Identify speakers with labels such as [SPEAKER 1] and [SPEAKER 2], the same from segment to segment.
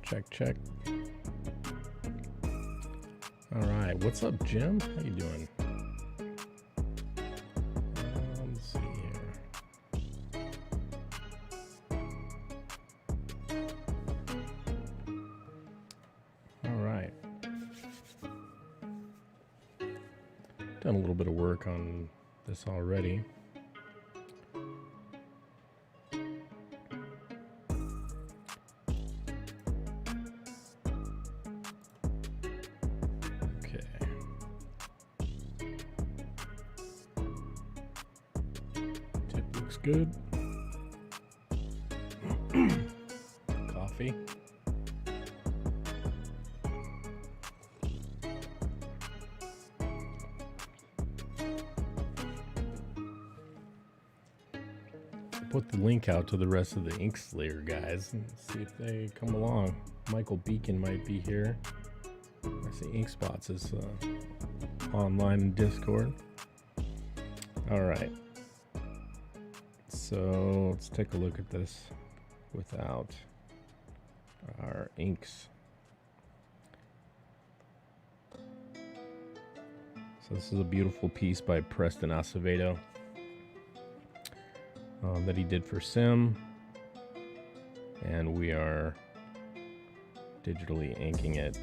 [SPEAKER 1] Check, check. All right, what's up, Jim? How you doing? Let's see here. All right. Done a little bit of work on this already. Good. Coffee. Put the link out to the rest of the InkSlayer guys and see if they come along. Michael Beacon might be here. I see InkSpots is online in Discord. All right. So let's take a look at this without our inks. So this is a beautiful piece by Preston A that he did for Sim, and we are digitally inking it.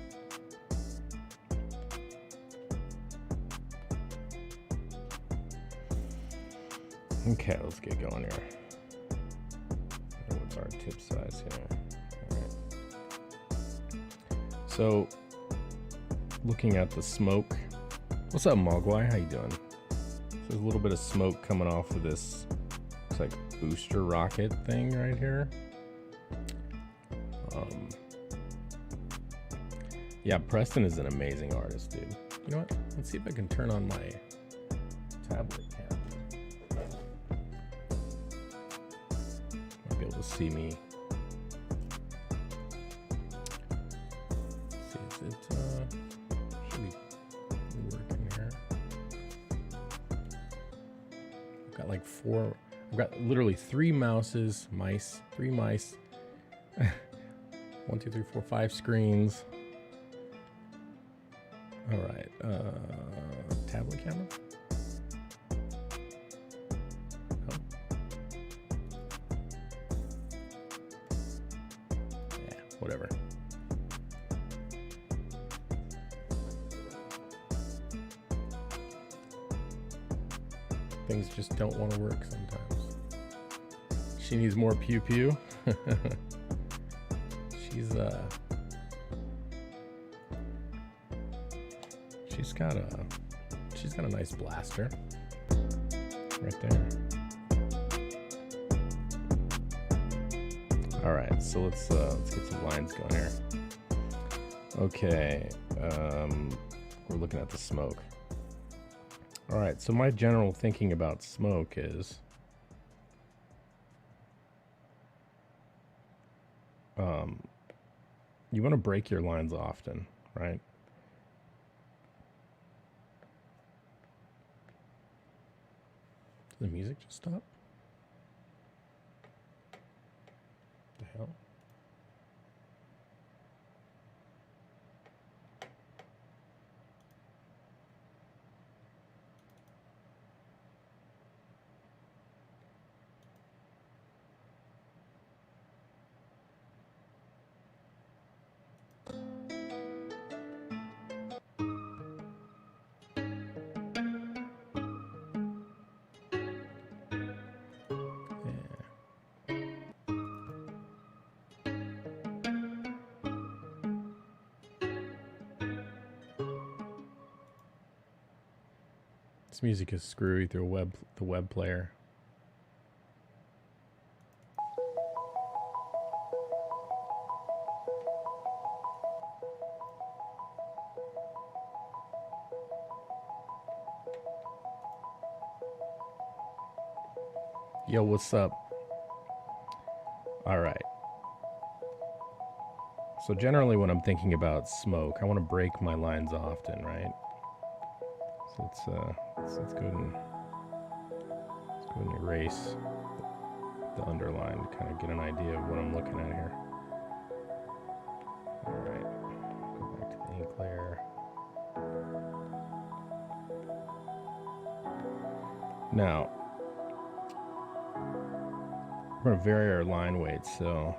[SPEAKER 1] Okay, let's get going here. What's our tip size here? All right. So, looking at the smoke. What's up, Mogwai? How you doing? So there's a little bit of smoke coming off of this. Looks like booster rocket thing right here. Yeah, Preston is an amazing artist, dude. You know what? Let's see if I can turn on my tablet camera. Might be able to see me. Let's see if it should be working here. I've got like I've got literally three mice. 1, 2, 3, 4, 5 screens. All right, tablet camera. Oh. Yeah, whatever. Things just don't want to work sometimes. She needs more pew pew. She's got a nice blaster right there. All right, so let's get some lines going here. Okay, we're looking at the smoke. All right, so my general thinking about smoke is you want to break your lines often, right? Did the music just stop? The hell? This music is screwy through the web player. Yo, what's up? All right. So generally when I'm thinking about smoke, I want to break my lines often, right? So let's go ahead and erase the underline to kind of get an idea of what I'm looking at here. All right, go back to the InkSlayer. Now, we're going to vary our line weight, so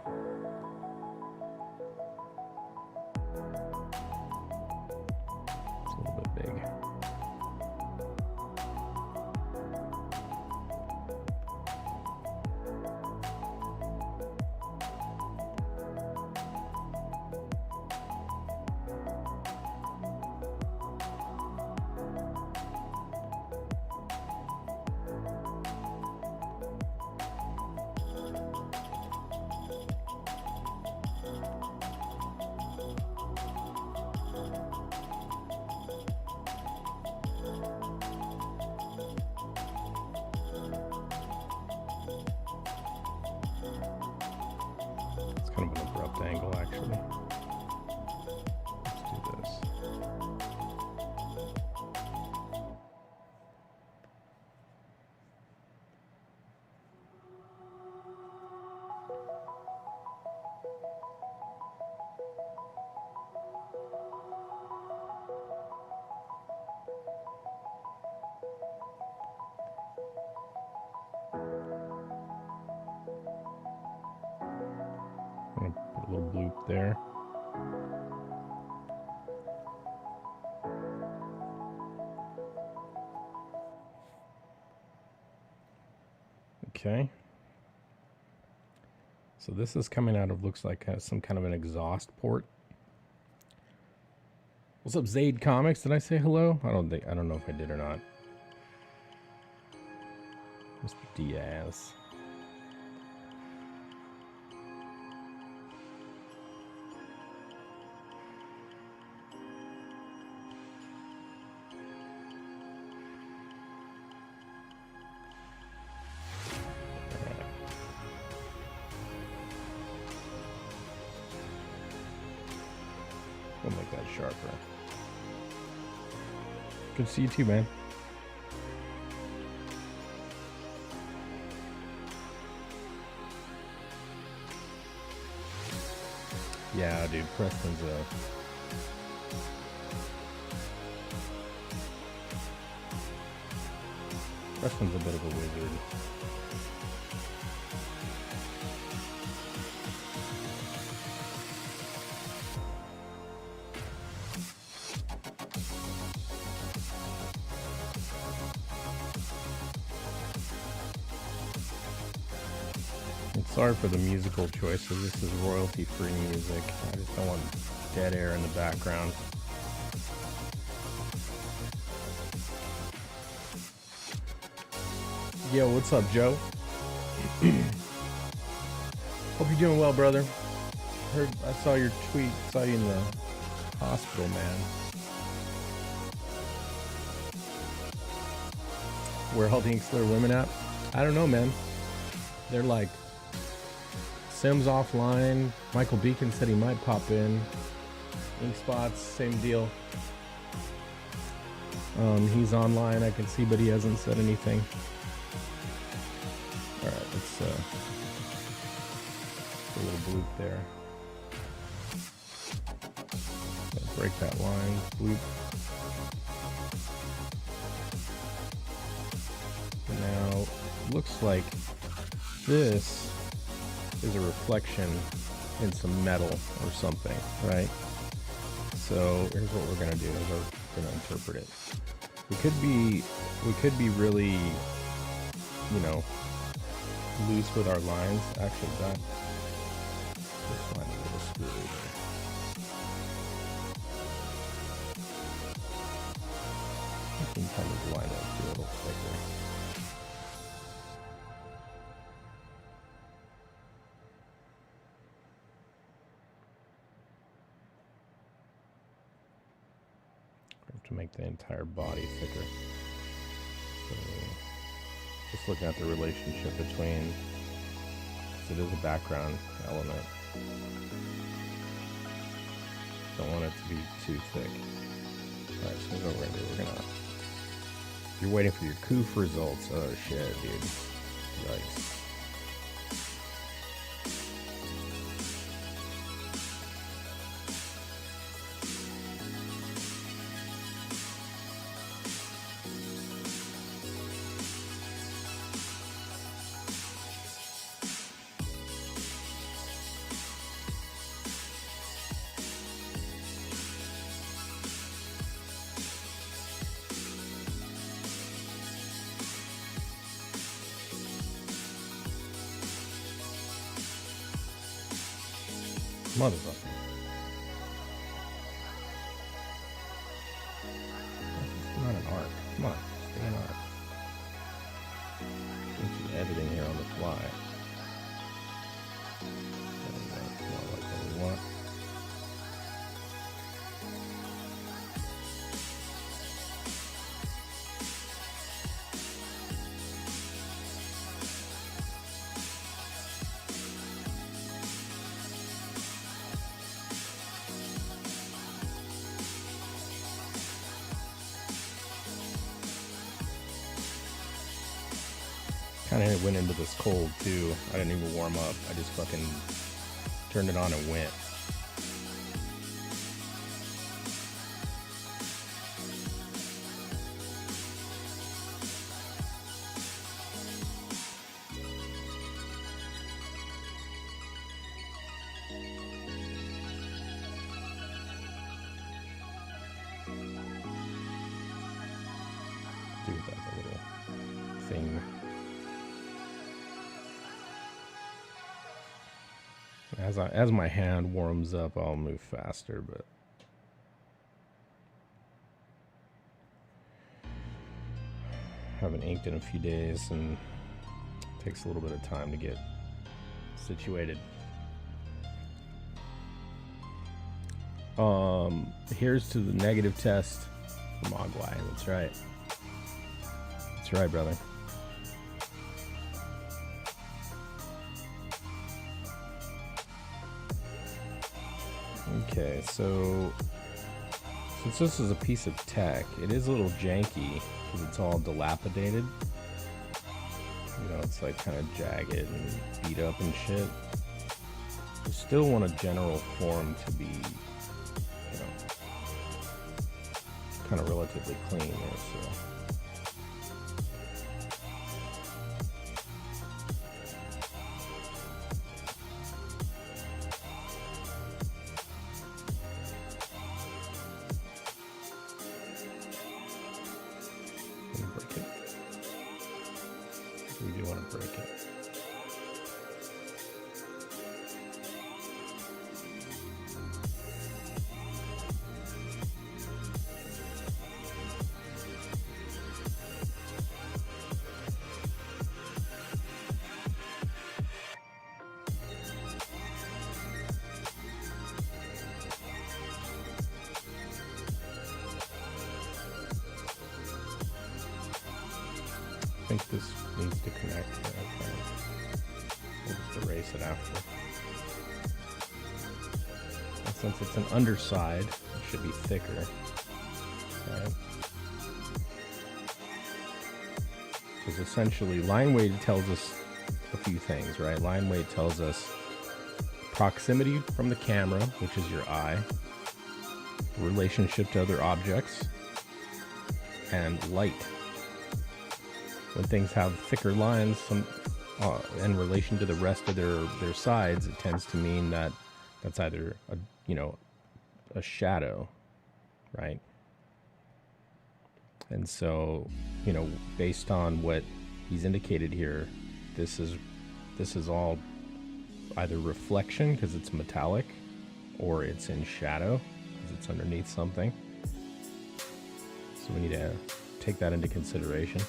[SPEAKER 1] it's a little bit big. Kind of an abrupt angle, actually. Let's do this. I'm gonna put a little bloop there. Okay. So this is coming out of, looks like some kind of an exhaust port. What's up, Zaid Comics? Did I say hello? I don't know if I did or not. Mr. Diaz. We'll make that sharper. Good to see you too, man. Yeah, dude, Preston's a bit of a wizard. And sorry for the musical choices. This is royalty-free music. I just don't want dead air in the background. Yo, what's up, Joe? Hope you're doing well, brother. I saw your tweet. Saw you in the hospital, man. Where all the InkSlayer women at? I don't know, man. They're like Sims offline. Michael Beacon said he might pop in. Ink Spots, same deal. He's online, I can see, but he hasn't said anything. All right, let's a little bloop there. Break that line. Bloop. Now, looks like this is a reflection in some metal or something, right? So here's what we're gonna do. We're gonna interpret it. We could be really, you know, loose with our lines. Actually, this line is a little screwy here. I can kind of line up a little thicker. To make the entire body thicker. So just looking at the relationship between, so it is a background element. Don't want it to be too thick. Alright, so what we're gonna do, you're waiting for your coof results. Oh shit, dude. Yikes. Motherfucker. It's not an arc. Come on, stay an arc. This is editing here on the fly. That's not like what we want. Kind of went into this cold too. I didn't even warm up. I just fucking turned it on and went. Do that a little thing. As my hand warms up, I'll move faster, but haven't inked in a few days and it takes a little bit of time to get situated. Here's to the negative test for Mogwai. That's right. That's right, brother. Okay, so since this is a piece of tech, it is a little janky because it's all dilapidated. You know, it's like kind of jagged and beat up and shit. You still want a general form to be, you know, kind of relatively clean there, so. We do want to break it. think this needs to connect. Okay. We'll just erase it after. And since it's an underside, it should be thicker. Right? Because essentially, line weight tells us a few things, right? Line weight tells us proximity from the camera, which is your eye, relationship to other objects, and light. When things have thicker lines in relation to the rest of their sides, it tends to mean that that's either a shadow, right? And so, based on what he's indicated here, this is all either reflection because it's metallic, or it's in shadow because it's underneath something. So we need to take that into consideration.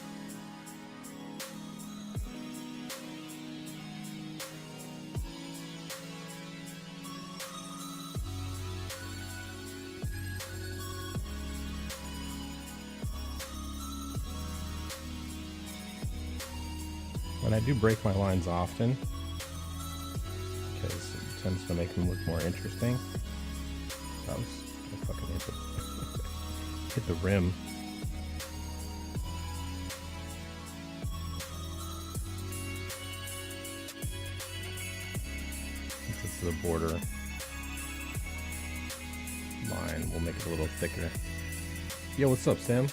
[SPEAKER 1] And I do break my lines often because it tends to make them look more interesting. I fucking hit the rim. Since it's the border line, we'll make it a little thicker. Yo, what's up, Sam?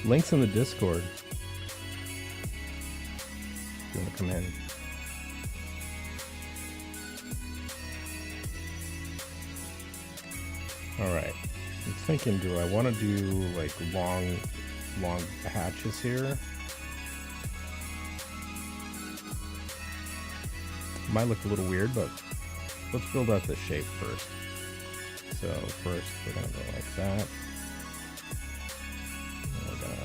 [SPEAKER 1] Links in the Discord. If you want to come in. Alright, I'm thinking, do I want to do like long patches here? Might look a little weird, but let's build out the shape first. So first we're going to go like that. We're going to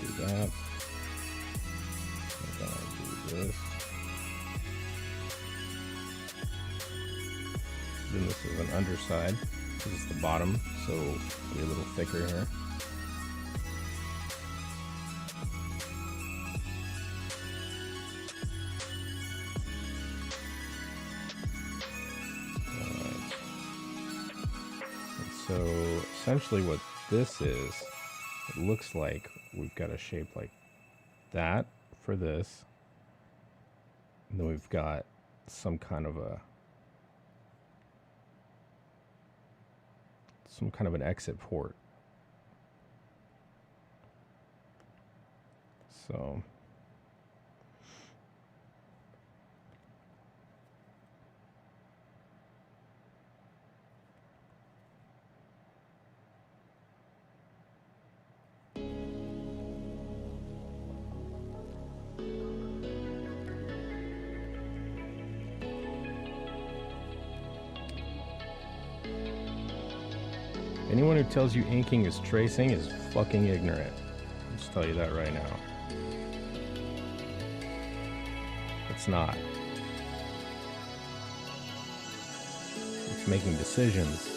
[SPEAKER 1] do that. We're going to do this. Then this is an underside. This is the bottom, so it'll be a little thicker here. Alright. And so essentially what this is, it looks like we've got a shape like that for this. And then we've got some kind of an exit port. So anyone who tells you inking is tracing is fucking ignorant. I'll just tell you that right now. It's not. It's making decisions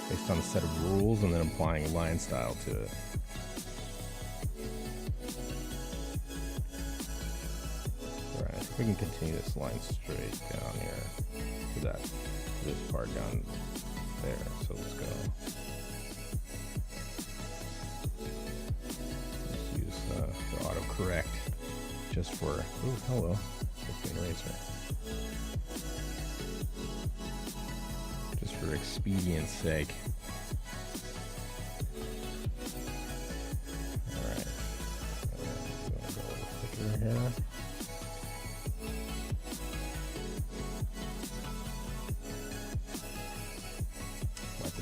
[SPEAKER 1] based on a set of rules and then applying line style to it. Alright, I think we can continue this line straight down here to this part down there. So let's go. Let's use the autocorrect just for, ooh, hello, just an eraser. Just for expedience sake. Alright. So go a little thicker here.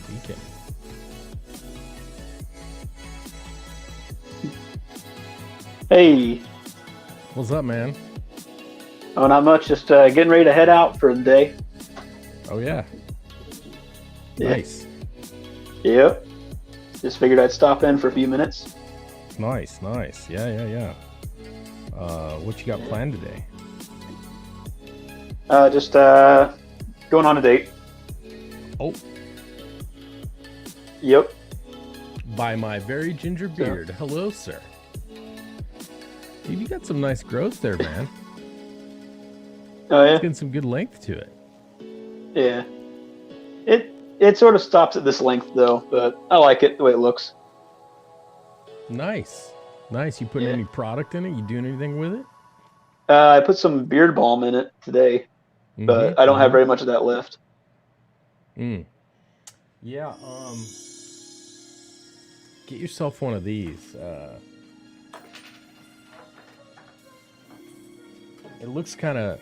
[SPEAKER 1] Beacon.
[SPEAKER 2] Hey.
[SPEAKER 1] What's up, man?
[SPEAKER 2] Oh, not much. Just getting ready to head out for the day.
[SPEAKER 1] Oh, yeah.
[SPEAKER 2] Yeah.
[SPEAKER 1] Nice.
[SPEAKER 2] Yep. Just figured I'd stop in for a few minutes.
[SPEAKER 1] Nice, nice. Yeah. What you got planned today?
[SPEAKER 2] Just going on a date.
[SPEAKER 1] Oh.
[SPEAKER 2] Yep.
[SPEAKER 1] By my very ginger beard. Hello, sir. Dude, you got some nice growth there, man.
[SPEAKER 2] Oh yeah.
[SPEAKER 1] It's getting some good length to it.
[SPEAKER 2] Yeah. It sort of stops at this length though, but I like it the way it looks.
[SPEAKER 1] Nice. Nice. You putting any product in it? You doing anything with it?
[SPEAKER 2] I put some beard balm in it today, but I don't have very much of that left.
[SPEAKER 1] Yeah, get yourself one of these. It looks kind of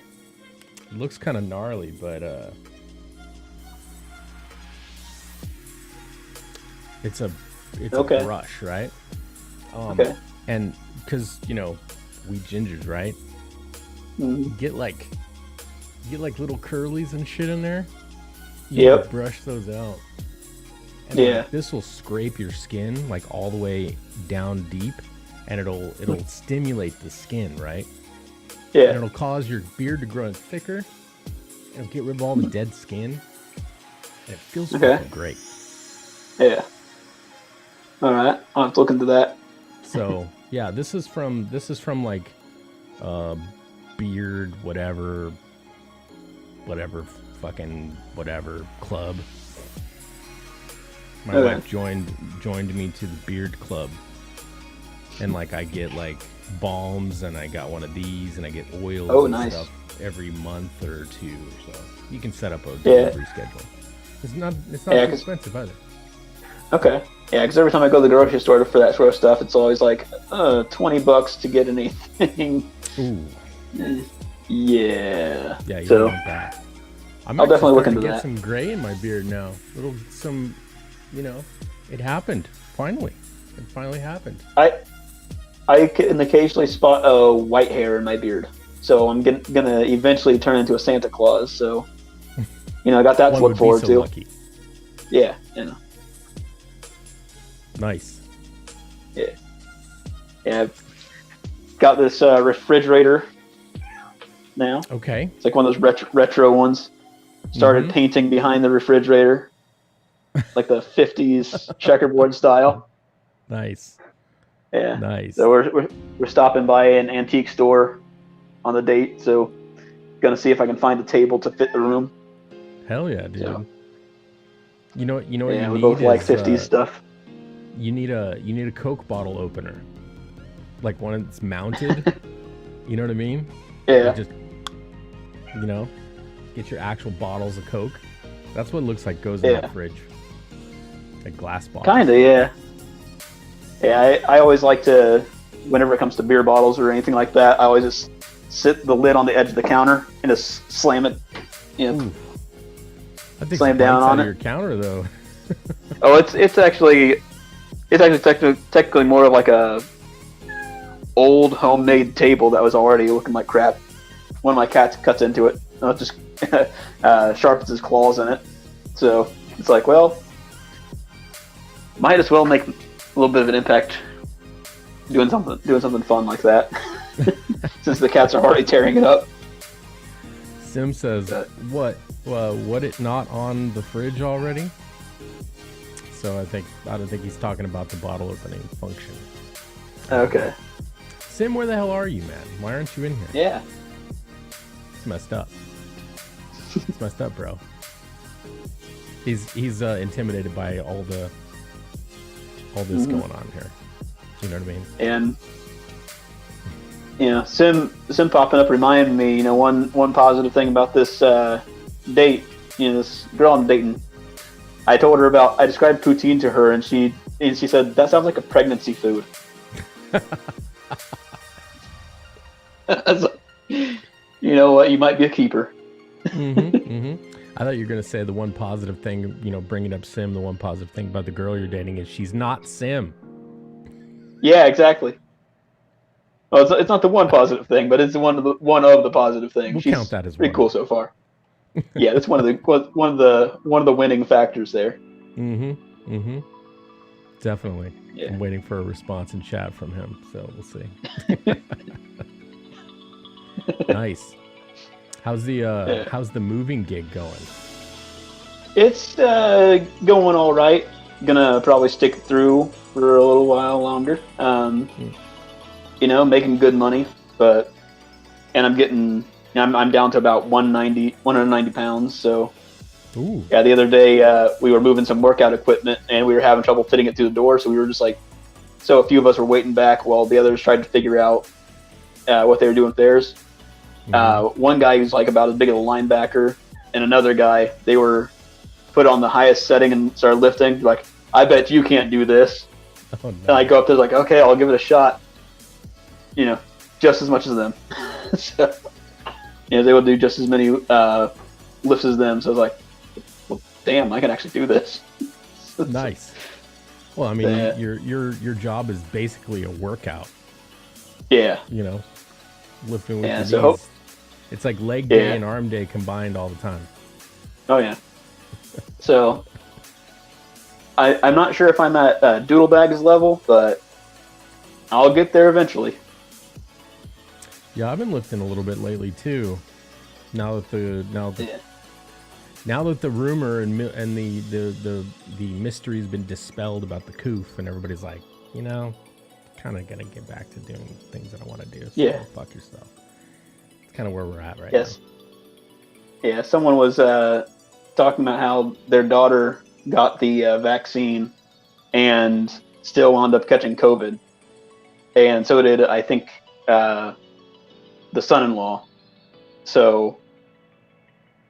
[SPEAKER 1] gnarly, but it's a brush, right?
[SPEAKER 2] Okay.
[SPEAKER 1] And because we gingers, right? You get like little curlies and shit in there. You brush those out. And like, this will scrape your skin like all the way down deep, and it'll stimulate the skin, right?
[SPEAKER 2] Yeah.
[SPEAKER 1] And it'll cause your beard to grow thicker. It'll get rid of all the dead skin. And it feels fucking great.
[SPEAKER 2] Yeah. All right, I'll have to look into that.
[SPEAKER 1] So yeah, this is from like beard whatever club. My wife joined me to the beard club, and like I get like balms, and I got one of these, and I get oils and stuff every month or two or so. You can set up a delivery schedule. It's not expensive either.
[SPEAKER 2] Okay. Yeah, because every time I go to the grocery store for that sort of stuff, it's always like $20 to get anything.
[SPEAKER 1] Ooh.
[SPEAKER 2] Yeah.
[SPEAKER 1] Yeah, you don't want that.
[SPEAKER 2] I'll definitely look into that.
[SPEAKER 1] Get some gray in my beard now. It happened finally. It finally happened.
[SPEAKER 2] I can occasionally spot white hair in my beard, so I'm gonna eventually turn into a Santa Claus. So, I got that to look forward to.
[SPEAKER 1] Lucky.
[SPEAKER 2] Yeah.
[SPEAKER 1] Nice.
[SPEAKER 2] Yeah. I've got this refrigerator now.
[SPEAKER 1] Okay.
[SPEAKER 2] It's like one of those retro ones. Started painting behind the refrigerator, like the 50s checkerboard style.
[SPEAKER 1] Nice.
[SPEAKER 2] Yeah.
[SPEAKER 1] Nice.
[SPEAKER 2] So we're stopping by an antique store on the date. So gonna see if I can find a table to fit the room.
[SPEAKER 1] Hell yeah, dude. So, you know what you
[SPEAKER 2] we
[SPEAKER 1] need
[SPEAKER 2] both like
[SPEAKER 1] is,
[SPEAKER 2] 50s stuff.
[SPEAKER 1] You need a Coke bottle opener, like one that's mounted. You know what I mean?
[SPEAKER 2] Yeah.
[SPEAKER 1] Just get your actual bottles of Coke. That's what it looks like goes in that fridge. A glass bottle.
[SPEAKER 2] Kinda, yeah. Yeah, I always like to, whenever it comes to beer bottles or anything like that, I always just sit the lid on the edge of the counter and just slam it.
[SPEAKER 1] I think
[SPEAKER 2] slam down on it.
[SPEAKER 1] Your counter though.
[SPEAKER 2] Oh, it's actually technically more of like a old homemade table that was already looking like crap. One of my cats cuts into it. It just sharpens his claws in it. So it's like, well, might as well make a little bit of an impact doing something fun like that. Since the cats are already tearing it up.
[SPEAKER 1] Sim says, what it not on the fridge already? So I don't think he's talking about the bottle opening function.
[SPEAKER 2] Okay.
[SPEAKER 1] Sim, where the hell are you, man? Why aren't you in here?
[SPEAKER 2] Yeah.
[SPEAKER 1] It's messed up. It's messed up, bro. He's intimidated by all this going on here. You know what I mean?
[SPEAKER 2] And Sim popping up reminded me, one positive thing about this date, this girl I'm dating. I described poutine to her, and she said, that sounds like a pregnancy food. You know what? You might be a keeper.
[SPEAKER 1] I thought you were going to say the one positive thing, bringing up Sim, the one positive thing about the girl you're dating is she's not Sim.
[SPEAKER 2] Yeah, exactly. Well, it's not the one positive thing, but it's one of the positive things.
[SPEAKER 1] We'll count that as
[SPEAKER 2] pretty cool so far. Yeah, that's one of the winning factors there.
[SPEAKER 1] Definitely.
[SPEAKER 2] Yeah.
[SPEAKER 1] I'm waiting for a response in chat from him, so we'll see. Nice. How's the moving gig going?
[SPEAKER 2] It's going all right. Gonna probably stick through for a little while longer. making good money, and I'm down to about 190 pounds. So
[SPEAKER 1] Ooh.
[SPEAKER 2] yeah, the other day we were moving some workout equipment and we were having trouble fitting it through the door. So we were just like, so a few of us were waiting back while the others tried to figure out what they were doing with theirs. One guy who's like about as big as a linebacker, and another guy, they were put on the highest setting and started lifting. Like, I bet you can't do this.
[SPEAKER 1] Oh, no.
[SPEAKER 2] And I go up there like, okay, I'll give it a shot. Just as much as them. So, they will do just as many lifts as them. So I was like, well, damn, I can actually do this.
[SPEAKER 1] Nice. Well, I mean, your job is basically a workout.
[SPEAKER 2] Yeah.
[SPEAKER 1] Lifting with your knees. It's like leg day and arm day combined all the time.
[SPEAKER 2] Oh yeah. So I'm not sure if I'm at Doodlebags level, but I'll get there eventually.
[SPEAKER 1] Yeah, I've been lifting a little bit lately too. Now that the rumor and the mystery's been dispelled about the coof, and everybody's like, kind of gonna get back to doing things that I want to do. So fuck yourself. It's kind of where we're at right now.
[SPEAKER 2] Yeah, someone was talking about how their daughter got the vaccine and still wound up catching COVID, and so did I think the son-in-law. So,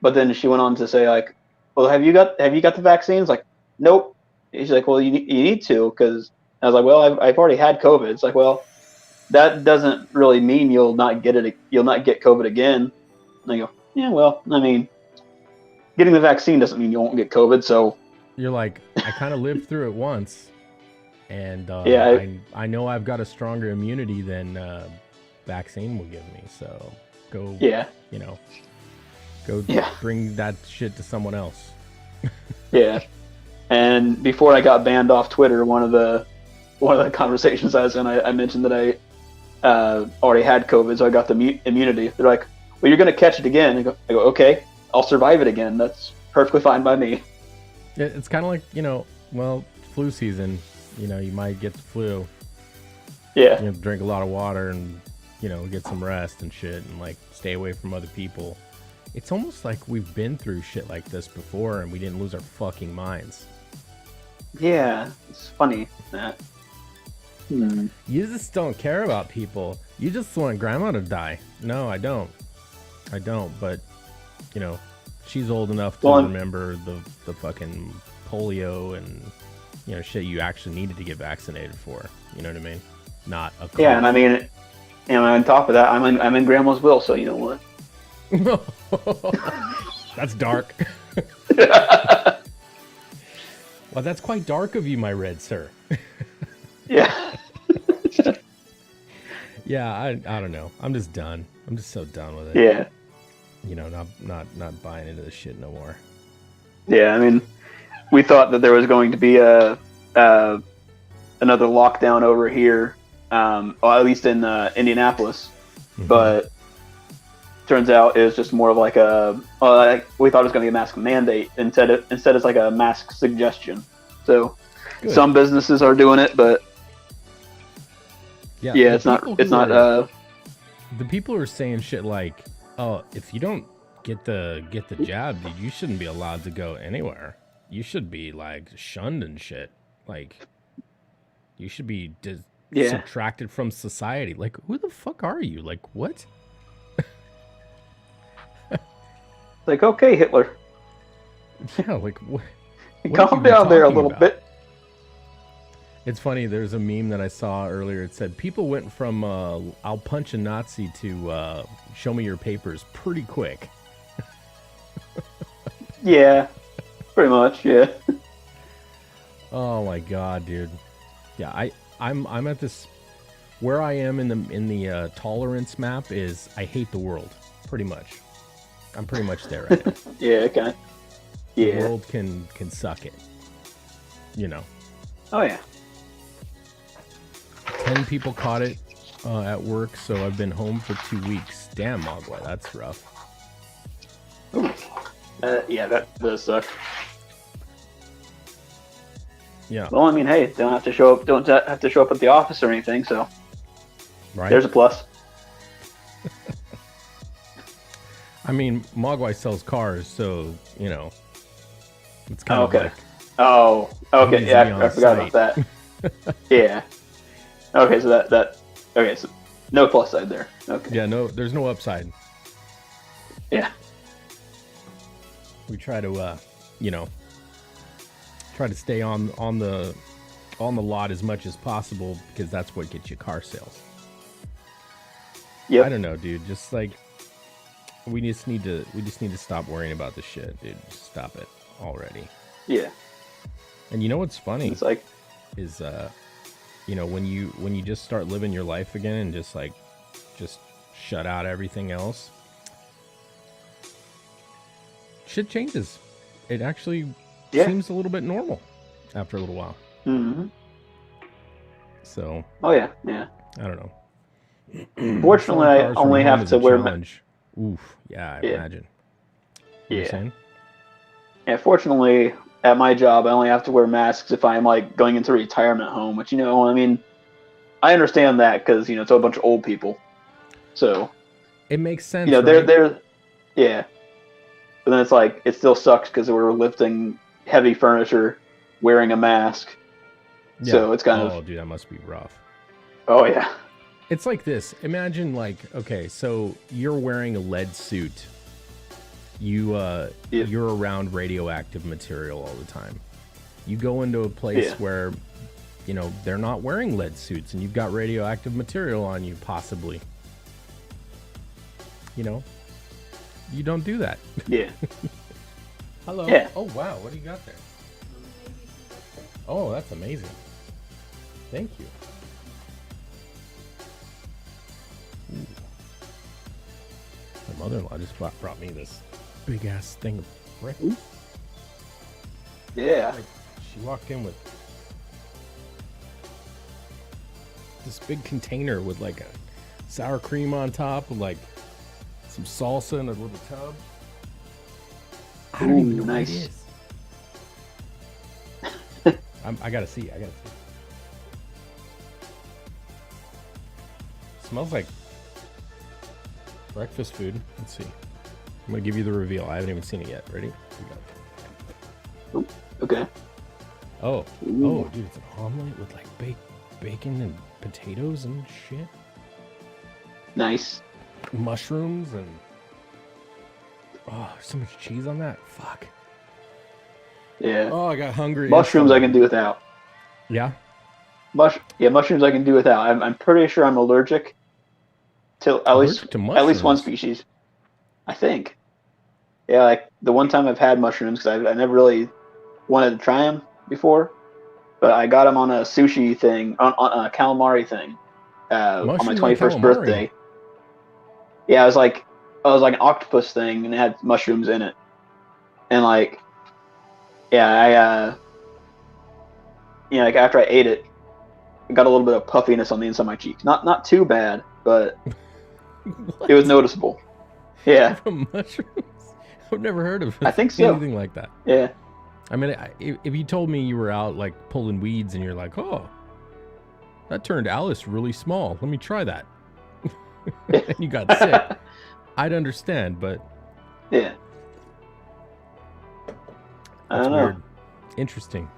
[SPEAKER 2] but then she went on to say like, "Well, have you got the vaccine?" It's like, "Nope." She's like, "Well, you need to," because I was like, "Well, I've already had COVID." It's like, "Well, that doesn't really mean you'll not get it. You'll not get COVID again." And I go, "Yeah, well, I mean, getting the vaccine doesn't mean you won't get COVID." So
[SPEAKER 1] you're like, I kind of lived through it once, and I know I've got a stronger immunity than vaccine will give me. So go, bring that shit to someone else.
[SPEAKER 2] Yeah. And before I got banned off Twitter, one of the conversations I was in, I mentioned that I already had COVID, so I got the immunity. They're like, "Well, you're going to catch it again." I go, "Okay, I'll survive it again. That's perfectly fine by me."
[SPEAKER 1] It's kind of like, flu season. You might get the flu.
[SPEAKER 2] Yeah.
[SPEAKER 1] Drink a lot of water and, get some rest and shit, and like stay away from other people. It's almost like we've been through shit like this before and we didn't lose our fucking minds.
[SPEAKER 2] Yeah, it's funny that.
[SPEAKER 1] You just don't care about people. You just want grandma to die. No, I don't. But, she's old enough to remember the fucking polio and, shit you actually needed to get vaccinated for. You know what I mean? Not a cold.
[SPEAKER 2] Yeah, and I mean, on top of that, I'm in grandma's will, so you know what?
[SPEAKER 1] That's dark. Well, that's quite dark of you, my red sir.
[SPEAKER 2] Yeah.
[SPEAKER 1] Yeah, I don't know. I'm just done. I'm just so done with it.
[SPEAKER 2] Yeah.
[SPEAKER 1] Not buying into this shit no more.
[SPEAKER 2] Yeah, I mean, we thought that there was going to be another lockdown over here, or at least in Indianapolis, but turns out it was just more of like we thought it was going to be a mask mandate instead it's like a mask suggestion. So good. Some businesses are doing it, but it's not. The
[SPEAKER 1] people are saying shit like, "Oh, if you don't get the jab, dude, you shouldn't be allowed to go anywhere. You should be like shunned and shit. Like, you should be subtracted from society. Like, who the fuck are you? Like, what?"
[SPEAKER 2] Like, okay, Hitler.
[SPEAKER 1] Yeah, like what?
[SPEAKER 2] Calm down there a little bit.
[SPEAKER 1] It's funny. There's a meme that I saw earlier. It said people went from "I'll punch a Nazi" to "show me your papers" pretty quick.
[SPEAKER 2] Yeah, pretty much. Yeah.
[SPEAKER 1] Oh my god, dude. Yeah, I'm at this where I am in the tolerance map is I hate the world pretty much. I'm pretty much there right now.
[SPEAKER 2] Yeah, okay. Yeah.
[SPEAKER 1] The world can suck it.
[SPEAKER 2] Oh yeah.
[SPEAKER 1] 10 people caught it at work, so I've been home for 2 weeks. Damn, Mogwai, that's rough.
[SPEAKER 2] Ooh. Yeah, that does suck.
[SPEAKER 1] Yeah.
[SPEAKER 2] Well, I mean, hey, don't have to show up at the office or anything, so.
[SPEAKER 1] right?
[SPEAKER 2] There's a plus.
[SPEAKER 1] I mean, Mogwai sells cars, so you know, it's kind of
[SPEAKER 2] Okay.
[SPEAKER 1] like
[SPEAKER 2] Oh,
[SPEAKER 1] he
[SPEAKER 2] okay.
[SPEAKER 1] needs to be
[SPEAKER 2] Yeah,
[SPEAKER 1] on
[SPEAKER 2] I forgot about
[SPEAKER 1] site.
[SPEAKER 2] that. Yeah. Okay, so that. Okay, so no plus side there. Okay.
[SPEAKER 1] Yeah, no, there's no upside.
[SPEAKER 2] Yeah.
[SPEAKER 1] We try to, you know, try to stay on the lot as much as possible because that's what gets you car sales.
[SPEAKER 2] Yep.
[SPEAKER 1] I don't know, dude. Just like we just need to stop worrying about this shit, dude. Just stop it already.
[SPEAKER 2] Yeah.
[SPEAKER 1] And you know what's funny
[SPEAKER 2] It's like,
[SPEAKER 1] is you know, when you just start living your life again and just shut out everything else, shit changes. It actually
[SPEAKER 2] yeah.
[SPEAKER 1] seems a little bit normal after a little while.
[SPEAKER 2] Mm-hmm.
[SPEAKER 1] So
[SPEAKER 2] Oh yeah, yeah.
[SPEAKER 1] I don't know.
[SPEAKER 2] Fortunately,
[SPEAKER 1] Selling
[SPEAKER 2] I
[SPEAKER 1] cars from
[SPEAKER 2] only
[SPEAKER 1] home
[SPEAKER 2] have
[SPEAKER 1] is
[SPEAKER 2] to
[SPEAKER 1] a
[SPEAKER 2] wear.
[SPEAKER 1] challenge. Oof. Yeah, I
[SPEAKER 2] Yeah.
[SPEAKER 1] imagine. You were
[SPEAKER 2] Yeah.
[SPEAKER 1] saying?
[SPEAKER 2] Yeah. Fortunately, at my job, I only have to wear masks if I'm like going into a retirement home. Which I mean, I understand that because it's a bunch of old people. So
[SPEAKER 1] It makes sense, right?
[SPEAKER 2] they're yeah. But then it's like it still sucks because we're lifting heavy furniture, wearing a mask.
[SPEAKER 1] Yeah.
[SPEAKER 2] So it's kind
[SPEAKER 1] oh,
[SPEAKER 2] of
[SPEAKER 1] dude, that must be rough.
[SPEAKER 2] oh yeah.
[SPEAKER 1] It's like this. Imagine like, okay, so you're wearing a lead suit. You're around radioactive material all the time. You go into a place where, they're not wearing lead suits and you've got radioactive material on you, possibly. You don't do that.
[SPEAKER 2] Yeah.
[SPEAKER 1] Hello.
[SPEAKER 2] Yeah.
[SPEAKER 1] Oh, wow. What do you got there? Oh, that's amazing. Thank you. Ooh. My mother-in-law just brought me this big-ass thing of breakfast.
[SPEAKER 2] Yeah.
[SPEAKER 1] Like, she walked in with this big container with like a sour cream on top with like some salsa in a little tub. I don't even know
[SPEAKER 2] nice.
[SPEAKER 1] what it is. I gotta see. Smells like breakfast food. Let's see. I'm gonna give you the reveal. I haven't even seen it yet. Ready?
[SPEAKER 2] Ooh, okay.
[SPEAKER 1] Oh,
[SPEAKER 2] Ooh.
[SPEAKER 1] dude, it's an omelet with like baked bacon and potatoes and shit.
[SPEAKER 2] Nice.
[SPEAKER 1] Mushrooms and so much cheese on that. Fuck.
[SPEAKER 2] Yeah.
[SPEAKER 1] Oh, I got hungry.
[SPEAKER 2] Mushrooms I can do without.
[SPEAKER 1] Yeah.
[SPEAKER 2] Mushrooms I can do without. I'm pretty sure I'm allergic to at least one species. I think. Yeah, like the one time I've had mushrooms because I never really wanted to try them before, but I got them on a sushi thing, on a calamari thing, on my 21st birthday. Yeah, it was like an octopus thing, and it had mushrooms in it, and like, yeah, like after I ate it, I got a little bit of puffiness on the inside of my cheeks. Not too bad, but it was noticeable. Yeah.
[SPEAKER 1] From mushrooms? I've never heard of
[SPEAKER 2] I think so.
[SPEAKER 1] anything like that.
[SPEAKER 2] Yeah.
[SPEAKER 1] I mean, if you told me you were out like pulling weeds and you're like, oh, that turned Alice really small. Let me try that. And you got sick. I'd understand, but
[SPEAKER 2] yeah. I don't know.
[SPEAKER 1] Weird. Interesting.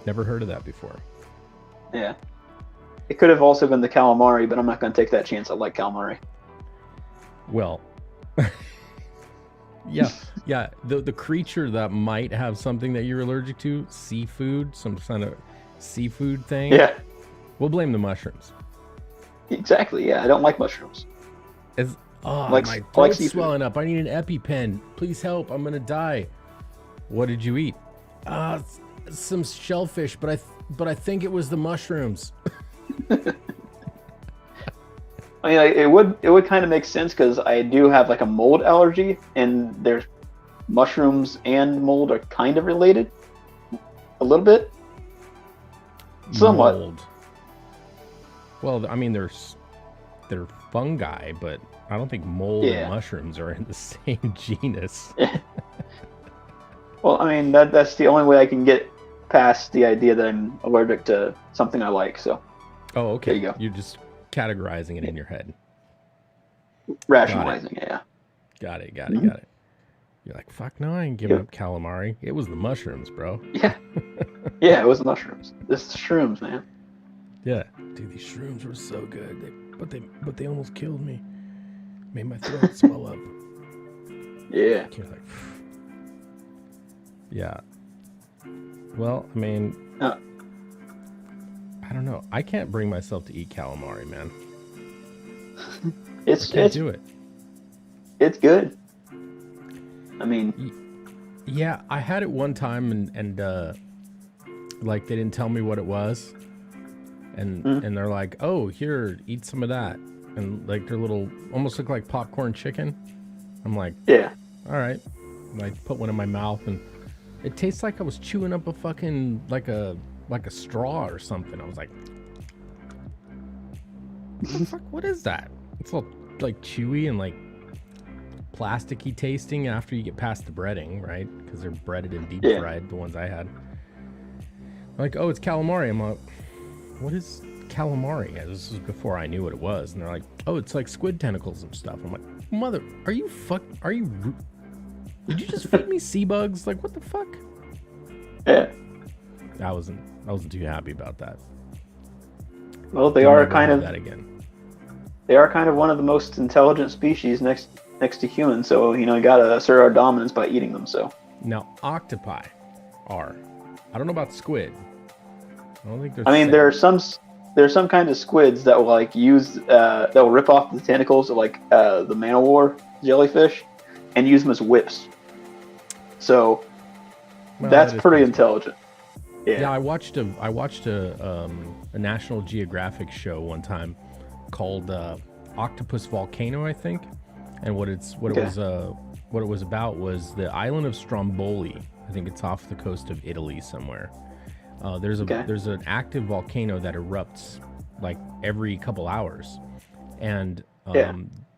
[SPEAKER 1] Never heard of that before.
[SPEAKER 2] Yeah. It could have also been the calamari, but I'm not going to take that chance. I like calamari.
[SPEAKER 1] Well, yeah. The creature that might have something that you're allergic to, seafood, some kind of seafood thing.
[SPEAKER 2] Yeah.
[SPEAKER 1] We'll blame the mushrooms.
[SPEAKER 2] Exactly. Yeah, I don't like mushrooms.
[SPEAKER 1] My throat's swelling up. I need an EpiPen. Please help. I'm gonna die. What did you eat? Some shellfish, but I think it was the mushrooms.
[SPEAKER 2] I mean, like, it would kind of make sense because I do have like a mold allergy, and there's mushrooms and mold are kind of related, a little bit, somewhat.
[SPEAKER 1] Mold. Well, I mean, they're fungi, but I don't think mold and mushrooms are in the same genus.
[SPEAKER 2] Well, I mean, that's the only way I can get past the idea that I'm allergic to something I like. So.
[SPEAKER 1] Oh, okay.
[SPEAKER 2] There you go.
[SPEAKER 1] You just categorizing it in your head.
[SPEAKER 2] Rationalizing it, yeah.
[SPEAKER 1] Got it. You're like, fuck no, I ain't giving up calamari. It was the mushrooms, bro.
[SPEAKER 2] Yeah. Yeah, it was the mushrooms. This is shrooms, man.
[SPEAKER 1] Yeah. Dude, these shrooms were so good. But they almost killed me. Made my throat swell up.
[SPEAKER 2] Yeah.
[SPEAKER 1] You're like, yeah. Well, I mean, I don't know. I can't bring myself to eat calamari, man. I can't do it.
[SPEAKER 2] It's good. I mean,
[SPEAKER 1] yeah, I had it one time and like they didn't tell me what it was, and they're like, "Oh, here, eat some of that," and like their little almost look like popcorn chicken. I'm like,
[SPEAKER 2] yeah,
[SPEAKER 1] all right. And I put one in my mouth, and it tastes like I was chewing up a fucking like a straw or something. I was like, what the fuck? What is that? It's all like chewy and like plasticky tasting after you get past the breading, right? Because they're breaded and deep fried, the ones I had. Like, oh, it's calamari. I'm like, what is calamari? Yeah, this was before I knew what it was. And they're like, oh, it's like squid tentacles and stuff. I'm like, mother, did you just feed me sea bugs? Like, what the fuck?
[SPEAKER 2] Yeah.
[SPEAKER 1] I wasn't too happy about that.
[SPEAKER 2] Well, they are kind of
[SPEAKER 1] that again.
[SPEAKER 2] They are kind of one of the most intelligent species next to humans, so you gotta assert our dominance by eating them. So
[SPEAKER 1] now octopi are. I don't know about squid. I don't think they're.
[SPEAKER 2] I mean, there are some kinds of squids that will like use that will rip off the tentacles of like the man-o-war jellyfish and use them as whips. So that's pretty intelligent.
[SPEAKER 1] Yeah, I watched a National Geographic show one time called Octopus Volcano, I think, and what it was about was the island of Stromboli. I think it's off the coast of Italy somewhere. There's an active volcano that erupts like every couple hours, and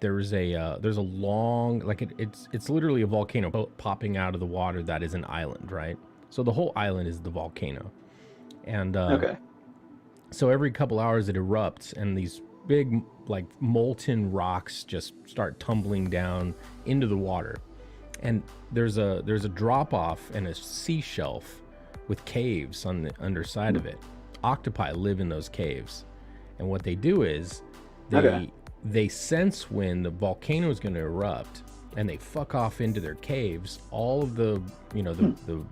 [SPEAKER 1] there's a long it's literally a volcano popping out of the water that is an island, right? So the whole island is the volcano, and so every couple hours it erupts, and these big like molten rocks just start tumbling down into the water, and there's a drop off and a sea shelf with caves on the underside of it. Octopi live in those caves, and what they do is they sense when the volcano is going to erupt, and they fuck off into their caves. All of the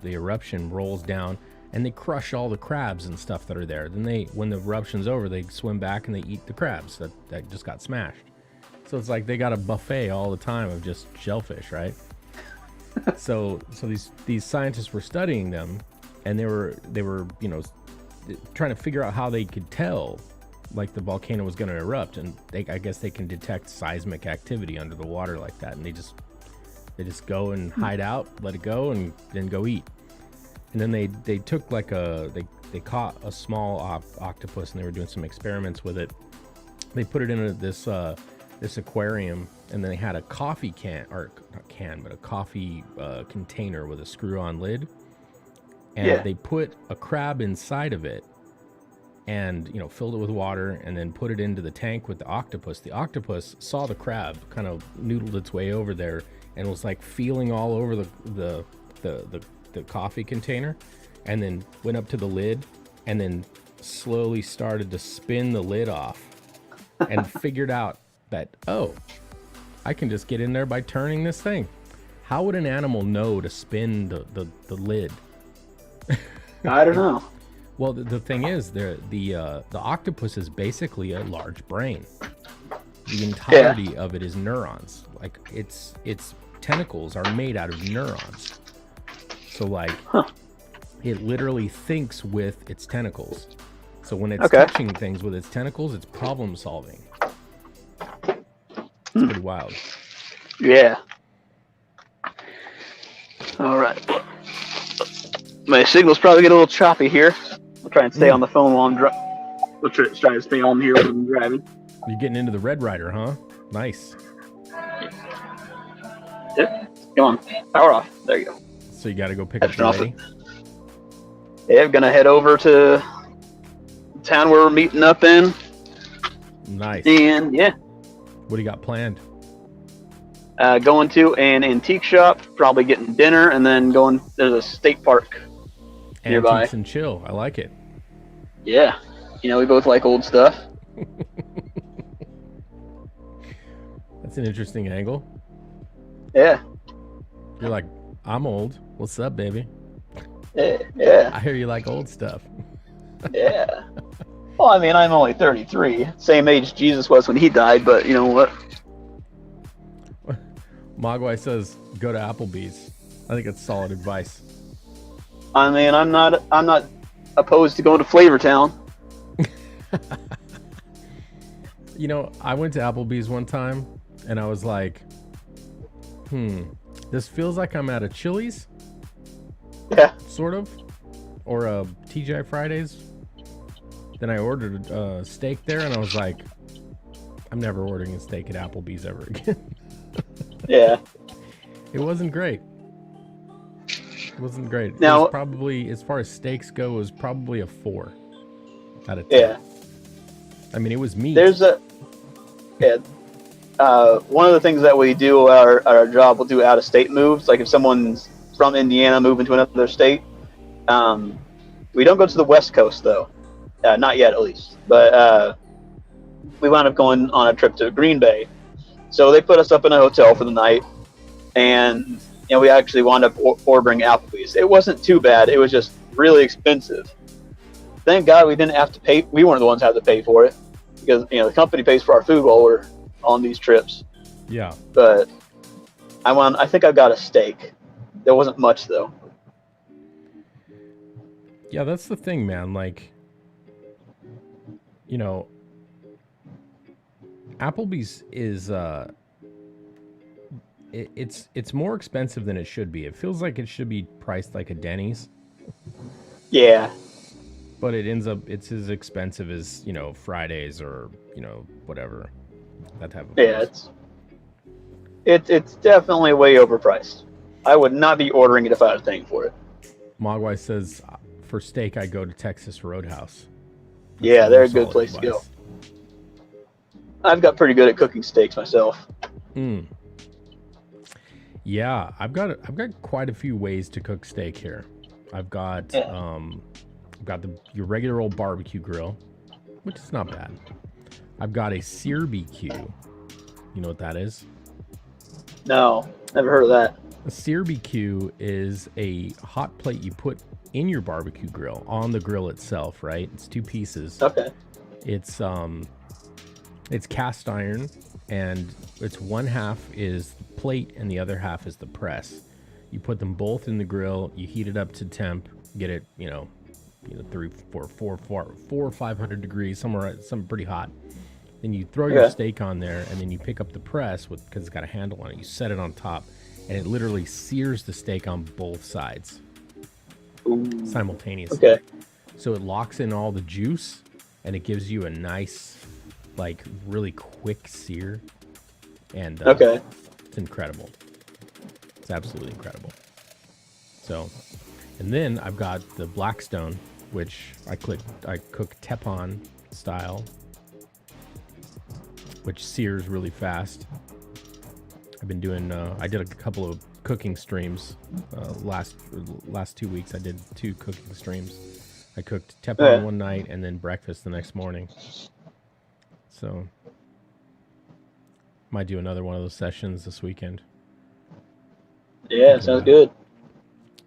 [SPEAKER 1] eruption rolls down, and they crush all the crabs and stuff that are there. Then when the eruption's over, they swim back and they eat the crabs that just got smashed. So it's like they got a buffet all the time of just shellfish, right? so these scientists were studying them, and they were trying to figure out how they could tell like the volcano was going to erupt, and I guess they can detect seismic activity under the water like that, and they just go and hide out, let it go, and then go eat. And then they took like they caught a small octopus, and they were doing some experiments with it. They put it in this aquarium, and then they had a coffee a coffee container with a screw-on lid, and they put a crab inside of it, and filled it with water, and then put it into the tank with the octopus. The octopus saw the crab kind of noodled its way over there and was like feeling all over the coffee container, and then went up to the lid and then slowly started to spin the lid off and figured out that, oh, I can just get in there by turning this thing. How would an animal know to spin the lid?
[SPEAKER 2] I don't know.
[SPEAKER 1] Well, the thing is, the octopus is basically a large brain. The entirety of it is neurons. Like its tentacles are made out of neurons. So like, it literally thinks with its tentacles. So when it's touching things with its tentacles, it's problem solving. It's pretty wild.
[SPEAKER 2] Yeah. All right. My signal's probably getting a little choppy here. I'll try and stay on the phone while I'm driving. We'll try to stay on here while I'm driving.
[SPEAKER 1] You're getting into the Red Rider, huh? Nice.
[SPEAKER 2] Yep. Come on. Power off. There you go.
[SPEAKER 1] So you got to go pick up the lady?
[SPEAKER 2] Yeah, I'm going to head over to the town where we're meeting up in.
[SPEAKER 1] Nice.
[SPEAKER 2] And yeah,
[SPEAKER 1] What do you got planned?
[SPEAKER 2] going to an antique shop, probably getting dinner, and then going. There's a state park nearby.
[SPEAKER 1] Antiques and chill. I like it.
[SPEAKER 2] Yeah, we both like old stuff.
[SPEAKER 1] That's an interesting angle.
[SPEAKER 2] Yeah.
[SPEAKER 1] You're like, I'm old. What's up, baby?
[SPEAKER 2] Yeah.
[SPEAKER 1] I hear you like old stuff.
[SPEAKER 2] Yeah. Well, I mean, I'm only 33, same age Jesus was when he died, but you know what?
[SPEAKER 1] Mogwai says, go to Applebee's. I think it's solid advice.
[SPEAKER 2] I mean, I'm not opposed to going to Flavortown.
[SPEAKER 1] I went to Applebee's one time, and I was like, this feels like I'm at a Chili's.
[SPEAKER 2] Yeah.
[SPEAKER 1] Sort of. Or a TGI Fridays. Then I ordered a steak there, and I was like, I'm never ordering a steak at Applebee's ever again.
[SPEAKER 2] Yeah.
[SPEAKER 1] It wasn't great. It wasn't great.
[SPEAKER 2] Now,
[SPEAKER 1] it was probably, as far as steaks go, it was probably a 4 out of 10.
[SPEAKER 2] Yeah.
[SPEAKER 1] I mean, it was meat.
[SPEAKER 2] One of the things that we do at our job, we'll do out-of-state moves. Like if someone's from Indiana moving to another state, we don't go to the West Coast though, not yet at least. But we wound up going on a trip to Green Bay, so they put us up in a hotel for the night, and we actually wound up ordering Applebee's. It wasn't too bad. It was just really expensive. Thank God we didn't have to pay. We weren't the ones who had to pay for it because the company pays for our food while we're on these trips.
[SPEAKER 1] Yeah.
[SPEAKER 2] But I think I got a steak. There wasn't much though.
[SPEAKER 1] Yeah, that's the thing, man. Like, Applebee's is it's more expensive than it should be. It feels like it should be priced like a Denny's.
[SPEAKER 2] Yeah.
[SPEAKER 1] But it ends up it's as expensive as, Fridays or, whatever. That type of
[SPEAKER 2] place. It's definitely way overpriced. I would not be ordering it if I was paying for it.
[SPEAKER 1] Mogwai says for steak I go to Texas Roadhouse.
[SPEAKER 2] Yeah, they're a good place to go. I've got pretty good at cooking steaks myself.
[SPEAKER 1] Yeah, I've got quite a few ways to cook steak here. I've got your regular old barbecue grill, which is not bad. I've got a sear BQ. You know what that is? No,
[SPEAKER 2] never heard of that.
[SPEAKER 1] A sear BQ is a hot plate you put in your barbecue grill on the grill itself, right? It's 2 pieces.
[SPEAKER 2] Okay.
[SPEAKER 1] It's cast iron, and it's one half is the plate and the other half is the press. You put them both in the grill, you heat it up to temp, get it, 500 degrees, something pretty hot. Then you throw your steak on there, and then you pick up the press because it's got a handle on it. You set it on top, and it literally sears the steak on both sides simultaneously.
[SPEAKER 2] Okay.
[SPEAKER 1] So it locks in all the juice, and it gives you a nice, really quick sear. And it's incredible. It's absolutely incredible. So, and then I've got the Blackstone, which I cook Teflon style, which sears really fast. I've been doing. I did a couple of cooking streams last 2 weeks. I did 2 cooking streams. I cooked Teflon one night and then breakfast the next morning. So might do another one of those sessions this weekend.
[SPEAKER 2] Yeah, sounds good.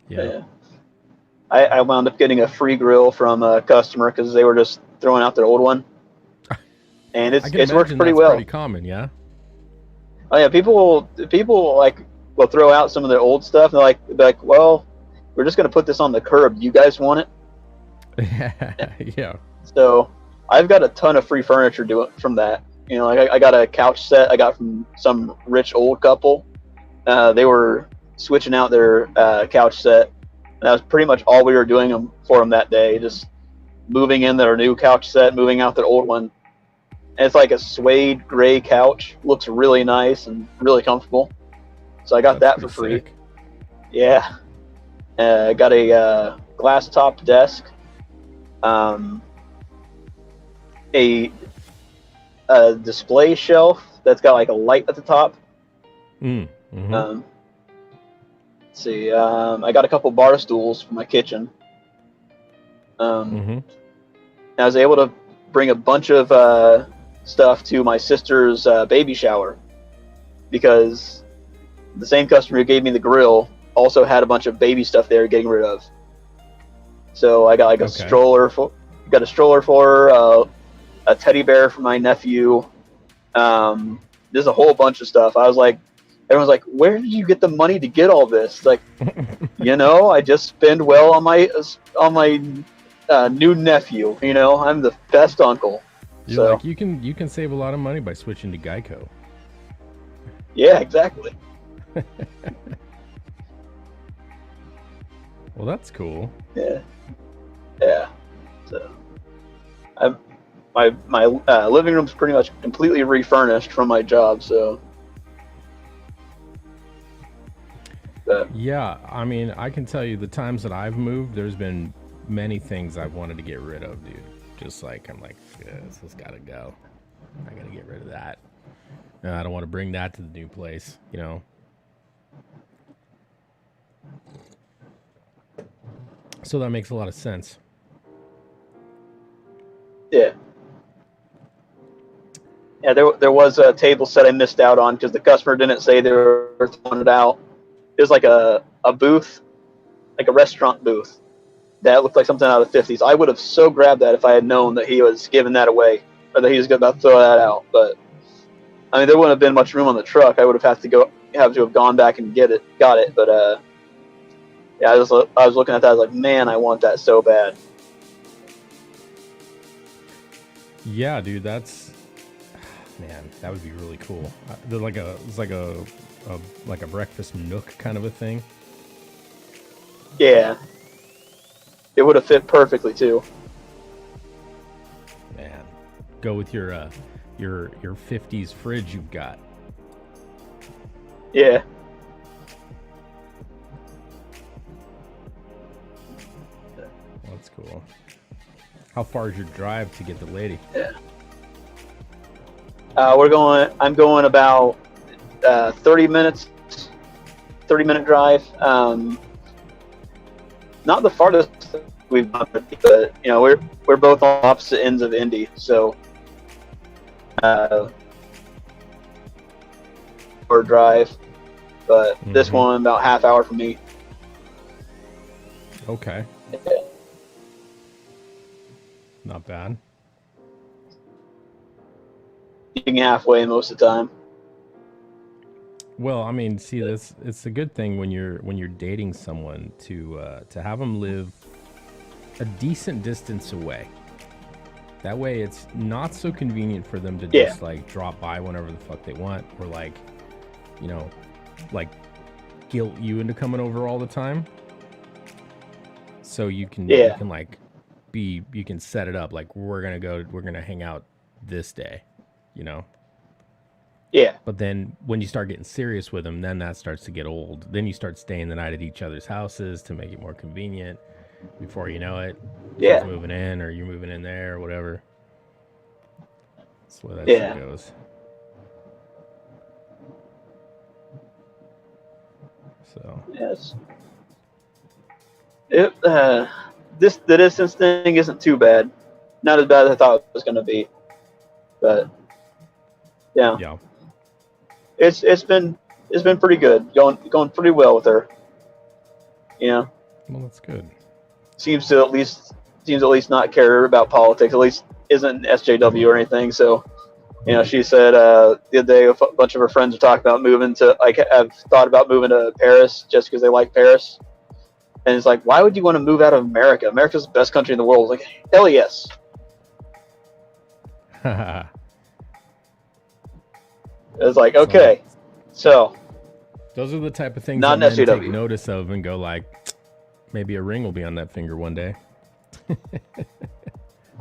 [SPEAKER 1] Yeah.
[SPEAKER 2] I wound up getting a free grill from a customer because they were just throwing out their old one. And it's worked pretty well.
[SPEAKER 1] Pretty common, yeah.
[SPEAKER 2] Oh yeah, people will throw out some of their old stuff. And they're like, well, we're just gonna put this on the curb. Do you guys want it?
[SPEAKER 1] Yeah.
[SPEAKER 2] So I've got a ton of free furniture from that. I got a couch set I got from some rich old couple. They were switching out their couch set, and that was pretty much all we were doing for them that day. Just moving in their new couch set, moving out their old one. And it's like a suede gray couch. Looks really nice and really comfortable. So I got that for free.
[SPEAKER 1] Sick.
[SPEAKER 2] Yeah. I got a glass top desk. A a display shelf that's got like a light at the top.
[SPEAKER 1] Mm-hmm.
[SPEAKER 2] Let's see. I got a couple bar stools for my kitchen.
[SPEAKER 1] Mm-hmm.
[SPEAKER 2] I was able to bring a bunch of stuff to my sister's baby shower because the same customer who gave me the grill also had a bunch of baby stuff they were getting rid of. So I got like a stroller for her, a teddy bear for my nephew. There's a whole bunch of stuff. I was like, everyone's like, where did you get the money to get all this? Like, I just spend well on my new nephew. I'm the best uncle.
[SPEAKER 1] You're like, you can save a lot of money by switching to Geico.
[SPEAKER 2] Yeah, exactly.
[SPEAKER 1] Well, that's cool.
[SPEAKER 2] Yeah. So, my living room's pretty much completely refurnished from my job. So.
[SPEAKER 1] Yeah, I mean, I can tell you the times that I've moved, there's been many things I've wanted to get rid of, dude. Just like, I'm like, yeah, this has got to go. I got to get rid of that. I don't want to bring that to the new place, So that makes a lot of sense.
[SPEAKER 2] Yeah. Yeah, there was a table set I missed out on because the customer didn't say they were throwing it out. It was like a booth, like a restaurant booth that looked like something out of the 50s. I would have so grabbed that if I had known that he was giving that away or that he was about to throw that out. But I mean, there wouldn't have been much room on the truck. I would have to have gone back and got it. But yeah, I was looking at that. I was like, man, I want that so bad.
[SPEAKER 1] Yeah, dude, man, that would be really cool. It's like a breakfast nook kind of a thing.
[SPEAKER 2] Yeah, it would have fit perfectly too.
[SPEAKER 1] Man, go with your 50s fridge you've got.
[SPEAKER 2] Yeah.
[SPEAKER 1] Well, that's cool. How far is your drive to get the lady?
[SPEAKER 2] Yeah. I'm going about 30 minutes. 30-minute drive. Not the farthest we've done, but we're both on opposite ends of Indy, so for a drive. But this one about half hour from me.
[SPEAKER 1] Okay.
[SPEAKER 2] Yeah.
[SPEAKER 1] Not bad.
[SPEAKER 2] Being halfway most of the time.
[SPEAKER 1] Well, I mean, see, it's a good thing when you're dating someone to have them live a decent distance away. That way, it's not so convenient for them to just like drop by whenever the fuck they want, or like guilt you into coming over all the time. So you can you can set it up like we're gonna hang out this day,
[SPEAKER 2] Yeah.
[SPEAKER 1] But then when you start getting serious with them, then that starts to get old. Then you start staying the night at each other's houses to make it more convenient. Before you know it, she's moving in or you're moving in there or whatever. That's the way that shit goes. So.
[SPEAKER 2] Yes. The distance thing isn't too bad. Not as bad as I thought it was going to be. But yeah.
[SPEAKER 1] Yeah.
[SPEAKER 2] It's been pretty good. Going pretty well with her.
[SPEAKER 1] Well, that's good.
[SPEAKER 2] Seems to at least not care about politics. At least isn't SJW or anything. So, she said the other day a bunch of her friends were talking about moving to have thought about moving to Paris just because they like Paris. And it's like, why would you want to move out of America? America's the best country in the world. Like, hell yes. It's like, okay, so
[SPEAKER 1] those are the type of things
[SPEAKER 2] not
[SPEAKER 1] that men
[SPEAKER 2] SJW.
[SPEAKER 1] take notice of and go like, maybe a ring will be on that finger one day.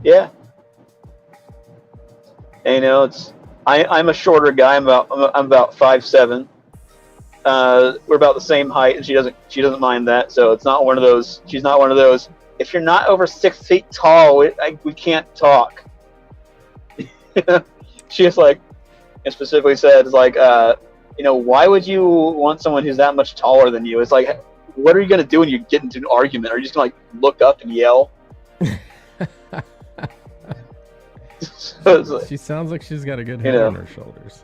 [SPEAKER 2] Yeah. And, I'm a shorter guy. I'm about 5'7". We're about the same height, and she doesn't mind that. So it's not one of those. She's not one of those. If you're not over 6 feet tall, we can't talk. she just like, and specifically said, like, why would you want someone who's that much taller than you? It's like, what are you gonna do when you get into an argument? Are you just gonna like look up and yell? So like,
[SPEAKER 1] she sounds like she's got a good head on her shoulders.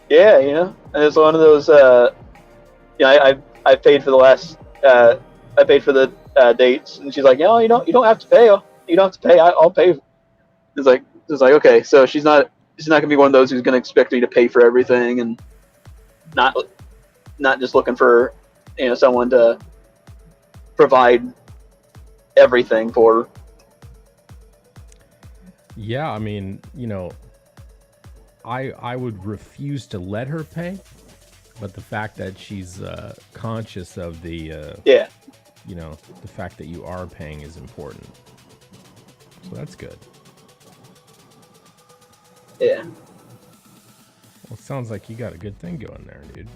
[SPEAKER 2] Yeah, and it's one of those. I paid for the last. I paid for the dates, and she's like, no, you don't have to pay. You don't have to pay. I'll pay. It's like okay, so she's not gonna be one of those who's gonna expect me to pay for everything, and not just looking for someone to provide everything for her.
[SPEAKER 1] Yeah, I mean, I would refuse to let her pay, but the fact that she's conscious of the the fact that you are paying is important. So that's good.
[SPEAKER 2] Yeah.
[SPEAKER 1] Well, it sounds like you got a good thing going there, dude.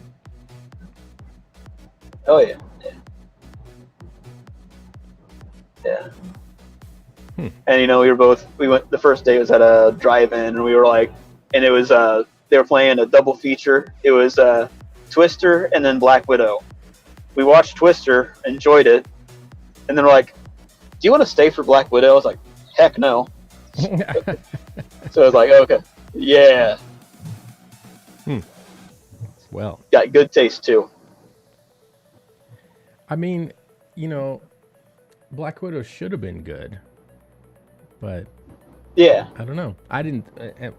[SPEAKER 2] Oh yeah. Yeah. And we went, the first day was at a drive-in, and we were like, and it was they were playing a double feature. It was Twister and then Black Widow. We watched Twister, enjoyed it, and then we're like, do you want to stay for Black Widow? I was like, heck no. So I was like, okay, yeah.
[SPEAKER 1] Well,
[SPEAKER 2] got good taste too.
[SPEAKER 1] I mean, Black Widow should have been good, but
[SPEAKER 2] yeah,
[SPEAKER 1] I don't know. I didn't.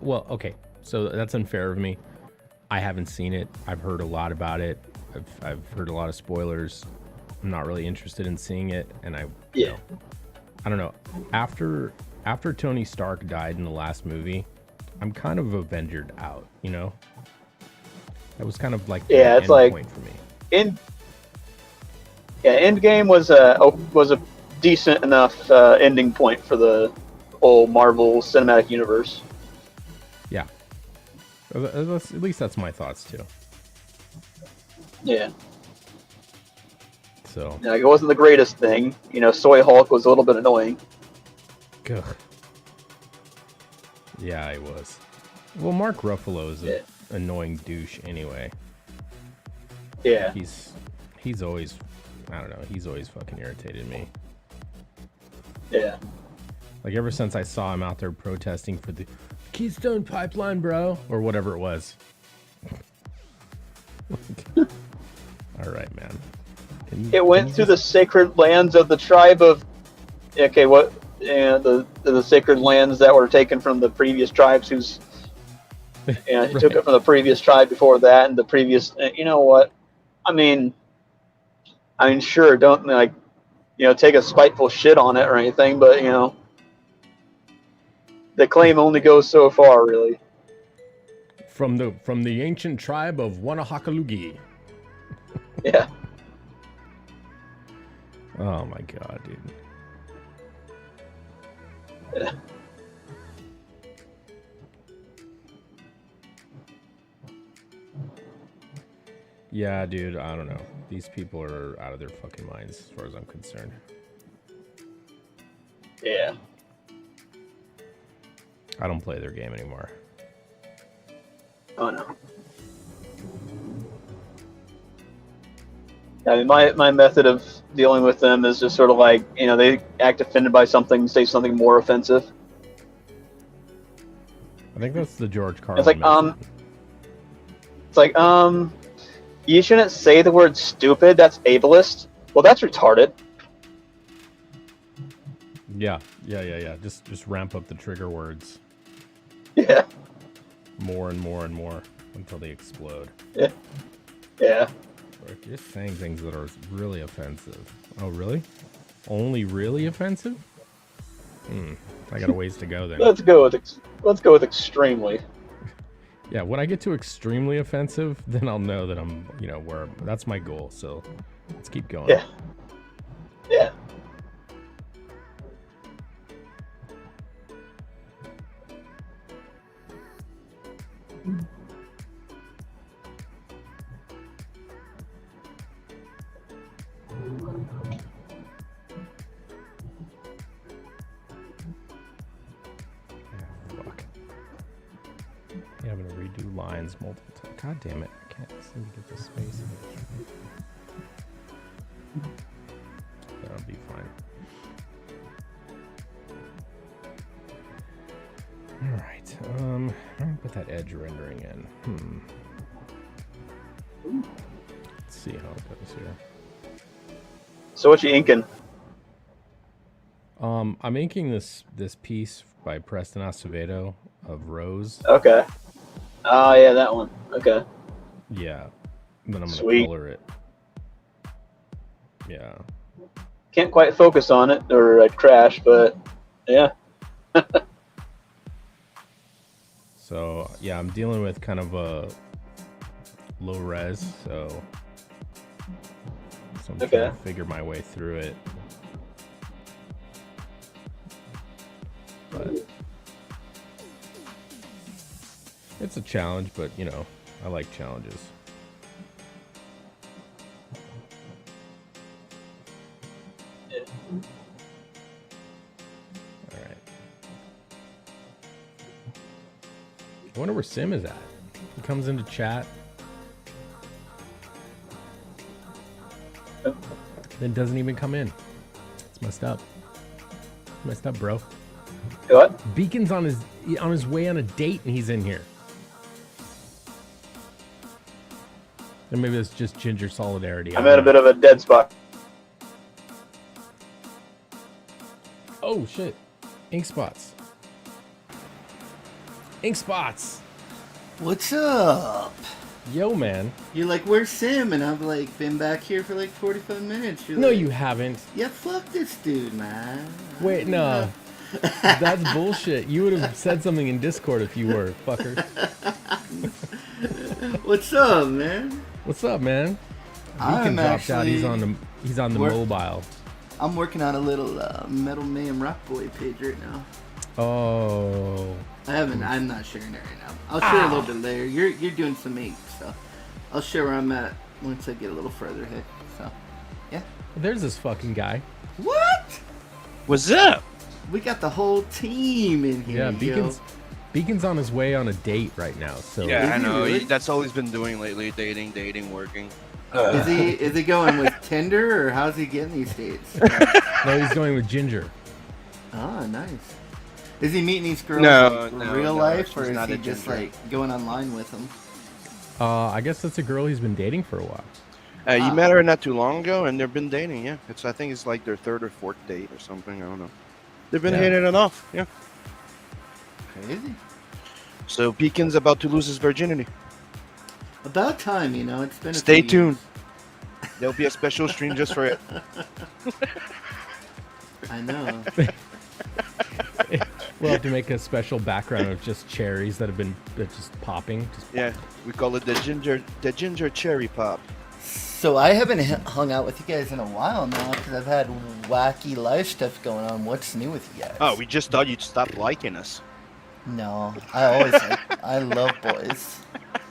[SPEAKER 1] Well, okay, so that's unfair of me. I haven't seen it. I've heard a lot about it. I've heard a lot of spoilers. I'm not really interested in seeing it, and I don't know. After Tony Stark died in the last movie, I'm kind of Avengered out. That was kind of like the
[SPEAKER 2] it's
[SPEAKER 1] end
[SPEAKER 2] like
[SPEAKER 1] point for me.
[SPEAKER 2] Endgame was a decent enough ending point for the whole Marvel Cinematic Universe.
[SPEAKER 1] Yeah, at least that's my thoughts too.
[SPEAKER 2] Yeah.
[SPEAKER 1] So.
[SPEAKER 2] It wasn't the greatest thing. Soy Hulk was a little bit annoying.
[SPEAKER 1] Ugh. Yeah, it was. Well, Mark Ruffalo is an annoying douche anyway.
[SPEAKER 2] Yeah.
[SPEAKER 1] He's always, I don't know, he's always fucking irritated me.
[SPEAKER 2] Yeah.
[SPEAKER 1] Like ever since I saw him out there protesting for the Keystone Pipeline, bro, or whatever it was. All right, man.
[SPEAKER 2] It went through the sacred lands of the tribe of. Okay, what? The sacred lands that were taken from the previous tribes who's. He right. Took it from the previous tribe before that, and the previous. You know what? I mean, sure, don't take a spiteful shit on it or anything, but the claim only goes so far, really.
[SPEAKER 1] From the ancient tribe of Wanahakalugi.
[SPEAKER 2] Yeah.
[SPEAKER 1] Oh my god, dude.
[SPEAKER 2] Yeah.
[SPEAKER 1] Yeah, dude, I don't know. These people are out of their fucking minds as far as I'm concerned.
[SPEAKER 2] Yeah.
[SPEAKER 1] I don't play their game anymore.
[SPEAKER 2] Oh no. I mean, my method of dealing with them is just sort of like, they act offended by something, say something more offensive.
[SPEAKER 1] I think that's the George Carlin
[SPEAKER 2] It's like,
[SPEAKER 1] method.
[SPEAKER 2] You shouldn't say the word stupid. That's ableist. Well, that's retarded.
[SPEAKER 1] Yeah. Just ramp up the trigger words.
[SPEAKER 2] Yeah.
[SPEAKER 1] More and more and more until they explode.
[SPEAKER 2] Yeah. Yeah.
[SPEAKER 1] Or just saying things that are really offensive. Oh, really? Only really offensive? I got a ways to go then.
[SPEAKER 2] Let's go with extremely.
[SPEAKER 1] Yeah, when I get to extremely offensive, then I'll know that I'm, where that's my goal. So let's keep going.
[SPEAKER 2] Yeah. Yeah.
[SPEAKER 1] Fuck. lines multiple times. God damn it! I can't seem to get the space. That'll be fine. All right. I'm gonna put that edge rendering in. Let's see how it goes here.
[SPEAKER 2] So what you inking?
[SPEAKER 1] I'm inking this piece by Preston A of Roze.
[SPEAKER 2] Okay. Oh yeah, that one. Okay.
[SPEAKER 1] Yeah. Then I'm gonna
[SPEAKER 2] Sweet.
[SPEAKER 1] color it. Yeah.
[SPEAKER 2] Can't quite focus on it, or I'd crash. But yeah.
[SPEAKER 1] So yeah, I'm dealing with kind of a low res, so I'm trying to figure my way through it. But it's a challenge, but you know, I like challenges. All right. I wonder where Sim is at. He comes into chat, then doesn't even come in. It's messed up. Messed up, bro.
[SPEAKER 2] What?
[SPEAKER 1] Beacon's on his way on a date and he's in here. And maybe it's just Ginger solidarity.
[SPEAKER 2] I'm at a bit of a dead spot.
[SPEAKER 1] Oh shit! Ink spots. Ink spots.
[SPEAKER 3] What's up?
[SPEAKER 1] Yo, man.
[SPEAKER 3] You're like, where's Sim? And I've like been back here for like 45 minutes. You're
[SPEAKER 1] No,
[SPEAKER 3] like,
[SPEAKER 1] you haven't.
[SPEAKER 3] Yeah, fuck this dude, man.
[SPEAKER 1] Wait, no. That's bullshit. You would have said something in Discord if you were, fucker.
[SPEAKER 3] What's up, man?
[SPEAKER 1] What's up, man?
[SPEAKER 3] I'm
[SPEAKER 1] Beacon dropped out.
[SPEAKER 3] actually
[SPEAKER 1] He's on the mobile.
[SPEAKER 3] I'm working on a little Metal Mayhem Rock Boy page right now.
[SPEAKER 1] Oh.
[SPEAKER 3] I'm not sharing it right now. I'll share a little bit later. You're doing some ink, so I'll share where I'm at once I get a little further ahead. So, yeah.
[SPEAKER 1] There's this fucking guy.
[SPEAKER 3] What?
[SPEAKER 4] What's up?
[SPEAKER 3] We got the whole team in here.
[SPEAKER 1] Yeah, Beacon's on his way on a date right now. So
[SPEAKER 4] Yeah, I
[SPEAKER 3] Is he
[SPEAKER 4] know.
[SPEAKER 3] really?
[SPEAKER 4] That's all he's been doing lately: dating, working.
[SPEAKER 3] Is he going with Tinder or how's he getting these dates?
[SPEAKER 1] No, he's going with Ginger.
[SPEAKER 3] Oh, nice. Is he meeting these girls
[SPEAKER 4] No,
[SPEAKER 3] in
[SPEAKER 4] no,
[SPEAKER 3] real
[SPEAKER 4] no,
[SPEAKER 3] life,
[SPEAKER 4] she's
[SPEAKER 3] or is
[SPEAKER 4] not
[SPEAKER 3] he
[SPEAKER 4] a
[SPEAKER 3] just
[SPEAKER 4] ginger.
[SPEAKER 3] like going online with them?
[SPEAKER 1] I guess that's a girl he's been dating for a while.
[SPEAKER 4] You met her not too long ago, and they've been dating. Yeah, I think it's like their third or fourth date or something. I don't know. They've been hitting it off. Yeah.
[SPEAKER 3] Crazy.
[SPEAKER 4] So Beacon's about to lose his virginity.
[SPEAKER 3] About time, you know. It's been.
[SPEAKER 4] Stay
[SPEAKER 3] few
[SPEAKER 4] tuned. There'll be a special stream just for it.
[SPEAKER 3] years. I know.
[SPEAKER 1] We'll have to make a special background of just cherries that have been just popping.
[SPEAKER 4] Yeah, we call it the ginger cherry pop.
[SPEAKER 3] So I haven't hung out with you guys in a while now because I've had wacky life stuff going on. What's new with you guys?
[SPEAKER 4] Oh, we just thought you'd stop liking us.
[SPEAKER 3] No, I love boys.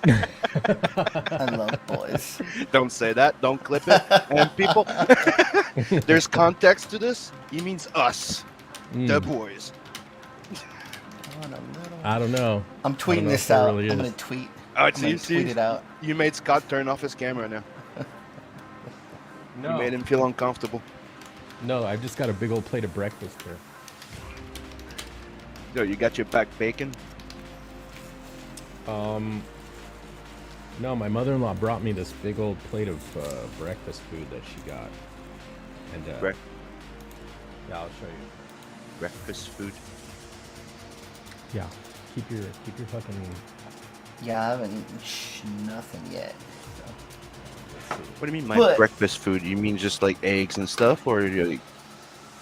[SPEAKER 3] I love boys.
[SPEAKER 4] Don't say that. Don't clip it. And people, there's context to this. He means us, the boys.
[SPEAKER 1] I don't know.
[SPEAKER 3] I'm tweeting this
[SPEAKER 1] if it
[SPEAKER 3] out.
[SPEAKER 1] really
[SPEAKER 3] I'm
[SPEAKER 1] is.
[SPEAKER 3] gonna tweet.
[SPEAKER 4] Oh,
[SPEAKER 3] I'm gonna tweet it out.
[SPEAKER 4] You made Scott turn off his camera now. You made him feel uncomfortable.
[SPEAKER 1] No, I've just got a big old plate of breakfast here.
[SPEAKER 4] Yo, you got your back bacon?
[SPEAKER 1] No, my mother-in-law brought me this big old plate of breakfast food that she got. And
[SPEAKER 4] Bre-
[SPEAKER 1] yeah, I'll show you.
[SPEAKER 4] Breakfast food.
[SPEAKER 1] Yeah, keep your fucking.
[SPEAKER 3] Yeah, I haven't eaten nothing yet.
[SPEAKER 4] What do you mean, my
[SPEAKER 3] But-
[SPEAKER 4] breakfast food? You mean just like eggs and stuff, or you're like,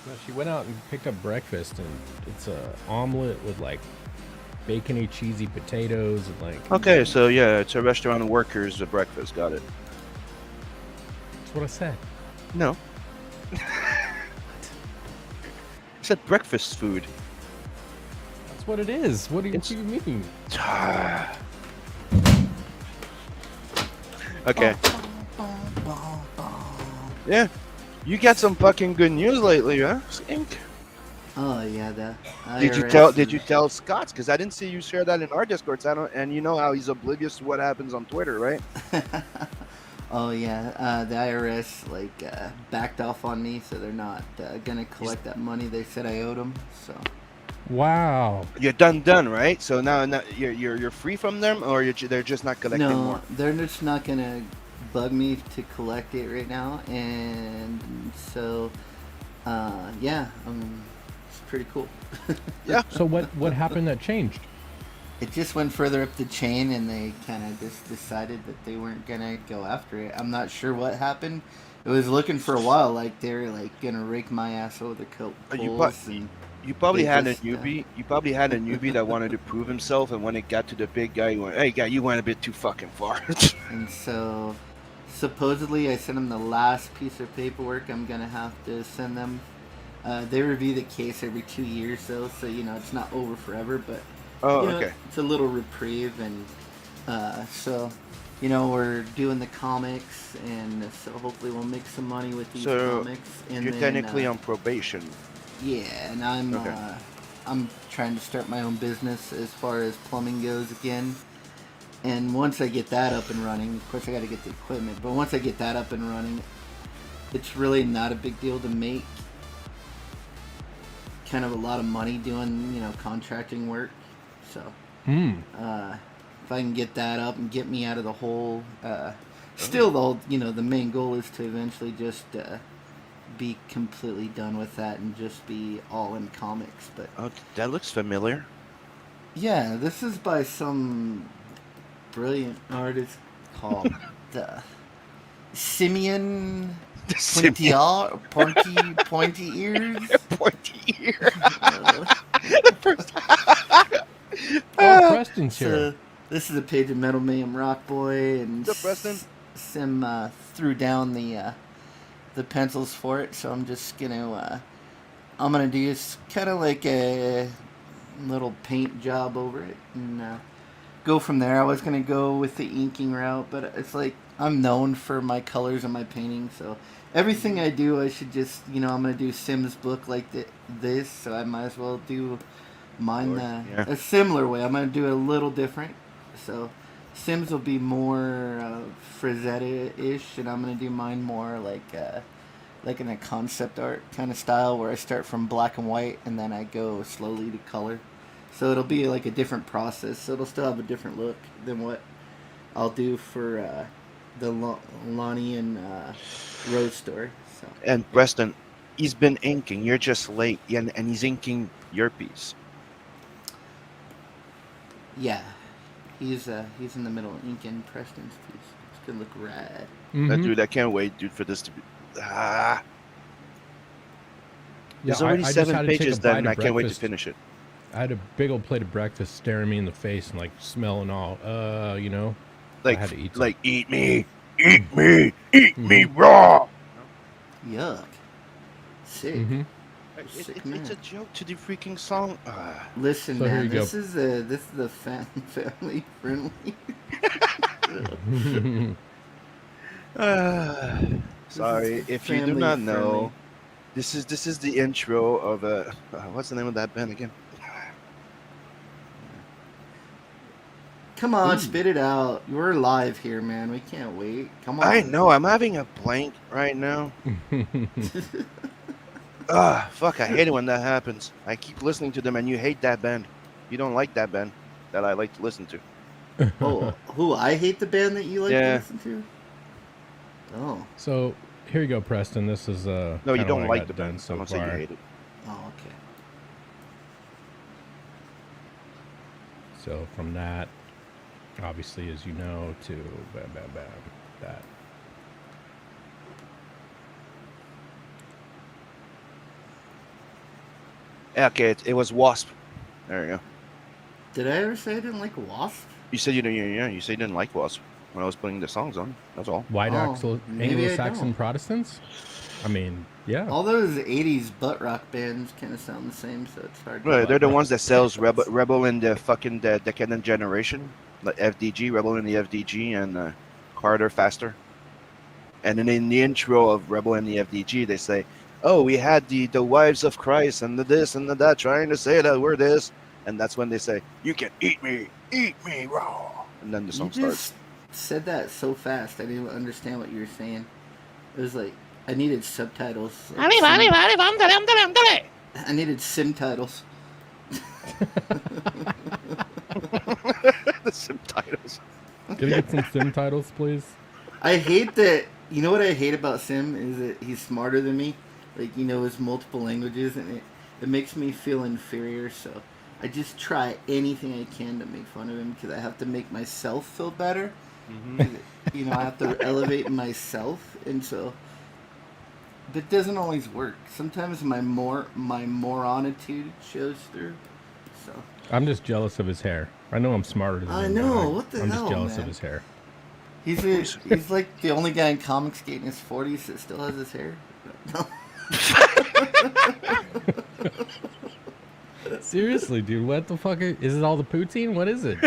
[SPEAKER 1] No, she went out and picked up breakfast, and it's a omelet with like bacony, cheesy potatoes, and like.
[SPEAKER 4] okay, so yeah, it's a restaurant workers' breakfast. Got it.
[SPEAKER 1] That's what I said.
[SPEAKER 4] No. I said breakfast food.
[SPEAKER 1] That's what it is. What do you mean?
[SPEAKER 4] Okay. Yeah. You got some fucking good news lately, huh? Ink.
[SPEAKER 3] Oh yeah, the
[SPEAKER 4] Did you
[SPEAKER 3] IRS
[SPEAKER 4] tell?
[SPEAKER 3] is-
[SPEAKER 4] Did you tell Scott? Because I didn't see you share that in our Discord channel, and you know how he's oblivious to what happens on Twitter, right?
[SPEAKER 3] Oh yeah, the IRS backed off on me, so they're not gonna collect that money they said I owed them. So
[SPEAKER 1] Wow.
[SPEAKER 4] You're done, right? So now you're free from them, or they're just not collecting
[SPEAKER 3] no,
[SPEAKER 4] more.
[SPEAKER 3] they're just not gonna bug me to collect it right now, and so yeah, it's pretty cool.
[SPEAKER 4] Yeah.
[SPEAKER 1] So what happened that changed?
[SPEAKER 3] It just went further up the chain, and they kind of just decided that they weren't gonna go after it. I'm not sure what happened. It was looking for a while like they were gonna rake my ass over the coals.
[SPEAKER 4] You probably
[SPEAKER 3] They
[SPEAKER 4] had
[SPEAKER 3] just,
[SPEAKER 4] a newbie. You probably had a newbie that wanted to prove himself, and when it got to the big guy, you went, "Hey, guy, you went a bit too fucking far."
[SPEAKER 3] And so, supposedly, I sent them the last piece of paperwork I'm gonna have to send them. They review the case every 2 years, though, so it's not over forever. But
[SPEAKER 4] Oh, okay.
[SPEAKER 3] it's a little reprieve, and so we're doing the comics, and so hopefully we'll make some money with these
[SPEAKER 4] So
[SPEAKER 3] comics. And
[SPEAKER 4] you're
[SPEAKER 3] then,
[SPEAKER 4] technically on probation.
[SPEAKER 3] Yeah, and I'm
[SPEAKER 4] Okay.
[SPEAKER 3] I'm trying to start my own business as far as plumbing goes again. And once I get that up and running, of course I got to get the equipment. But once I get that up and running, it's really not a big deal to make kind of a lot of money doing contracting work. So if I can get that up and get me out of the hole, still though the main goal is to eventually just be completely done with that and just be all in comics. But
[SPEAKER 4] Oh, that looks familiar.
[SPEAKER 3] yeah, this is by some brilliant artist called Simeon Pointy Ears.
[SPEAKER 4] Pointy ear.
[SPEAKER 1] Oh, Preston's here.
[SPEAKER 3] So this is a page of Metal Mayhem Rock Boy, and
[SPEAKER 4] What's up, Preston?
[SPEAKER 3] Sim threw down the pencils for it, so I'm just gonna do kind of like a little paint job over it and go from there. I was gonna go with the inking route, but it's I'm known for my colors and my painting, so everything I do, I should just I'm gonna do Sim's book like this, so I might as well do mine
[SPEAKER 4] Yeah.
[SPEAKER 3] a similar way. I'm gonna do it a little different, so Sims will be more Frazetta-ish, and I'm gonna do mine more like in a concept art kind of style where I start from black and white and then I go slowly to color. So it'll be like a different process. So it'll still have a different look than what I'll do for the Lonnie and Roze story. So
[SPEAKER 4] And Preston, he's been inking. You're just late, and he's inking your piece.
[SPEAKER 3] yeah, he's in the middle of inking Preston's piece. It's gonna look rad.
[SPEAKER 1] Mhm.
[SPEAKER 4] Dude, I can't wait, dude, for this to be.
[SPEAKER 1] Yeah,
[SPEAKER 4] There's already
[SPEAKER 1] I just
[SPEAKER 4] 7
[SPEAKER 1] had to take
[SPEAKER 4] pages
[SPEAKER 1] a
[SPEAKER 4] done,
[SPEAKER 1] bite
[SPEAKER 4] and
[SPEAKER 1] of
[SPEAKER 4] I can't wait to
[SPEAKER 1] breakfast.
[SPEAKER 4] finish it.
[SPEAKER 1] I had a big old plate of breakfast staring me in the face and smelling all,
[SPEAKER 4] Like,
[SPEAKER 1] had to eat some.
[SPEAKER 4] like, eat me raw.
[SPEAKER 3] Yuck. Sick.
[SPEAKER 1] Mhm.
[SPEAKER 3] Sick man.
[SPEAKER 4] It's a joke to the freaking song.
[SPEAKER 3] Listen,
[SPEAKER 1] So here
[SPEAKER 3] man,
[SPEAKER 1] you go.
[SPEAKER 3] this is the family friendly.
[SPEAKER 4] Sorry, if you do
[SPEAKER 3] family
[SPEAKER 4] not know,
[SPEAKER 3] friendly.
[SPEAKER 4] this is the intro of what's the name of that band again?
[SPEAKER 3] Come on,
[SPEAKER 1] Ooh.
[SPEAKER 3] spit it out. We're live here, man. We can't wait. Come on.
[SPEAKER 4] I know, I'm having a blank right now. Fuck, I hate it when that happens. I keep listening to them, and you hate that band. You don't like that band that I like to listen to.
[SPEAKER 3] Oh, who? I hate the band that you like to
[SPEAKER 4] Yeah.
[SPEAKER 3] listen to? Oh.
[SPEAKER 1] So here you go, Preston. This is
[SPEAKER 4] No, you
[SPEAKER 1] kinda
[SPEAKER 4] don't
[SPEAKER 1] what I
[SPEAKER 4] like
[SPEAKER 1] got
[SPEAKER 4] the
[SPEAKER 1] done
[SPEAKER 4] band.
[SPEAKER 1] so
[SPEAKER 4] I don't say
[SPEAKER 1] far.
[SPEAKER 4] you hate it.
[SPEAKER 3] Oh, okay.
[SPEAKER 1] So from that, obviously, as you know, to bam, bam, bam, that.
[SPEAKER 4] Yeah, okay, it was Wasp. There you go.
[SPEAKER 3] Did I ever say I didn't like Wasp?
[SPEAKER 4] You said you didn't. You said you didn't like Wasp when I was putting the songs on. That's all.
[SPEAKER 1] White
[SPEAKER 3] Oh, maybe I
[SPEAKER 1] Anglo-Saxon
[SPEAKER 3] don't.
[SPEAKER 1] Protestants? I mean, yeah.
[SPEAKER 3] All those 80s butt rock bands kind of sound the same, so it's hard to
[SPEAKER 4] Right, they're the
[SPEAKER 3] like.
[SPEAKER 4] ones that sells Rebel in the fucking the Decadent Generation, like FDG, Rebel in the FDG, and Carter Faster. And then in the intro of Rebel in the FDG, they say, oh, we had the wives of Christ and the this and the that trying to say that we're this, and that's when they say, "You can eat me raw," and then the
[SPEAKER 3] You
[SPEAKER 4] song starts.
[SPEAKER 3] just said that so fast. I didn't understand what you were saying. It was like I needed subtitles. Like I needed sim titles.
[SPEAKER 4] The subtitles.
[SPEAKER 1] Can you get some sim titles, please?
[SPEAKER 3] I hate that. You know what I hate about Sim is that he's smarter than me. Like he knows multiple languages, and it makes me feel inferior. So I just try anything I can to make fun of him because I have to make myself feel better.
[SPEAKER 4] Hmm.
[SPEAKER 3] You know, I have to elevate myself, and so that doesn't always work. Sometimes my moronitude shows through. So
[SPEAKER 1] I'm just jealous of his hair. I know I'm smarter than
[SPEAKER 3] I
[SPEAKER 1] him.
[SPEAKER 3] know,
[SPEAKER 1] but
[SPEAKER 3] what the
[SPEAKER 1] I'm
[SPEAKER 3] hell,
[SPEAKER 1] just jealous
[SPEAKER 3] man?
[SPEAKER 1] of his hair.
[SPEAKER 3] He's like the only guy in comics in his 40s that still has his hair.
[SPEAKER 1] Seriously, dude, what the fuck? Is it all the poutine? What is it?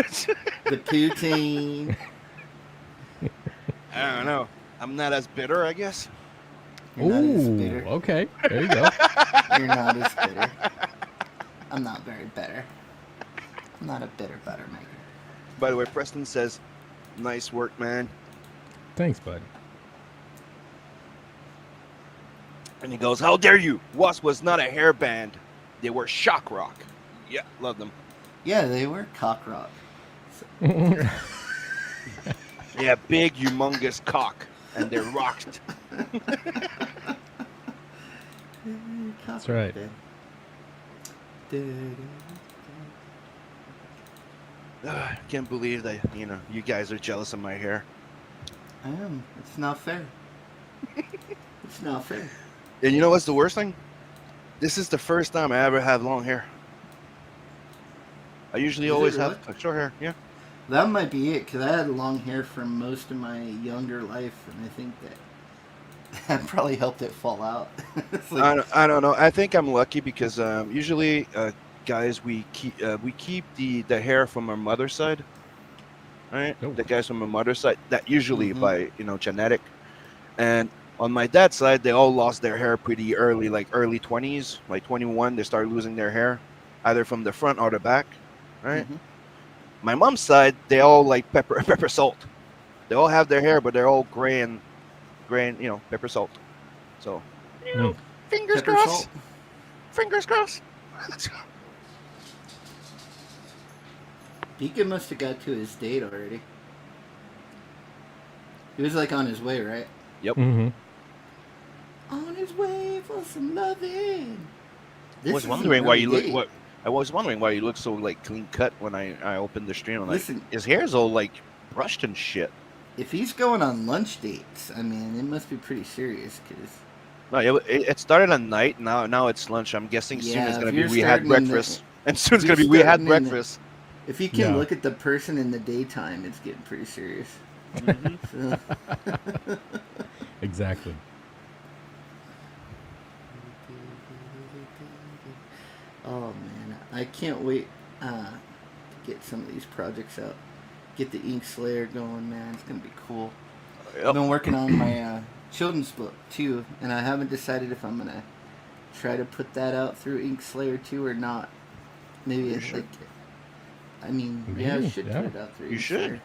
[SPEAKER 3] The poutine.
[SPEAKER 4] I don't know. I'm not as bitter, I guess.
[SPEAKER 3] You're not as
[SPEAKER 1] Ooh,
[SPEAKER 3] bitter.
[SPEAKER 1] okay. There you go.
[SPEAKER 3] You're not as bitter. I'm not very bitter. I'm not a bitter butter maker.
[SPEAKER 4] By the way, Preston says, "Nice work, man."
[SPEAKER 1] Thanks, bud.
[SPEAKER 4] And he goes, "How dare you? Wasp was not a hair band. They were shock rock." Yeah, love them.
[SPEAKER 3] Yeah, they were cock rock.
[SPEAKER 4] Yeah, big, humongous cock, and they're rocked.
[SPEAKER 1] That's right.
[SPEAKER 4] I can't believe that you guys are jealous of my hair.
[SPEAKER 3] I am. It's not fair. It's not fair.
[SPEAKER 4] And you know what's the worst thing? This is the first time I ever have long hair. I usually
[SPEAKER 3] Is it
[SPEAKER 4] always
[SPEAKER 3] really?
[SPEAKER 4] have short hair. Yeah.
[SPEAKER 3] That might be it, because I had long hair for most of my younger life, and I think that probably helped it fall out. It's like,
[SPEAKER 4] I don't know. I think I'm lucky because usually guys we keep the hair from our mother's side, right?
[SPEAKER 1] Oh.
[SPEAKER 4] The guys from my mother's side that usually
[SPEAKER 3] Mhm.
[SPEAKER 4] by genetic, and on my dad's side they all lost their hair pretty early, like early 20s, like 21. They started losing their hair, either from the front or the back, right?
[SPEAKER 3] Mhm.
[SPEAKER 4] My mom's side they all like pepper salt. They all have their hair, but they're all gray and pepper salt. So
[SPEAKER 1] Mm.
[SPEAKER 4] fingers
[SPEAKER 3] pepper
[SPEAKER 4] crossed.
[SPEAKER 3] salt.
[SPEAKER 4] Fingers crossed.
[SPEAKER 3] Deacon must have got to his date already. He was like on his way, right?
[SPEAKER 1] Mm-hmm.
[SPEAKER 3] On his way for some loving.
[SPEAKER 4] I was wondering why you look. I was wondering why you look so like clean cut when I opened the stream. I'm like,
[SPEAKER 3] Listen,
[SPEAKER 4] his hair's all like brushed and shit.
[SPEAKER 3] if he's going on lunch dates, I mean, it must be pretty serious, because
[SPEAKER 4] No, it started at night. Now it's lunch. I'm guessing soon
[SPEAKER 3] Yeah,
[SPEAKER 4] is gonna
[SPEAKER 3] if
[SPEAKER 4] be
[SPEAKER 3] you're
[SPEAKER 4] we had
[SPEAKER 3] starting in the-
[SPEAKER 4] breakfast, and soon it's
[SPEAKER 3] if
[SPEAKER 4] gonna
[SPEAKER 3] you're
[SPEAKER 4] be we had
[SPEAKER 3] starting in the-
[SPEAKER 4] breakfast.
[SPEAKER 3] if you can
[SPEAKER 1] Yeah.
[SPEAKER 3] look at the person in the daytime, it's getting pretty serious. So,
[SPEAKER 1] Exactly.
[SPEAKER 3] oh man, I can't wait to get some of these projects out. Get the InkSlayer going, man. It's gonna be cool. I've
[SPEAKER 4] Yep.
[SPEAKER 3] been working on my children's book too, and I haven't decided if I'm gonna try to put that out through InkSlayer too or not. Maybe
[SPEAKER 4] You
[SPEAKER 3] it's
[SPEAKER 4] should.
[SPEAKER 3] like, I mean, yeah, I
[SPEAKER 1] Maybe,
[SPEAKER 3] should
[SPEAKER 1] yeah.
[SPEAKER 3] put it out through.
[SPEAKER 4] You should.
[SPEAKER 3] InkSlayer.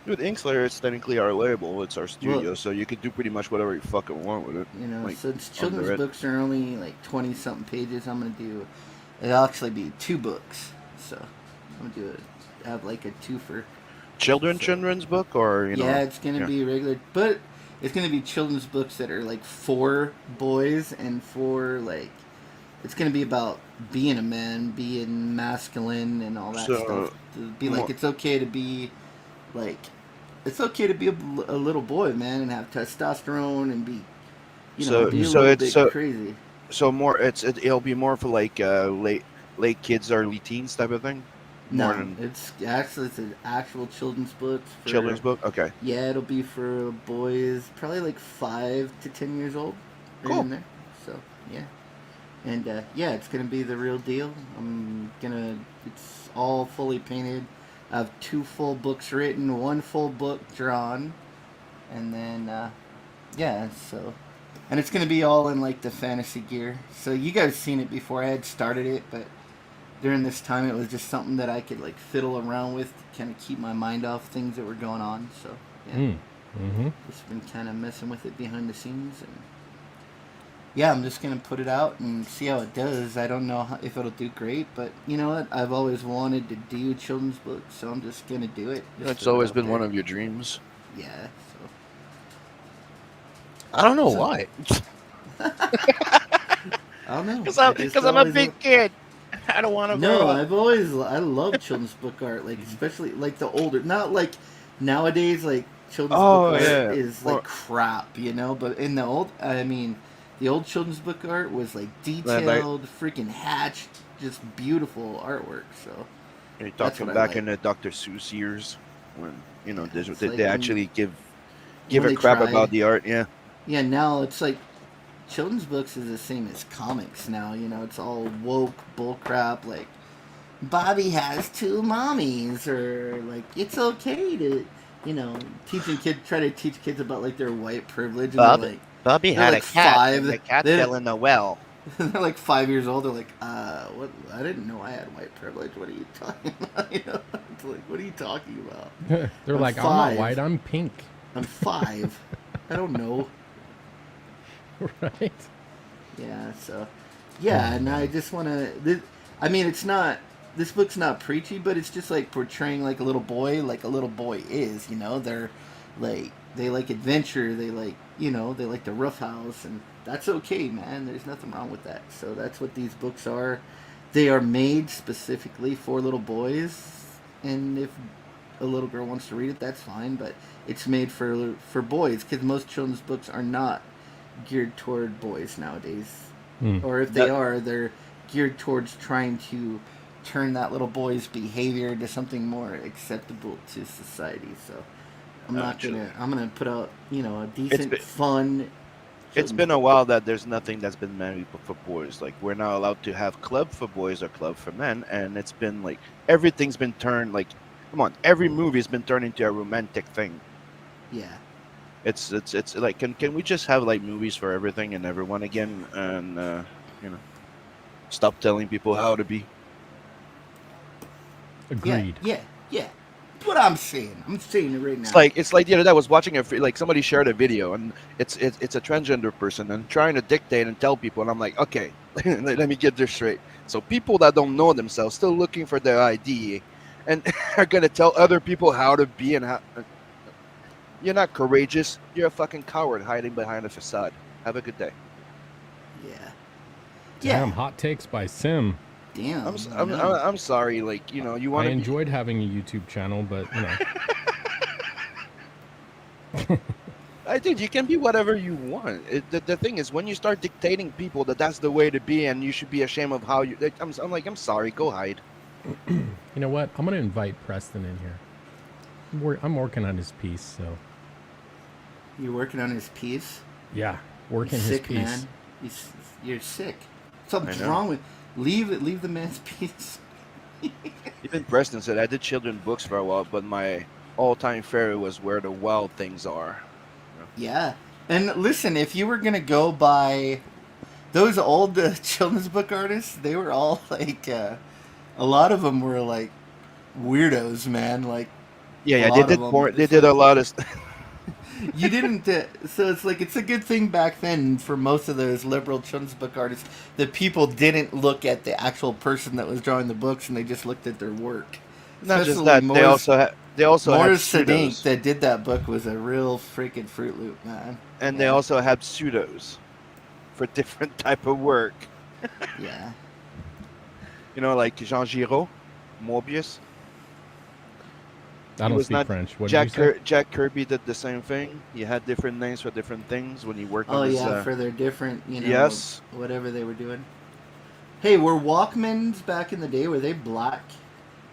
[SPEAKER 4] With InkSlayer, it's technically our label. It's our studio, so you could do pretty much whatever you fucking want with it.
[SPEAKER 3] You know,
[SPEAKER 4] Like,
[SPEAKER 3] since
[SPEAKER 4] on
[SPEAKER 3] children's
[SPEAKER 4] the red.
[SPEAKER 3] books are only like 20 something pages, I'm gonna do. It'll actually be 2 books, so I'm gonna do it. Have like a 2 for.
[SPEAKER 4] Children's book, or
[SPEAKER 3] Yeah, it's gonna
[SPEAKER 4] yeah.
[SPEAKER 3] be regular, but it's gonna be children's books that are like for boys and for like. It's gonna be about being a man, being masculine, and all that
[SPEAKER 4] So,
[SPEAKER 3] stuff. To be like,
[SPEAKER 4] more-
[SPEAKER 3] it's okay to be, like, it's okay to be a little boy, man, and have testosterone and be, you know,
[SPEAKER 4] So-
[SPEAKER 3] be a
[SPEAKER 4] so
[SPEAKER 3] little
[SPEAKER 4] it's-
[SPEAKER 3] bit
[SPEAKER 4] so-
[SPEAKER 3] crazy.
[SPEAKER 4] So more, it'll be more for like late kids, early teens type of thing. More
[SPEAKER 3] No,
[SPEAKER 4] than
[SPEAKER 3] it's an actual children's book. For,
[SPEAKER 4] children's book. Okay.
[SPEAKER 3] Yeah, it'll be for boys, probably like 5 to 10 years old. Right
[SPEAKER 4] Cool.
[SPEAKER 3] in there. So yeah, and yeah, it's gonna be the real deal. It's all fully painted. I have 2 full books written, 1 full book drawn, and then yeah, so And it's gonna be all in like the fantasy gear. So you guys seen it before. I had started it, but during this time, it was just something that I could like fiddle around with, to kind of keep my mind off things that were going on. So yeah, just been kind of messing with it behind the scenes, and yeah, I'm just gonna put it out and see how it does. I don't know if it'll do great, but you know what? I've always wanted to do children's books, so I'm just gonna do it.
[SPEAKER 4] That's always been one of your dreams.
[SPEAKER 3] Yeah. So
[SPEAKER 4] I don't know why.
[SPEAKER 3] I don't know.
[SPEAKER 4] Because I'm a big kid. I don't want to grow up.
[SPEAKER 3] I love children's book art, like especially like the older, not like nowadays, like children's book art is like crap, you know. But in the old, the old children's book art was like detailed, freaking hatched, just beautiful artwork. So
[SPEAKER 4] you're talking back in the Dr. Seuss years when they actually give a crap about the art. Yeah.
[SPEAKER 3] Yeah. Now it's like children's books is the same as comics now. You know, it's all woke bullcrap. Like Bobby has 2 mommies, or like it's okay to, try to teach kids about like their white privilege. And
[SPEAKER 4] Bobby had
[SPEAKER 3] like
[SPEAKER 4] a cat.
[SPEAKER 3] 5.
[SPEAKER 4] And the cat fell in the well.
[SPEAKER 3] They're like 5 years old. They're like, what? I didn't know I had white privilege. What are you talking about? It's like, what are you talking about?
[SPEAKER 1] They're like, 5. I'm not white. I'm pink.
[SPEAKER 3] I'm 5. I don't know.
[SPEAKER 1] Right.
[SPEAKER 3] Yeah. So, yeah, and I just want to. It's not. This book's not preachy, but it's just like portraying like a little boy is. They're like they like adventure. They like they like the roughhouse, and that's okay, man. There's nothing wrong with that. So that's what these books are. They are made specifically for little boys, and if a little girl wants to read it, that's fine. But it's made for boys, because most children's books are not geared toward boys nowadays, or if they are, they're geared towards trying to turn that little boy's behavior into something more acceptable to society. So I'm gonna put out a decent fun.
[SPEAKER 4] It's been a while that there's nothing that's been made for boys. Like, we're not allowed to have club for boys or club for men, and it's been like everything's been turned like, come on, every movie's been turned into a romantic thing.
[SPEAKER 3] Yeah.
[SPEAKER 4] It's like, can we just have like movies for everything and everyone again, and stop telling people how to be.
[SPEAKER 1] Agreed.
[SPEAKER 3] Yeah. What I'm saying. I'm saying it right now.
[SPEAKER 4] It's like the other day I was watching somebody shared a video, and it's a transgender person and trying to dictate and tell people, and I'm like, okay, let me get this straight. So people that don't know themselves, still looking for their ID, and are gonna tell other people how to be and how. You're not courageous. You're a fucking coward hiding behind a facade. Have a good day.
[SPEAKER 3] Yeah.
[SPEAKER 1] Damn, hot takes by Sim.
[SPEAKER 3] Damn.
[SPEAKER 4] I'm sorry. Like, you want.
[SPEAKER 1] I enjoyed having a YouTube channel, but
[SPEAKER 4] I think you can be whatever you want. The thing is, when you start dictating people that's the way to be, and you should be ashamed of how you. I'm I'm sorry. Go hide.
[SPEAKER 1] You know what? I'm gonna invite Preston in here. I'm working on his piece, so.
[SPEAKER 3] You're working on his piece?
[SPEAKER 1] Yeah, working his
[SPEAKER 3] sick,
[SPEAKER 1] piece.
[SPEAKER 3] Man. You're sick. Something's wrong with. Leave the man's piece.
[SPEAKER 4] Even Preston said, I did children's books for a while, but my all-time favorite was Where the Wild Things Are.
[SPEAKER 3] Yeah. And listen, if you were going to go by those old children's book artists, they were all like, a lot of them were like weirdos, man. Like,
[SPEAKER 4] yeah, they did more. They did a lot of.
[SPEAKER 3] You didn't. So it's like, it's a good thing back then for most of those liberal children's book artists that people didn't look at the actual person that was drawing the books, and they just looked at their work.
[SPEAKER 4] Not just that, they also had
[SPEAKER 3] Morris
[SPEAKER 4] pseudos.
[SPEAKER 3] Sadiq that did that book was a real freaking Fruit Loop, man.
[SPEAKER 4] And they also had pseudos for different type of work.
[SPEAKER 3] Yeah.
[SPEAKER 4] Like Jean Giraud, Mobius.
[SPEAKER 1] I don't speak French. What did you say?
[SPEAKER 4] Jack Kirby did the same thing. He had different names for different things when he worked on his...
[SPEAKER 3] for their different,
[SPEAKER 4] yes.
[SPEAKER 3] Whatever they were doing. Hey, were Walkmans back in the day, were they black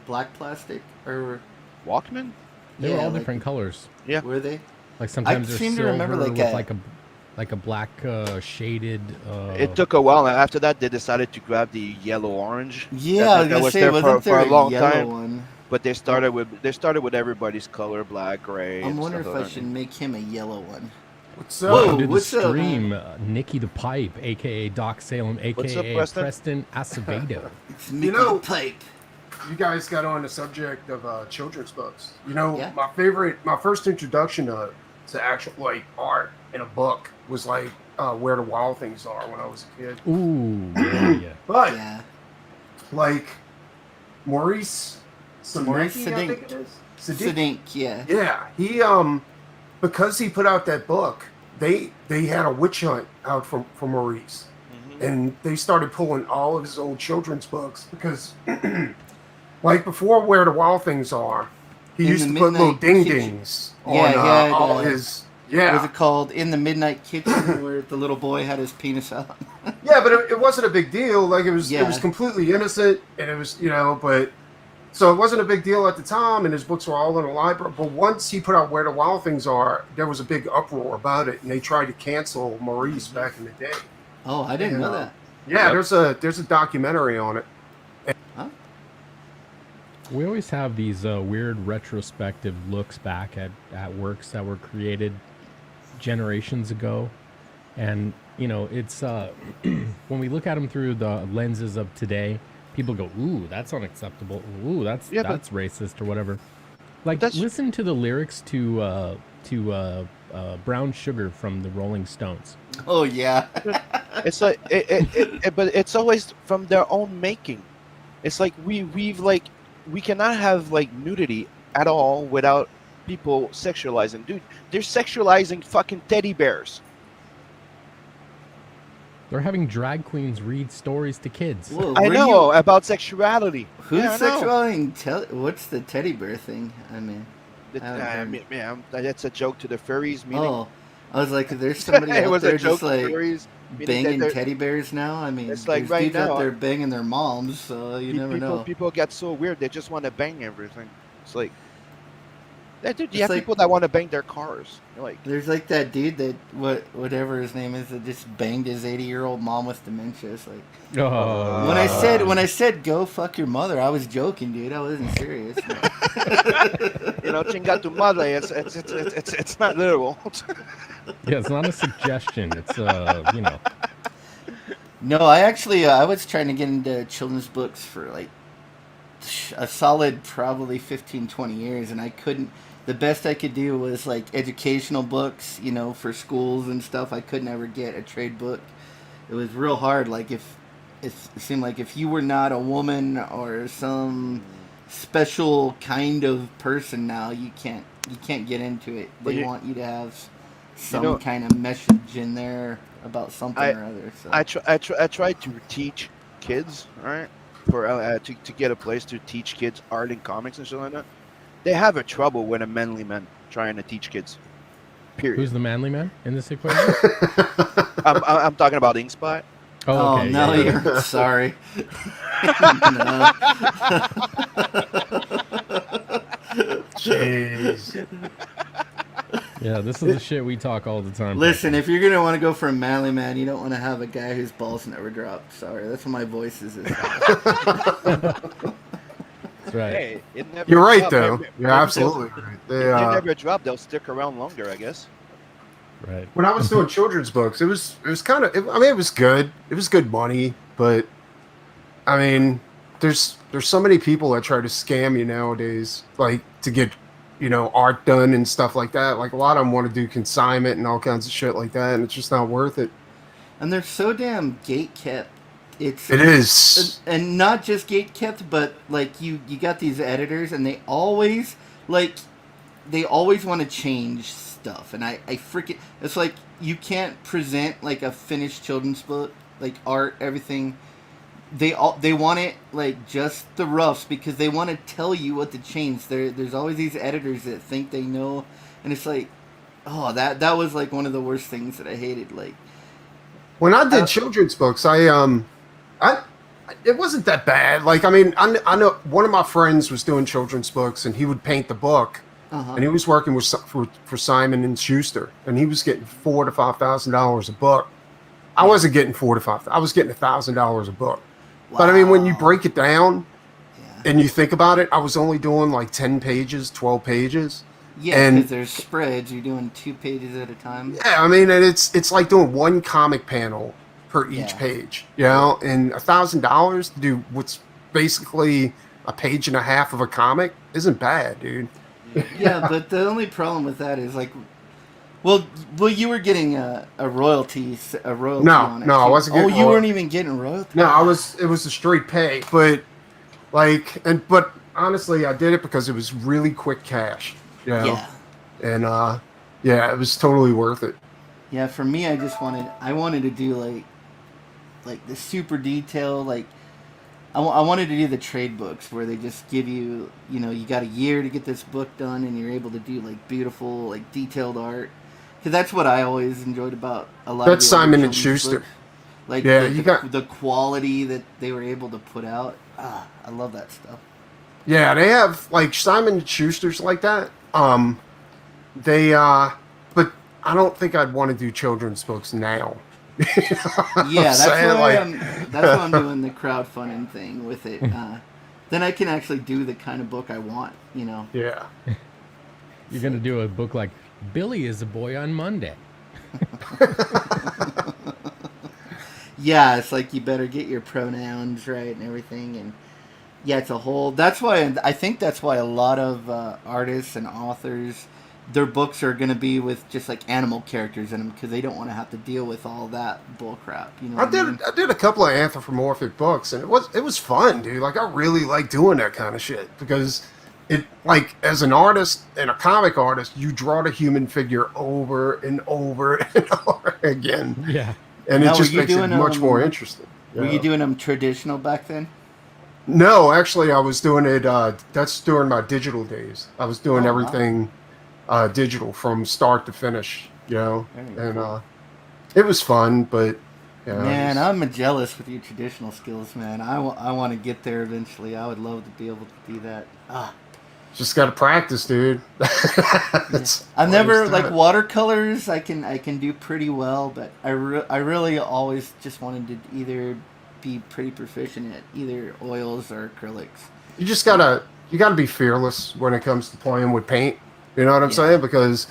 [SPEAKER 3] plastic? Or
[SPEAKER 4] Walkman?
[SPEAKER 1] They were all different colors.
[SPEAKER 4] Yeah.
[SPEAKER 3] Were they?
[SPEAKER 1] Like sometimes they're
[SPEAKER 3] seem to
[SPEAKER 1] silver
[SPEAKER 3] remember
[SPEAKER 1] like a black shaded...
[SPEAKER 4] It took a while. After that, they decided to grab the yellow-orange.
[SPEAKER 3] Yeah, I was going to say, wasn't there
[SPEAKER 4] for a long
[SPEAKER 3] yellow
[SPEAKER 4] time.
[SPEAKER 3] One?
[SPEAKER 4] But they started with everybody's color, black, gray.
[SPEAKER 3] I'm wondering if I
[SPEAKER 4] like
[SPEAKER 3] should make him a yellow one.
[SPEAKER 5] What's
[SPEAKER 3] Whoa.
[SPEAKER 5] up?
[SPEAKER 1] Into the
[SPEAKER 3] what's up,
[SPEAKER 1] stream, Nikki the Pipe, aka Doc Salem,
[SPEAKER 4] What's up,
[SPEAKER 1] aka
[SPEAKER 4] Preston?
[SPEAKER 1] Preston Acevedo.
[SPEAKER 3] It's Mickey
[SPEAKER 5] know-
[SPEAKER 3] the Pipe.
[SPEAKER 5] You guys got on the subject of children's books. You know,
[SPEAKER 3] Yeah.
[SPEAKER 5] my first introduction to actual like art in a book was like Where the Wild Things Are when I was a kid.
[SPEAKER 1] Ooh, yeah.
[SPEAKER 5] But
[SPEAKER 3] Yeah.
[SPEAKER 5] like Maurice
[SPEAKER 3] Maurice
[SPEAKER 5] Senecki, I think
[SPEAKER 3] Sedink.
[SPEAKER 5] it is. Sedink.
[SPEAKER 3] Sidink, yeah.
[SPEAKER 5] Yeah, he because he put out that book, they had a witch hunt out for Maurice, and they started pulling all of his old children's books because, like before, Where the Wild Things Are, he
[SPEAKER 3] In
[SPEAKER 5] used
[SPEAKER 3] the
[SPEAKER 5] to put little
[SPEAKER 3] Midnight
[SPEAKER 5] ding
[SPEAKER 3] Kitchen.
[SPEAKER 5] dings
[SPEAKER 3] Yeah,
[SPEAKER 5] on
[SPEAKER 3] he had,
[SPEAKER 5] all his. Yeah,
[SPEAKER 3] What was it called? In the Midnight Kitchen, where the little boy had his penis out.
[SPEAKER 5] yeah, but it wasn't a big deal. Like it was
[SPEAKER 3] Yeah.
[SPEAKER 5] completely innocent, and it was but. So it wasn't a big deal at the time, and his books were all in the library. But once he put out Where the Wild Things Are, there was a big uproar about it, and they tried to cancel Maurice back in the day.
[SPEAKER 3] Oh, I didn't know that.
[SPEAKER 5] Yeah,
[SPEAKER 4] Yep.
[SPEAKER 5] there's a documentary on it.
[SPEAKER 1] We always have these weird retrospective looks back at works that were created generations ago. And, you know, it's when we look at them through the lenses of today, people go, ooh, that's unacceptable. Ooh, that's racist or whatever. Like, listen to the lyrics to Brown Sugar from the Rolling Stones.
[SPEAKER 3] Oh, yeah.
[SPEAKER 4] It's like, but it's always from their own making. It's like we cannot have like nudity at all without people sexualizing. Dude, they're sexualizing fucking teddy bears.
[SPEAKER 1] They're having drag queens read stories to kids.
[SPEAKER 3] Whoa,
[SPEAKER 4] I
[SPEAKER 3] were
[SPEAKER 4] know about sexuality.
[SPEAKER 3] Who's
[SPEAKER 4] Yeah, I know.
[SPEAKER 3] sexualizing? What's the teddy bear thing? I mean,
[SPEAKER 4] I mean, man, that's a joke to the furries. Meaning,
[SPEAKER 3] oh, I was like, there's somebody
[SPEAKER 4] it
[SPEAKER 3] out
[SPEAKER 4] was
[SPEAKER 3] there
[SPEAKER 4] a joke
[SPEAKER 3] just
[SPEAKER 4] to
[SPEAKER 3] like
[SPEAKER 4] furries. Meaning
[SPEAKER 3] banging
[SPEAKER 4] that
[SPEAKER 3] teddy bears now. I mean,
[SPEAKER 4] It's like
[SPEAKER 3] there's
[SPEAKER 4] right
[SPEAKER 3] dudes out
[SPEAKER 4] now,
[SPEAKER 3] there banging their moms, so you never know.
[SPEAKER 4] People get so weird. They just want to bang everything. It's like, yeah, dude,
[SPEAKER 3] It's
[SPEAKER 4] you have
[SPEAKER 3] like-
[SPEAKER 4] people that want to bang their cars. You're like,
[SPEAKER 3] There's like that dude that whatever his name is that just banged his 80-year-old mom with dementia. It's like
[SPEAKER 1] Oh,
[SPEAKER 3] when I said go fuck your mother, I was joking, dude. I wasn't serious.
[SPEAKER 4] chinga tu madre. It's not literal.
[SPEAKER 1] yeah, it's not a suggestion. It's you know.
[SPEAKER 3] No, I actually I was trying to get into children's books for like a solid probably 15, 20 years, and I couldn't. The best I could do was like educational books, for schools and stuff. I couldn't ever get a trade book. It was real hard. Like it seemed like if you were not a woman or some special kind of person now, you can't get into it.
[SPEAKER 4] But
[SPEAKER 3] They want you to have some
[SPEAKER 4] know-
[SPEAKER 3] kind of message in there about something or other. So.
[SPEAKER 4] I tried to teach kids, right? For to get a place to teach kids art and comics and shit like that. They have a trouble with a manly man trying to teach kids. Period.
[SPEAKER 1] Who's the manly man in this equation?
[SPEAKER 4] I'm talking about InkSlayer.
[SPEAKER 1] Oh, okay.
[SPEAKER 3] no,
[SPEAKER 1] yeah, yeah.
[SPEAKER 3] you're sorry.
[SPEAKER 5] Jeez.
[SPEAKER 1] Yeah, this is the shit we talk all the time.
[SPEAKER 3] Listen, if you're gonna want to go for a manly man, you don't want to have a guy whose balls never drop. Sorry, that's what my voice is.
[SPEAKER 1] That's right.
[SPEAKER 4] Hey, it never
[SPEAKER 5] You're right,
[SPEAKER 4] dropped.
[SPEAKER 5] though.
[SPEAKER 4] Maybe
[SPEAKER 5] You're
[SPEAKER 4] they'll-
[SPEAKER 5] absolutely right.
[SPEAKER 4] If
[SPEAKER 5] They,
[SPEAKER 4] they never drop, they'll stick around longer, I guess.
[SPEAKER 1] Right.
[SPEAKER 5] when I was doing children's books, it was kind of. I mean, it was good. It was good money, but I mean, there's so many people that try to scam you nowadays, like to get art done and stuff like that. Like a lot of them want to do consignment and all kinds of shit like that, and it's just not worth it.
[SPEAKER 3] And they're so damn gate kept.
[SPEAKER 5] It is.
[SPEAKER 3] And not just gate kept, but like you got these editors, and they always want to change stuff, and I freaking it's like you can't present like a finished children's book, like art, everything. They want it like just the roughs because they want to tell you what to change. There's always these editors that think they know, and it's like, oh, that was like one of the worst things that I hated. Like
[SPEAKER 5] When I did children's books, it wasn't that bad. Like, I mean, I know one of my friends was doing children's books, and he would paint the book, and he was working for Simon and Schuster, and he was getting $4,000 to $5,000 a book. I wasn't getting $4,000 to $5,000. I was getting $1,000 a book. But I mean, when you break it down and you think about it, I was only doing like 10 pages, 12 pages.
[SPEAKER 3] Yeah,
[SPEAKER 5] And
[SPEAKER 3] because there's spreads. You're doing 2 pages at a time.
[SPEAKER 5] yeah, I mean, and it's like doing one comic panel per each
[SPEAKER 3] Yeah.
[SPEAKER 5] page, you know, and $1,000 to do what's basically a page and a half of a comic isn't bad, dude.
[SPEAKER 3] Yeah, but the only problem with that is like, well, you were getting a royalty
[SPEAKER 5] No,
[SPEAKER 3] on it.
[SPEAKER 5] no, I
[SPEAKER 3] too.
[SPEAKER 5] wasn't
[SPEAKER 3] Oh,
[SPEAKER 5] getting
[SPEAKER 3] you
[SPEAKER 5] royal-
[SPEAKER 3] weren't even getting royalty.
[SPEAKER 5] No, it was a straight pay, but but honestly, I did it because it was really quick cash, you know,
[SPEAKER 3] Yeah.
[SPEAKER 5] and yeah, it was totally worth it.
[SPEAKER 3] Yeah, for me, I wanted to do like the super detail, like I wanted to do the trade books where they just give you, you know, you got a year to get this book done, and you're able to do like beautiful, like detailed art. Because that's what I always enjoyed about a lot.
[SPEAKER 5] That's
[SPEAKER 3] of the older
[SPEAKER 5] Simon and
[SPEAKER 3] children's
[SPEAKER 5] Schuster.
[SPEAKER 3] books. Like
[SPEAKER 5] Yeah,
[SPEAKER 3] the,
[SPEAKER 5] you got-
[SPEAKER 3] the quality that they were able to put out. I love that stuff.
[SPEAKER 5] Yeah, they have like Simon and Schuster's like that. They but I don't think I'd want to do children's books now.
[SPEAKER 3] Yeah,
[SPEAKER 5] saying,
[SPEAKER 3] that's why I'm doing the crowdfunding thing with it. Then I can actually do the kind of book I want, you know.
[SPEAKER 5] Yeah.
[SPEAKER 1] You're gonna do a book like Billy is a boy on Monday.
[SPEAKER 3] Yeah, it's like you better get your pronouns right and everything, and yeah, it's a whole. That's why I think that's why a lot of artists and authors, their books are going to be with just like animal characters in them because they don't want to have to deal with all that bull crap. You know,
[SPEAKER 5] I
[SPEAKER 3] what I mean?
[SPEAKER 5] did a couple of anthropomorphic books, and it was fun, dude. Like I really like doing that kind of shit because it, like, as an artist and a comic artist, you draw the human figure over and over and over again,
[SPEAKER 1] Yeah.
[SPEAKER 5] and
[SPEAKER 3] Now,
[SPEAKER 5] it
[SPEAKER 3] were
[SPEAKER 5] just
[SPEAKER 3] you
[SPEAKER 5] makes it
[SPEAKER 3] doing,
[SPEAKER 5] much more interesting.
[SPEAKER 3] Were you doing them traditional back then?
[SPEAKER 5] No, actually, I was doing it. That's during my digital days. I was doing
[SPEAKER 3] Oh, wow.
[SPEAKER 5] everything digital from start to finish. You know,
[SPEAKER 3] Very
[SPEAKER 5] and
[SPEAKER 3] cool.
[SPEAKER 5] it was fun. But you know,
[SPEAKER 3] Man,
[SPEAKER 5] it's-
[SPEAKER 3] I'm jealous with your traditional skills, man. I want to get there eventually. I would love to be able to do that.
[SPEAKER 5] just got to practice, dude. That's
[SPEAKER 3] I've
[SPEAKER 5] all
[SPEAKER 3] never
[SPEAKER 5] there's to
[SPEAKER 3] like
[SPEAKER 5] it.
[SPEAKER 3] watercolors. I can do pretty well, but I really always just wanted to either be pretty proficient at either oils or acrylics.
[SPEAKER 5] You just gotta be fearless when it comes to playing with paint. You know what I'm
[SPEAKER 3] Yeah.
[SPEAKER 5] saying? Because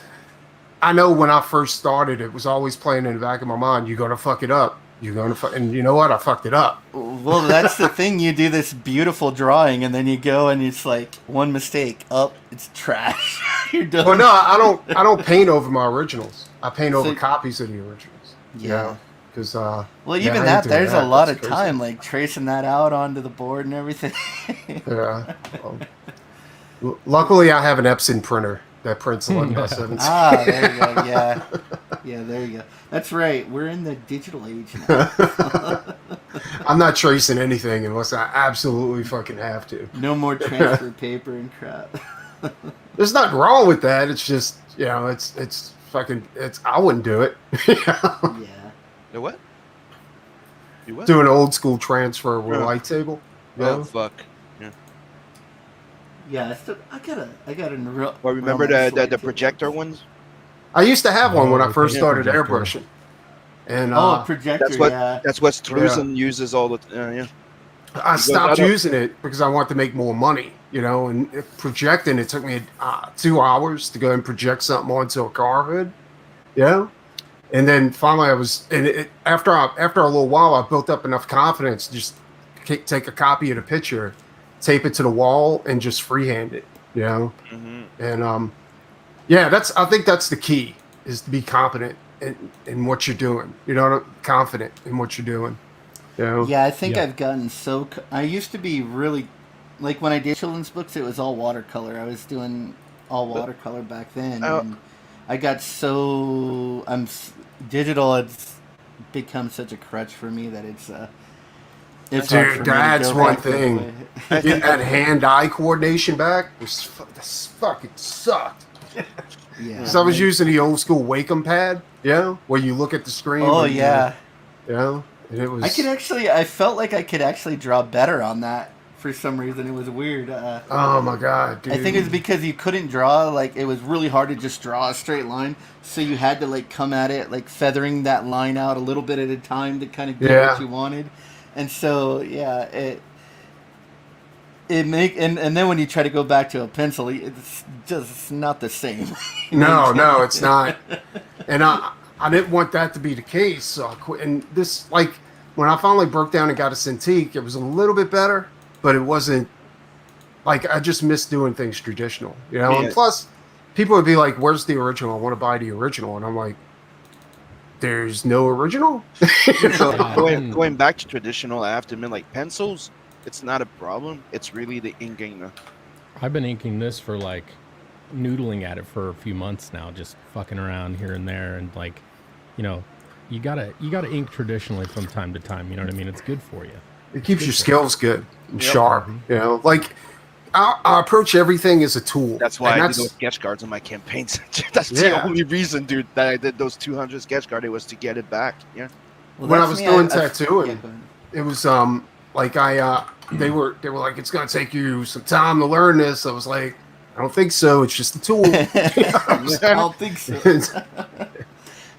[SPEAKER 5] I know when I first started, it was always playing in the back of my mind. You're gonna fuck it up. You're gonna and you know what? I fucked it up.
[SPEAKER 3] Well, that's the thing. You do this beautiful drawing, and then you go and it's like one mistake. Oh, it's trash. You're done.
[SPEAKER 5] Well, no, I don't paint over my originals. I paint over
[SPEAKER 3] So-
[SPEAKER 5] copies of the originals.
[SPEAKER 3] Yeah.
[SPEAKER 5] Because
[SPEAKER 3] Well,
[SPEAKER 5] yeah,
[SPEAKER 3] even
[SPEAKER 5] I ain't
[SPEAKER 3] that,
[SPEAKER 5] doing
[SPEAKER 3] there's
[SPEAKER 5] that.
[SPEAKER 3] a lot
[SPEAKER 5] That's
[SPEAKER 3] of
[SPEAKER 5] crazy.
[SPEAKER 3] time, like tracing that out onto the board and everything.
[SPEAKER 5] Yeah. Luckily, I have an Epson printer that prints 11x17.
[SPEAKER 3] There you go. Yeah, yeah, there you go. That's right. We're in the digital age now.
[SPEAKER 5] I'm not tracing anything unless I absolutely fucking have to.
[SPEAKER 3] No more transfer paper and crap.
[SPEAKER 5] There's nothing wrong with that. It's just, you know, it's fucking, I wouldn't do it.
[SPEAKER 3] Yeah.
[SPEAKER 4] The what? You what?
[SPEAKER 5] Do an old school transfer with a
[SPEAKER 4] Yeah.
[SPEAKER 5] light table. You
[SPEAKER 4] Oh
[SPEAKER 5] know?
[SPEAKER 4] fuck. Yeah.
[SPEAKER 3] Yeah, I got a real.
[SPEAKER 4] Well, remember the projector ones?
[SPEAKER 5] I used to have one when
[SPEAKER 1] Oh,
[SPEAKER 5] I first
[SPEAKER 1] yeah,
[SPEAKER 5] started
[SPEAKER 1] projector.
[SPEAKER 5] airbrushing. And
[SPEAKER 3] Oh, a projector.
[SPEAKER 4] That's what
[SPEAKER 3] Yeah.
[SPEAKER 4] that's what Struzen uses all the yeah.
[SPEAKER 5] I stopped
[SPEAKER 4] I don't-
[SPEAKER 5] using it because I wanted to make more money, you know, and projecting, it took me 2 hours to go and project something onto a car hood, you know? And then finally after a little while, I built up enough confidence to just take a copy of the picture, tape it to the wall, and just freehand it, you know?
[SPEAKER 4] Mm-hmm.
[SPEAKER 5] And yeah, I think that's the key, is to be competent in what you're doing, you know, confident in what you're doing. You know?
[SPEAKER 3] Yeah, I think
[SPEAKER 1] Yeah.
[SPEAKER 3] I've gotten so. I used to be really, like when I did children's books, it was all watercolor. I was doing all watercolor back then,
[SPEAKER 4] Oh.
[SPEAKER 3] and I got so. Digital has become such a crutch for me that it's hard
[SPEAKER 5] Dude,
[SPEAKER 3] for me to
[SPEAKER 5] that's
[SPEAKER 3] go
[SPEAKER 5] one
[SPEAKER 3] back that
[SPEAKER 5] thing.
[SPEAKER 3] way.
[SPEAKER 5] Get that hand-eye coordination back. This fucking sucked.
[SPEAKER 3] Yeah.
[SPEAKER 5] So I was using the old school Wacom pad, you know, where you look at the screen.
[SPEAKER 3] Oh
[SPEAKER 5] when you-
[SPEAKER 3] yeah.
[SPEAKER 5] You know, and it was.
[SPEAKER 3] I felt like I could actually draw better on that for some reason. It was weird.
[SPEAKER 5] Oh my god, dude.
[SPEAKER 3] I think it's because you couldn't draw, like, it was really hard to just draw a straight line, so you had to, like, come at it, like, feathering that line out a little bit at a time to kind of get
[SPEAKER 5] Yeah.
[SPEAKER 3] what you wanted. And so, yeah, and then when you try to go back to a pencil, it's just not the same.
[SPEAKER 5] No, it's not. And I didn't want that to be the case, so I quit. And this, like, when I finally broke down and got a Cintiq, it was a little bit better, but it wasn't, like, I just miss doing things traditional, you know?
[SPEAKER 4] Yeah.
[SPEAKER 5] And plus, people would be like, where's the original? I want to buy the original. And I'm like, there's no original?
[SPEAKER 4] So going back to traditional, I have to admit, like, pencils, it's not a problem. It's really the inking.
[SPEAKER 1] I've been inking this for like noodling at it for a few months now, just fucking around here and there, and like, you know, you gotta ink traditionally from time to time. You know what I mean? It's good for you.
[SPEAKER 5] It keeps your skills good and sharp, you know? Like, I approach everything as a tool.
[SPEAKER 4] That's why I did those sketch cards in my campaigns. That's the only reason, dude, that I did those 200 sketch cards. It was to get it back. Yeah.
[SPEAKER 3] Well,
[SPEAKER 5] when I was doing tattooing,
[SPEAKER 3] yeah,
[SPEAKER 5] it was like they were like, it's gonna take you some time to learn this. I was like, I don't think so. It's just a tool.
[SPEAKER 3] I don't think so.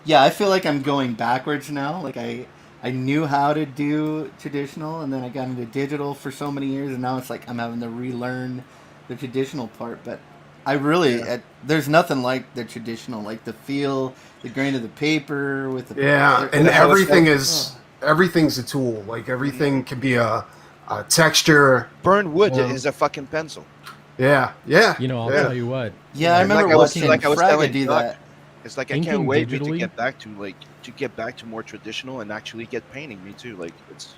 [SPEAKER 3] Yeah, I feel like I'm going backwards now. Like I knew how to do traditional, and then I got into digital for so many years, and now it's like I'm having to relearn the traditional part. But I really, there's nothing like the traditional, like the feel, the grain of the paper with the
[SPEAKER 5] and everything's a tool. Like everything can be a texture.
[SPEAKER 4] Burned wood is a fucking pencil.
[SPEAKER 5] Yeah.
[SPEAKER 1] You know, I'll tell you what.
[SPEAKER 3] Yeah, I remember watching Fraga do
[SPEAKER 4] Doc,
[SPEAKER 3] that.
[SPEAKER 4] It's like I
[SPEAKER 1] Inking
[SPEAKER 4] can't wait
[SPEAKER 1] digitally?
[SPEAKER 4] to get back to more traditional and actually get painting. Me too. Like it's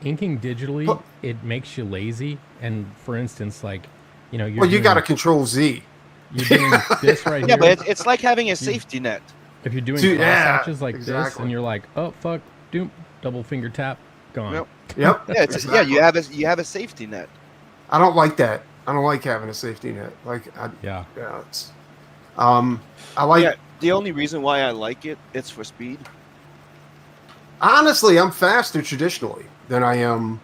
[SPEAKER 1] Inking digitally, it makes you lazy. And for instance, like, you know, you
[SPEAKER 5] got to Control Z.
[SPEAKER 1] You're doing this right here.
[SPEAKER 4] Yeah, but it's like having a safety net.
[SPEAKER 1] If you're doing cross hatches like this, and you're like, oh fuck, doom, double finger tap, gone.
[SPEAKER 5] Yep.
[SPEAKER 4] Yeah, you have a safety net.
[SPEAKER 5] I don't like that. I don't like having a safety net. Like, it's. I like.
[SPEAKER 4] Yeah, the only reason why I like it's for speed.
[SPEAKER 5] Honestly, I'm faster traditionally than I am,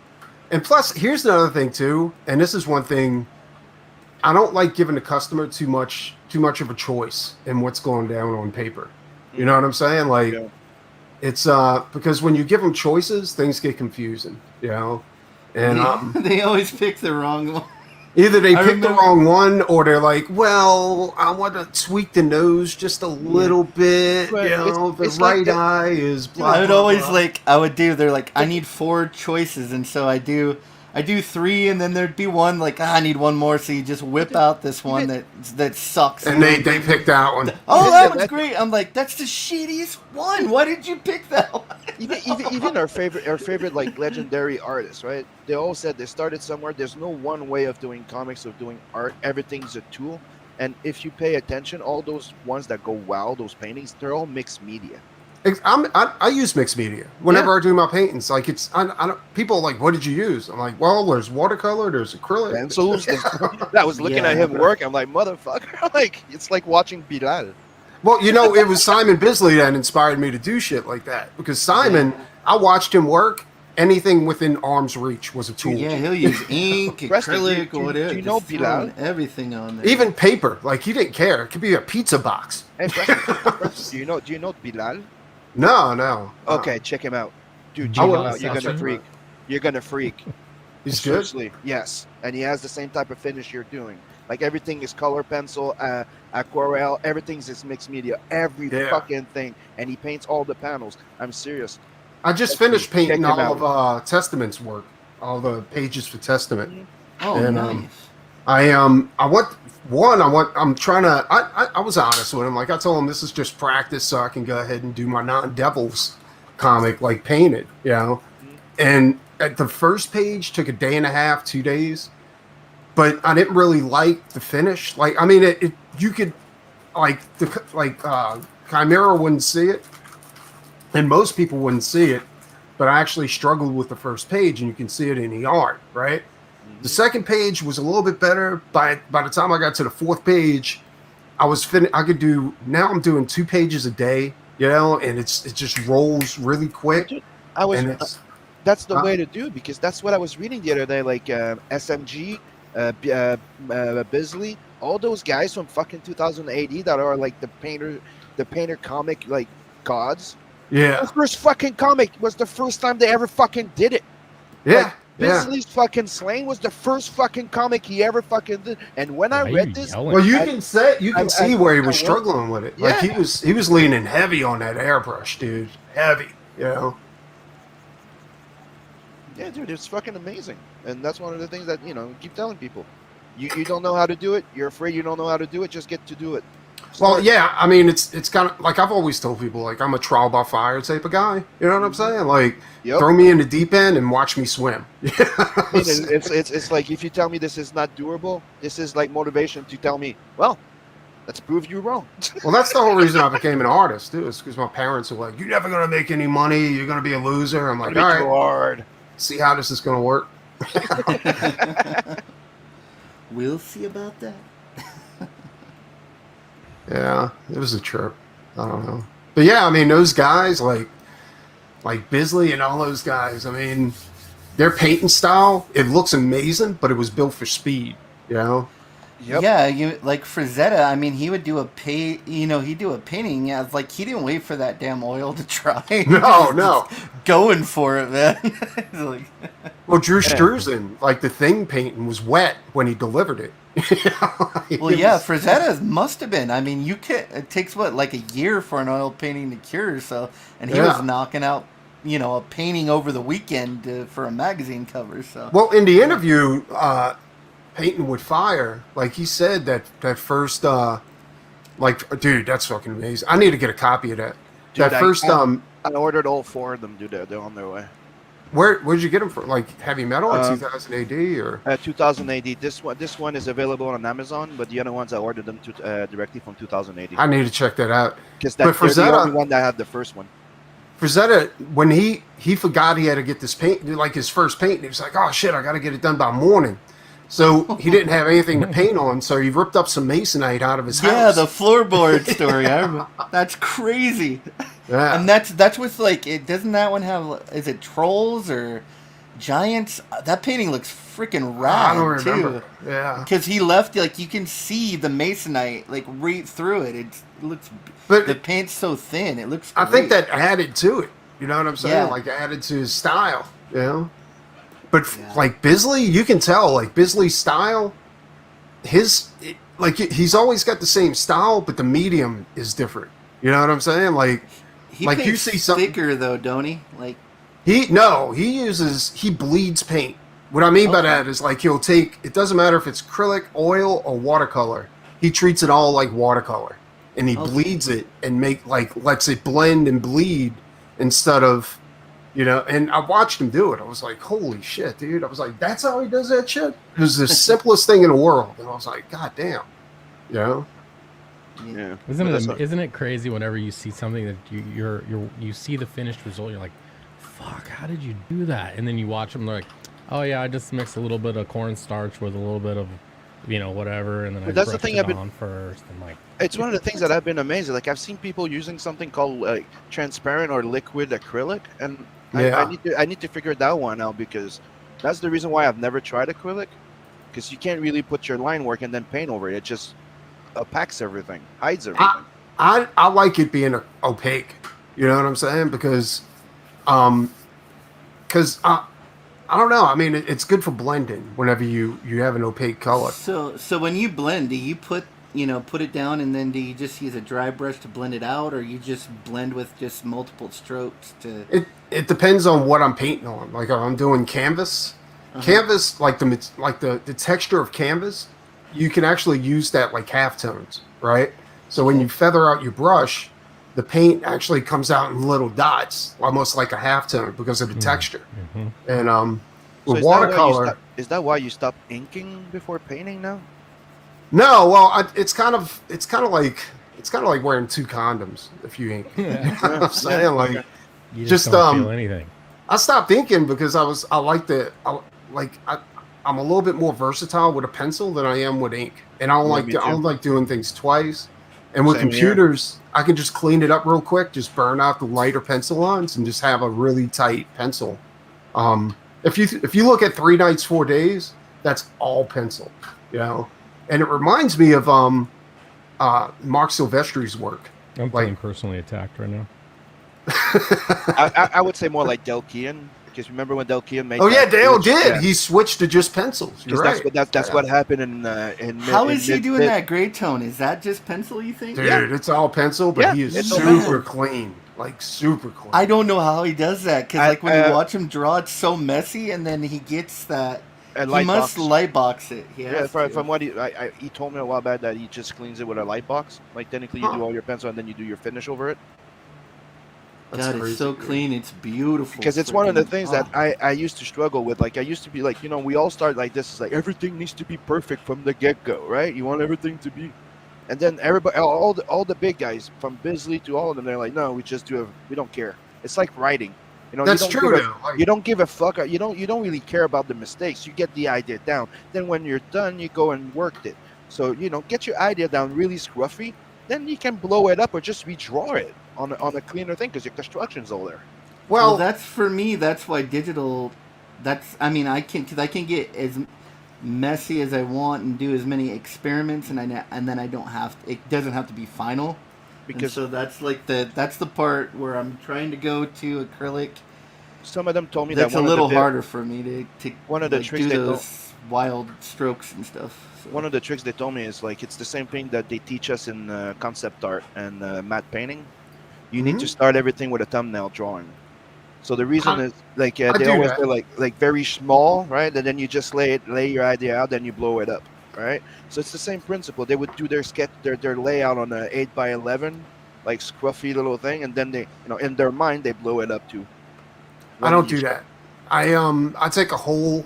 [SPEAKER 5] and plus, here's another thing too. And this is one thing. I don't like giving the customer too much of a choice in what's going down on paper. You know what I'm saying? Like, it's because when you give them choices, things get confusing. You know, and
[SPEAKER 3] they always pick the wrong one.
[SPEAKER 5] Either they pick the wrong one, or they're like, well, I want to tweak the nose just a little bit.
[SPEAKER 4] Right.
[SPEAKER 5] You know, the
[SPEAKER 4] it's
[SPEAKER 5] right
[SPEAKER 4] like
[SPEAKER 5] eye is blah,
[SPEAKER 3] I would
[SPEAKER 5] blah,
[SPEAKER 3] always
[SPEAKER 5] blah.
[SPEAKER 3] they're like, I need 4 choices, and so I do 3, and then there'd be one like, I need one more, so you just whip out this one that sucks.
[SPEAKER 5] And they pick that one.
[SPEAKER 3] Oh, that one's great. I'm like, that's the shittiest one. Why did you pick that one?
[SPEAKER 4] Even our favorite like legendary artists, right? They all said they started somewhere. There's no one way of doing comics, of doing art. Everything's a tool. And if you pay attention, all those ones that go wow, those paintings, they're all mixed media.
[SPEAKER 5] I use mixed media whenever I do my paintings. Like people are like, what did you use? I'm like, well, there's watercolor, there's acrylic,
[SPEAKER 4] pencils. I was looking at him work. I'm like, motherfucker, like it's like watching Bilal.
[SPEAKER 5] Well, you know, it was Simon Bisley that inspired me to do shit like that, because Simon, I watched him work. Anything within arm's reach was a tool.
[SPEAKER 3] Yeah, he'll use ink, acrylic,
[SPEAKER 4] do
[SPEAKER 3] whatever.
[SPEAKER 4] you know Bilal?
[SPEAKER 3] Everything on there.
[SPEAKER 5] Even paper, like he didn't care. It could be a pizza box.
[SPEAKER 4] Hey, Preston, do you know Bilal?
[SPEAKER 5] No.
[SPEAKER 4] Okay, check him out, dude.
[SPEAKER 1] Check
[SPEAKER 4] Check
[SPEAKER 1] him
[SPEAKER 4] him
[SPEAKER 1] out.
[SPEAKER 4] out. You're gonna freak. You're gonna freak.
[SPEAKER 5] He's good.
[SPEAKER 4] Seriously, yes, and he has the same type of finish you're doing. Like everything is color pencil, aquarelle. Everything's this mixed media. Every fucking thing, and he paints all the panels. I'm serious.
[SPEAKER 5] I just finised painting all of Testament's work, all the pages for Testament.
[SPEAKER 3] Oh,
[SPEAKER 5] and,
[SPEAKER 3] nice.
[SPEAKER 5] I'm trying to. I was honest with him. Like I told him, this is just practice, so I can go ahead and do my non-Devils comic, like painted, you know. And at the first page took a day and a half, 2 days, but I didn't really like the finish. Like, I mean, you could Chimera wouldn't see it, and most people wouldn't see it, but I actually struggled with the first page, and you can see it in the art, right? The second page was a little bit better. By the time I got to the 4th page, I was finished. Now I'm doing 2 pages a day, you know, and it just rolls really quick.
[SPEAKER 4] Dude, that's the way to do, because that's what I was reading the other day. Like SMG, Bisley, all those guys from fucking 2080 that are like the painter comic like gods.
[SPEAKER 5] Yeah,
[SPEAKER 4] the first fucking comic was the first time they ever fucking did it.
[SPEAKER 5] Yeah.
[SPEAKER 4] Like, Bisley's fucking Slaying was the first fucking comic he ever fucking did. And when I
[SPEAKER 1] Why are
[SPEAKER 4] read
[SPEAKER 1] you
[SPEAKER 4] this,
[SPEAKER 1] yelling?
[SPEAKER 5] Well, you
[SPEAKER 4] I-
[SPEAKER 5] can see where he was struggling with it. Like
[SPEAKER 4] Yeah.
[SPEAKER 5] he was leaning heavy on that airbrush, dude. Heavy, you know.
[SPEAKER 4] yeah, dude, it's fucking amazing. And that's one of the things that, you know, keep telling people. You don't know how to do it. You're afraid you don't know how to do it. Just get to do it.
[SPEAKER 5] Well,
[SPEAKER 4] Start.
[SPEAKER 5] yeah, I mean, it's kind of like I've always told people, like I'm a trial by fire type of guy. You know what I'm saying? Like,
[SPEAKER 4] Yep.
[SPEAKER 5] throw me in the deep end and watch me swim.
[SPEAKER 4] I mean, it's like if you tell me this is not doable, this is like motivation to tell me, well, let's prove you wrong.
[SPEAKER 5] Well, that's the whole reason I became an artist too. Is because my parents were like, "You're never gonna make any money. You're gonna be a loser." I'm like,
[SPEAKER 4] It'll
[SPEAKER 5] "All
[SPEAKER 4] be too
[SPEAKER 5] right,
[SPEAKER 4] hard.
[SPEAKER 5] see how this is gonna work."
[SPEAKER 3] We'll see about that.
[SPEAKER 5] Yeah, it was a trip. I don't know, but yeah, I mean, those guys like Bisley and all those guys. I mean, their painting style, it looks amazing, but it was built for speed. You know?
[SPEAKER 4] Yep.
[SPEAKER 3] Yeah, you like Frazetta. I mean, he would do he'd do a painting. Yeah, like he didn't wait for that damn oil to dry.
[SPEAKER 5] No.
[SPEAKER 3] Going for it, man. It's like,
[SPEAKER 5] Well, Drew Struzan, like the thing painting was wet when he delivered it.
[SPEAKER 3] well, yeah, Frazetta must have been. I mean, it takes what, like a year for an oil painting to cure. So, and he was knocking out, a painting over the weekend for a magazine cover. So,
[SPEAKER 5] Well, in the interview, Painting with Fire, like he said that first, dude, that's fucking amazing. I need to get a copy of that.
[SPEAKER 4] Dude,
[SPEAKER 5] That first,
[SPEAKER 4] I ordered all 4 of them, dude. They're on their way.
[SPEAKER 5] where'd you get them from? Like Heavy Metal in 2000 AD or?
[SPEAKER 4] 2000 AD. This one is available on Amazon, but the other ones I ordered them directly from 2000 AD.
[SPEAKER 5] I need to check that out.
[SPEAKER 4] Because
[SPEAKER 5] but
[SPEAKER 4] they're the
[SPEAKER 5] Frazetta-
[SPEAKER 4] only one that had the first one.
[SPEAKER 5] Frazetta, when he forgot he had to get this paint, like his first paint, he was like, "Oh shit, I got to get it done by morning." So he didn't have anything to paint on, so he ripped up some masonite out of his
[SPEAKER 3] yeah,
[SPEAKER 5] house.
[SPEAKER 3] the floorboard story. I remember. That's crazy.
[SPEAKER 5] Yeah.
[SPEAKER 3] And that's with doesn't that one have? Is it trolls or giants? That painting looks freaking rad
[SPEAKER 5] I don't remember.
[SPEAKER 3] too.
[SPEAKER 5] Yeah.
[SPEAKER 3] Because he left, like, you can see the masonite, like, right through it. It looks,
[SPEAKER 5] But
[SPEAKER 3] the paint's so thin, it looks
[SPEAKER 5] I
[SPEAKER 3] great.
[SPEAKER 5] think that added to it. You know what I'm saying?
[SPEAKER 3] Yeah.
[SPEAKER 5] Like added to his style. You know. But
[SPEAKER 3] Yeah.
[SPEAKER 5] like Bisley, you can tell like Bisley's style. He's always got the same style, but the medium is different. You know what I'm saying? Like
[SPEAKER 3] he
[SPEAKER 5] like you
[SPEAKER 3] paints
[SPEAKER 5] see something.
[SPEAKER 3] thicker, though, don't he? Like,
[SPEAKER 5] He bleeds paint. What I mean by
[SPEAKER 3] Okay.
[SPEAKER 5] that is like he'll take, it doesn't matter if it's acrylic, oil, or watercolor. He treats it all like watercolor, and he
[SPEAKER 3] Okay.
[SPEAKER 5] bleeds it and lets it blend and bleed instead of, And I watched him do it. I was like, holy shit, dude! I was like, that's how he does that shit. It was the simplest thing in the world, and I was like, god damn,
[SPEAKER 4] Yeah.
[SPEAKER 1] Isn't it crazy whenever you see something that you see the finished result, you're like, fuck, how did you do that? And then you watch them, they're like, oh yeah, I just mixed a little bit of cornstarch with a little bit of, whatever, and then I
[SPEAKER 4] that's the
[SPEAKER 1] brushed
[SPEAKER 4] thing
[SPEAKER 1] it
[SPEAKER 4] I've been-
[SPEAKER 1] on first, and like,
[SPEAKER 4] It's one of the things that I've been amazed at. Like I've seen people using something called like transparent or liquid acrylic, and
[SPEAKER 5] Yeah.
[SPEAKER 4] I need to figure that one out because that's the reason why I've never tried acrylic, because you can't really put your line work and then paint over it. It just opacks everything, hides everything.
[SPEAKER 5] I like it being opaque. You know what I'm saying? Because I don't know. I mean, it's good for blending whenever you have an opaque color.
[SPEAKER 3] so when you blend, do you put it down, and then do you just use a dry brush to blend it out, or you just blend with just multiple strokes to?
[SPEAKER 5] It depends on what I'm painting on. Like if I'm doing canvas, canvas like the texture of canvas, you can actually use that like halftones, right? So when you feather out your brush, the paint actually comes out in little dots, almost like a halftone because of the texture.
[SPEAKER 1] mhm.
[SPEAKER 5] And
[SPEAKER 4] So
[SPEAKER 5] with
[SPEAKER 4] is that why you
[SPEAKER 5] watercolor,
[SPEAKER 4] is that why you stop inking before painting now?
[SPEAKER 5] no, well, it's kind of like wearing 2 condoms if you ink. You know what I'm saying? Like
[SPEAKER 1] you
[SPEAKER 5] Just,
[SPEAKER 1] just don't feel anything.
[SPEAKER 5] I stopped thinking because I'm a little bit more versatile with a pencil than I am with ink, and I don't
[SPEAKER 4] Yeah, me too.
[SPEAKER 5] like doing things twice. And with
[SPEAKER 4] Same here.
[SPEAKER 5] computers, I can just clean it up real quick, just burn out the lighter pencil lines, and just have a really tight pencil. If you look at 3 Nights 4 Days, that's all pencil, And it reminds me of Mark Silvestri's work.
[SPEAKER 1] I'm feeling personally attacked right now.
[SPEAKER 4] I would say more like Delkian, Because remember when Del Keane made?
[SPEAKER 5] Oh yeah,
[SPEAKER 4] that
[SPEAKER 5] Dale
[SPEAKER 4] switch?
[SPEAKER 5] did.
[SPEAKER 4] Yeah.
[SPEAKER 5] He switched to just pencils. You're
[SPEAKER 4] Because
[SPEAKER 5] right.
[SPEAKER 4] that's what happened in.
[SPEAKER 3] How
[SPEAKER 4] in
[SPEAKER 3] is he
[SPEAKER 4] mid-
[SPEAKER 3] doing
[SPEAKER 4] mid-
[SPEAKER 3] that gray tone? Is that just pencil, you think?
[SPEAKER 5] Dude, it's all pencil, but
[SPEAKER 4] Yeah,
[SPEAKER 5] he is
[SPEAKER 4] it's all
[SPEAKER 5] super
[SPEAKER 3] pencil.
[SPEAKER 5] clean. Like super clean.
[SPEAKER 3] I don't know how he does that because, like, when
[SPEAKER 4] I-
[SPEAKER 3] you watch him draw, it's so messy, and then he gets that.
[SPEAKER 4] A
[SPEAKER 3] He
[SPEAKER 4] light
[SPEAKER 3] must
[SPEAKER 4] box.
[SPEAKER 3] light box it. He
[SPEAKER 4] Yeah,
[SPEAKER 3] has to.
[SPEAKER 4] from what he told me a while back that he just cleans it with a light box. Like technically, you do all your pencil and then you do your finish over it.
[SPEAKER 5] That's
[SPEAKER 3] God,
[SPEAKER 5] crazy,
[SPEAKER 3] it's so
[SPEAKER 5] dude.
[SPEAKER 3] clean. It's beautiful.
[SPEAKER 4] Because it's one of the
[SPEAKER 3] freaking-
[SPEAKER 4] things that I used to struggle with. Like I used to be like, we all start like this. It's like everything needs to be perfect from the get go, right? You want everything to be, and then everybody, all the big guys from Bisley to all of them, they're like, no, we don't care. It's like writing.
[SPEAKER 5] That's
[SPEAKER 4] you don't
[SPEAKER 5] true
[SPEAKER 4] give a-
[SPEAKER 5] though. Like,
[SPEAKER 4] You don't give a fuck. You don't really care about the mistakes. You get the idea down. Then when you're done, you go and work it. So get your idea down really scruffy. Then you can blow it up or just redraw it on a cleaner thing because your construction's all there.
[SPEAKER 3] Well,
[SPEAKER 5] well,
[SPEAKER 3] that's for me. That's why digital. I mean, I can get as messy as I want and do as many experiments, and then I don't have. It doesn't have to be final. And
[SPEAKER 4] Because
[SPEAKER 3] so that's like that's the part where I'm trying to go to acrylic.
[SPEAKER 4] some of them told me
[SPEAKER 3] That's
[SPEAKER 4] that
[SPEAKER 3] a
[SPEAKER 4] one
[SPEAKER 3] little
[SPEAKER 4] of the bit-
[SPEAKER 3] harder for me to
[SPEAKER 4] one of the
[SPEAKER 3] like,
[SPEAKER 4] tricks
[SPEAKER 3] do
[SPEAKER 4] they
[SPEAKER 3] those wild strokes and stuff. So.
[SPEAKER 4] One of the tricks they told me is like it's the same thing that they teach us in concept art and matte painting. You need to start everything with a thumbnail drawing. So the reason is like
[SPEAKER 5] I
[SPEAKER 4] they
[SPEAKER 5] do
[SPEAKER 4] always
[SPEAKER 5] that.
[SPEAKER 4] say like very small, right? And then you just lay your idea out, then you blow it up, right? So it's the same principle. They would do their sketch, their layout on a 8x11, like scruffy little thing, and then they, in their mind they blow it up to.
[SPEAKER 5] I don't do that. I take a whole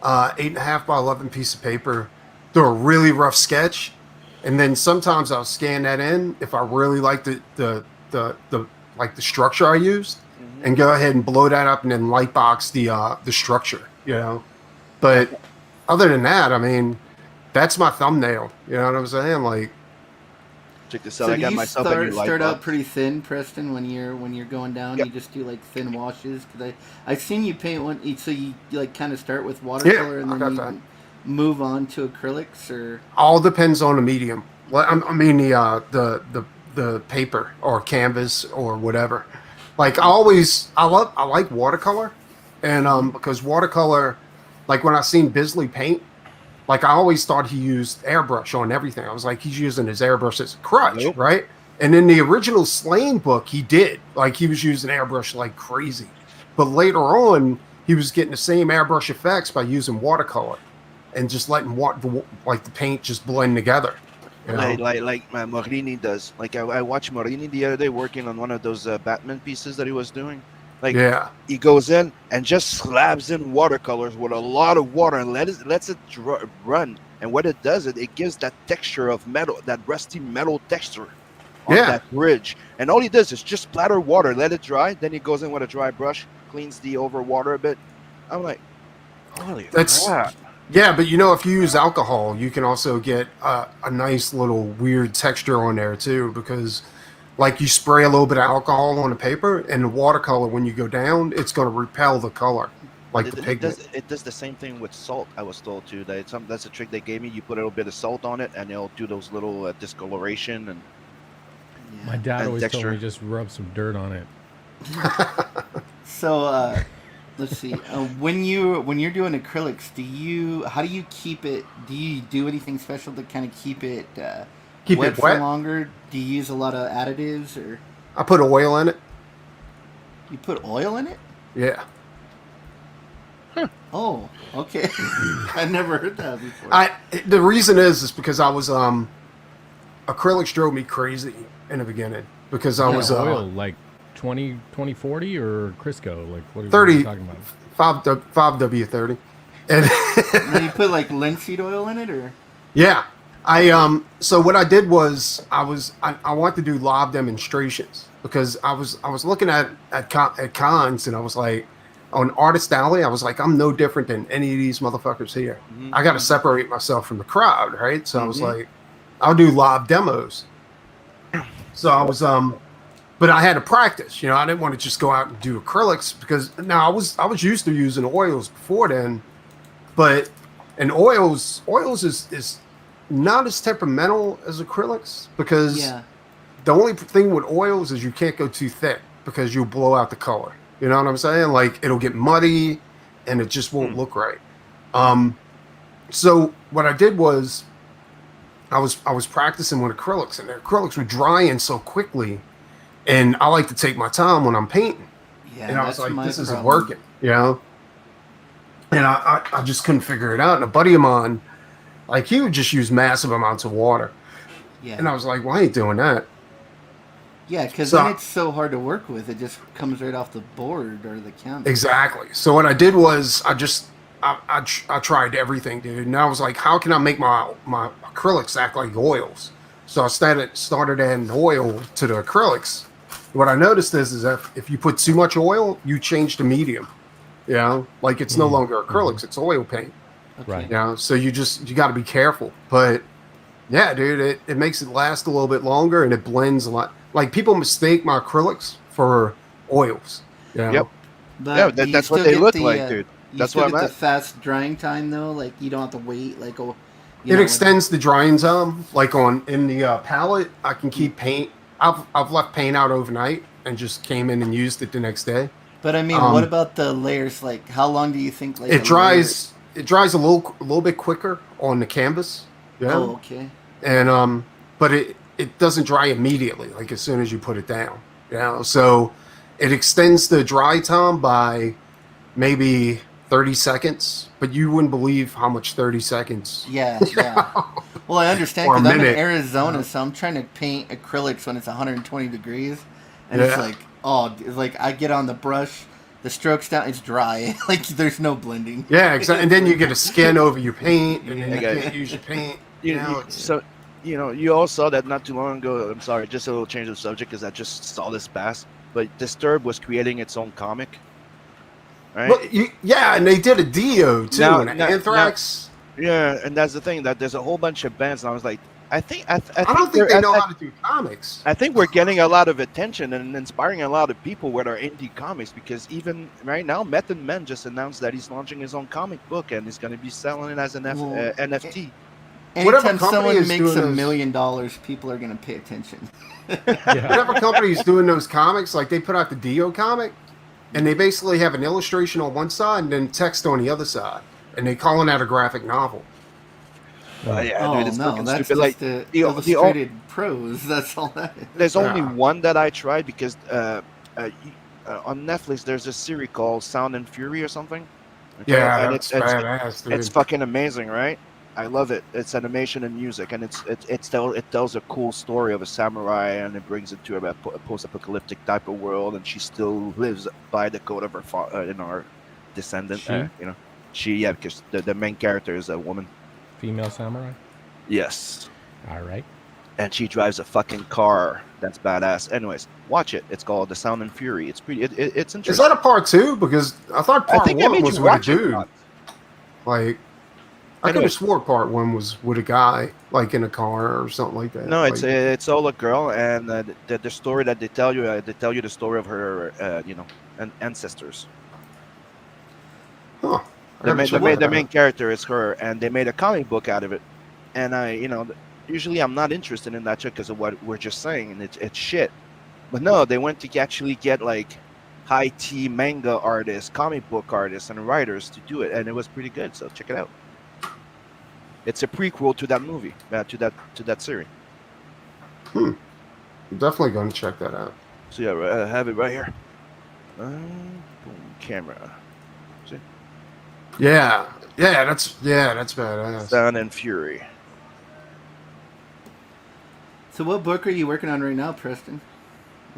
[SPEAKER 5] 8.5x11 piece of paper, do a really rough sketch, and then sometimes I'll scan that in if I really like the structure I used, and go ahead and blow that up and then light box the structure, But other than that, I mean, that's my thumbnail. You know what I'm saying? Like,
[SPEAKER 4] Check this out.
[SPEAKER 3] So
[SPEAKER 4] I
[SPEAKER 3] do
[SPEAKER 4] got
[SPEAKER 3] you
[SPEAKER 4] myself a new light
[SPEAKER 3] start out
[SPEAKER 4] box.
[SPEAKER 3] pretty thin, Preston, when you're going down?
[SPEAKER 4] Yep.
[SPEAKER 3] You just do like thin washes? Because I've seen you paint one, so you like kind of start with watercolor and
[SPEAKER 5] I
[SPEAKER 3] then
[SPEAKER 5] got
[SPEAKER 3] you
[SPEAKER 5] that.
[SPEAKER 3] move on to acrylics, or
[SPEAKER 5] all depends on the medium. Well, I mean the paper or canvas or whatever. Like I like watercolor, and because watercolor, like when I seen Bisley paint, like I always thought he used airbrush on everything. I was like, he's using his airbrush as a crutch,
[SPEAKER 4] Nope.
[SPEAKER 5] right? And in the original Slane book, he did. Like he was using airbrush like crazy. But later on, he was getting the same airbrush effects by using watercolor and just letting the paint just blend together. You know?
[SPEAKER 4] Like Morini does. Like I watched Morini the other day working on one of those Batman pieces that he was doing. Like
[SPEAKER 5] Yeah.
[SPEAKER 4] he goes in and just slabs in watercolors with a lot of water and lets it run. And what it does, it gives that texture of metal, that rusty metal texture on
[SPEAKER 5] Yeah.
[SPEAKER 4] that bridge. And all he does is just splatter water, let it dry. Then he goes in with a dry brush, cleans the over water a bit. I'm like, holy crap.
[SPEAKER 5] Yeah, but if you use alcohol, you can also get a nice little weird texture on there too, because like you spray a little bit of alcohol on the paper, and the watercolor, when you go down, it's going to repel the color, like the pigment.
[SPEAKER 4] It does the same thing with salt. I was told too that that's a trick they gave me. You put a little bit of salt on it, and it'll do those little discoloration and.
[SPEAKER 1] My dad
[SPEAKER 4] And
[SPEAKER 1] always
[SPEAKER 4] texture.
[SPEAKER 1] told me just rub some dirt on it.
[SPEAKER 3] so. Let's see. When you're doing acrylics, how do you keep it? Do you do anything special to kind of keep it
[SPEAKER 5] Keep
[SPEAKER 3] wet
[SPEAKER 5] it
[SPEAKER 3] for
[SPEAKER 5] wet.
[SPEAKER 3] longer? Do you use a lot of additives, or
[SPEAKER 5] I put oil in it.
[SPEAKER 3] you put oil in it?
[SPEAKER 5] Yeah.
[SPEAKER 3] Oh, okay. I never heard that before.
[SPEAKER 5] The reason is because I was acrylics drove me crazy in the beginning because I was
[SPEAKER 1] oil like 2040 or Crisco, like what are
[SPEAKER 5] 30
[SPEAKER 1] you talking about?
[SPEAKER 5] 5W30, and
[SPEAKER 3] Now you put like linseed oil in it, or
[SPEAKER 5] yeah, so what I did was I wanted to do live demonstrations because I was looking at cons, and I was like, on Artist Alley, I was like, I'm no different than any of these motherfuckers here.
[SPEAKER 4] Mm-hmm.
[SPEAKER 5] I got to separate myself from the crowd, right? So I was like, I'll do live demos. So I was but I had to practice. I didn't want to just go out and do acrylics because now I was used to using oils before then, but oils is not as temperamental as acrylics because the only thing with oils is you can't go too thick because you'll blow out the color. You know what I'm saying? Like it'll get muddy, and it just won't look right. So what I did was, I was practicing with acrylics, and the acrylics were drying so quickly, and I like to take my time when I'm painting.
[SPEAKER 3] Yeah,
[SPEAKER 5] And I was
[SPEAKER 3] that's
[SPEAKER 5] like,
[SPEAKER 3] my
[SPEAKER 5] this isn't
[SPEAKER 3] problem.
[SPEAKER 5] working, you know? And I just couldn't figure it out. And a buddy of mine, like, he would just use massive amounts of water.
[SPEAKER 3] Yeah.
[SPEAKER 5] And I was like, well, I ain't doing that.
[SPEAKER 3] Yeah, because
[SPEAKER 5] So-
[SPEAKER 3] then it's so hard to work with. It just comes right off the board or the canvas.
[SPEAKER 5] Exactly. So what I did was I tried everything, dude. And I was like, how can I make my acrylics act like oils? So I started adding oil to the acrylics. What I noticed is that if you put too much oil, you change the medium. You know, like it's no longer acrylics, it's oil paint.
[SPEAKER 3] Okay.
[SPEAKER 1] Right.
[SPEAKER 5] You know, so you got to be careful. But yeah, dude, it makes it last a little bit longer, and it blends a lot. Like people mistake my acrylics for oils. You know?
[SPEAKER 4] Yep.
[SPEAKER 3] But
[SPEAKER 4] Yeah,
[SPEAKER 3] do you
[SPEAKER 4] that's what
[SPEAKER 3] still
[SPEAKER 4] they
[SPEAKER 3] get
[SPEAKER 4] look
[SPEAKER 3] the,
[SPEAKER 4] like, dude.
[SPEAKER 3] You
[SPEAKER 4] That's
[SPEAKER 3] still
[SPEAKER 4] what
[SPEAKER 3] get
[SPEAKER 4] I'm
[SPEAKER 3] the
[SPEAKER 4] at.
[SPEAKER 3] fast drying time though. Like you don't have to wait. Like
[SPEAKER 5] It extends the drying time. Like in the palette, I can keep paint. I've left paint out overnight and just came in and used it the next day.
[SPEAKER 3] But I mean, what about the layers? Like, how long do you think? Like
[SPEAKER 5] It dries. It dries a little bit quicker on the canvas. Yeah.
[SPEAKER 3] Oh, okay.
[SPEAKER 5] And but it doesn't dry immediately. Like as soon as you put it down. You know, so it extends the dry time by maybe 30 seconds. But you wouldn't believe how much 30 seconds.
[SPEAKER 3] Yeah, yeah. Well, I understand
[SPEAKER 5] Or a
[SPEAKER 3] because I'm in
[SPEAKER 5] minute.
[SPEAKER 3] Arizona, so I'm trying to paint acrylics when it's 120 degrees, and it's
[SPEAKER 5] Yeah.
[SPEAKER 3] like, it's like I get on the brush, the strokes down, it's dry. Like there's no blending.
[SPEAKER 5] Yeah, exactly. And then you get a skin over your paint, and then you
[SPEAKER 4] Okay.
[SPEAKER 5] can't use your paint.
[SPEAKER 4] So, you all saw that not too long ago. I'm sorry, just a little change of subject because I just saw this pass. But Disturb was creating its own comic, right?
[SPEAKER 5] Well, yeah, and they did a Dio too,
[SPEAKER 4] Now-
[SPEAKER 5] and
[SPEAKER 4] now-
[SPEAKER 5] Anthrax.
[SPEAKER 4] Yeah, and that's the thing, that there's a whole bunch of bands, and I was like, I
[SPEAKER 5] don't think they know how to do comics.
[SPEAKER 4] I think we're getting a lot of attention and inspiring a lot of people with our indie comics, because even right now, Method Man just announced that he's launching his own comic book and he's going to be selling it as an
[SPEAKER 3] Well,
[SPEAKER 4] NFT.
[SPEAKER 5] Whatever
[SPEAKER 3] Anytime
[SPEAKER 5] company
[SPEAKER 3] someone
[SPEAKER 5] is
[SPEAKER 3] makes
[SPEAKER 5] doing
[SPEAKER 3] $1
[SPEAKER 5] those-
[SPEAKER 3] million, people are gonna pay attention.
[SPEAKER 1] Yeah.
[SPEAKER 5] Whatever company's doing those comics, like they put out the Dio comic, and they basically have an illustration on one side and then text on the other side, and they calling that a graphic novel.
[SPEAKER 4] Yeah,
[SPEAKER 3] Oh
[SPEAKER 4] dude, it's
[SPEAKER 3] no,
[SPEAKER 4] fucking
[SPEAKER 3] that's
[SPEAKER 4] stupid.
[SPEAKER 3] just
[SPEAKER 4] Like,
[SPEAKER 3] the
[SPEAKER 4] the-
[SPEAKER 3] illustrated prose. That's all that is.
[SPEAKER 4] there's only
[SPEAKER 5] Yeah.
[SPEAKER 4] one that I tried because on Netflix there's a series called Sound and Fury or something. Okay?
[SPEAKER 5] Yeah,
[SPEAKER 4] and
[SPEAKER 5] that's badass, dude.
[SPEAKER 4] it's fucking amazing, right? I love it. It's animation and music, and it tells a cool story of a samurai, and it brings it to a post-apocalyptic type of world, and she still lives by the code of her in our descendant.
[SPEAKER 1] She?
[SPEAKER 4] Because the main character is a woman.
[SPEAKER 1] Female samurai.
[SPEAKER 4] Yes,
[SPEAKER 1] All right.
[SPEAKER 4] and she drives a fucking car that's badass. Anyways, watch it. It's called The Sound and Fury. It's pretty. It's interesting.
[SPEAKER 5] Is that a part two? Because I thought
[SPEAKER 4] I
[SPEAKER 5] part
[SPEAKER 4] think I
[SPEAKER 5] one
[SPEAKER 4] made
[SPEAKER 5] was
[SPEAKER 4] you
[SPEAKER 5] with a
[SPEAKER 4] watch it.
[SPEAKER 5] dude. Like, I could
[SPEAKER 4] Anyway.
[SPEAKER 5] have swore part one was with a guy, like in a car or something like that.
[SPEAKER 4] No,
[SPEAKER 5] like,
[SPEAKER 4] it's all a girl, and the story that they tell you the story of her, and ancestors.
[SPEAKER 5] huh. I
[SPEAKER 4] The
[SPEAKER 5] gotta check that
[SPEAKER 4] main
[SPEAKER 5] out.
[SPEAKER 4] character is her, and they made a comic book out of it. And usually I'm not interested in that shit because of what we're just saying, and it's shit. But no, they went to actually get like high tea manga artists, comic book artists, and writers to do it, and it was pretty good. So check it out. It's a prequel to that movie, to that series.
[SPEAKER 5] I'm definitely going to check that out.
[SPEAKER 4] So yeah, I have it right here. Boom, camera.
[SPEAKER 5] Yeah, that's badass.
[SPEAKER 4] Sound and Fury.
[SPEAKER 3] So, what book are you working on right now, Preston?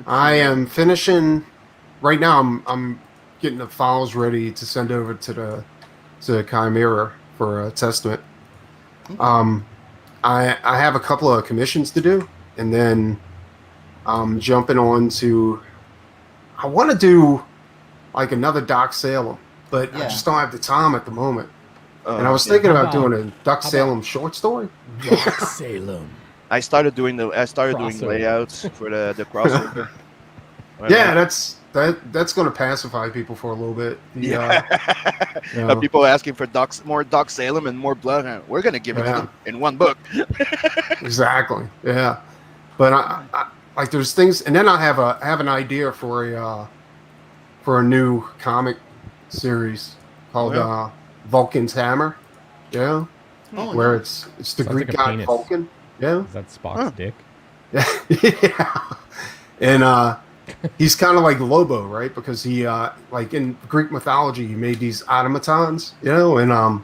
[SPEAKER 5] I am finishing right now. I'm getting the files ready to send over to Chimera for a testament. I have a couple of commissions to do, and then I'm jumping on to. I want to do like another Doc Salem, but I
[SPEAKER 3] Yeah.
[SPEAKER 5] just don't have the time at the moment. And I was thinking
[SPEAKER 1] How
[SPEAKER 5] about doing
[SPEAKER 1] about-
[SPEAKER 5] a Doc Salem short story.
[SPEAKER 1] Salem.
[SPEAKER 4] I started doing
[SPEAKER 1] Crossover.
[SPEAKER 4] layouts for the crossover.
[SPEAKER 5] Yeah, that's going to pacify people for a little bit. You know.
[SPEAKER 4] People asking for more Doc Salem and more blood. We're gonna give it to
[SPEAKER 5] Yeah.
[SPEAKER 4] them in one book.
[SPEAKER 5] Exactly. Yeah. But I like there's things, and then I have an idea for for a new comic series called Vulcan's Hammer. Yeah,
[SPEAKER 3] Oh,
[SPEAKER 5] where
[SPEAKER 3] nice.
[SPEAKER 5] it's the
[SPEAKER 1] Sounds
[SPEAKER 5] Greek
[SPEAKER 1] like a
[SPEAKER 5] god
[SPEAKER 1] penis.
[SPEAKER 5] Vulcan. Yeah,
[SPEAKER 1] Is that Spock's dick?
[SPEAKER 5] yeah, and he's kind of like Lobo, right? Because he like in Greek mythology, he made these automatons, and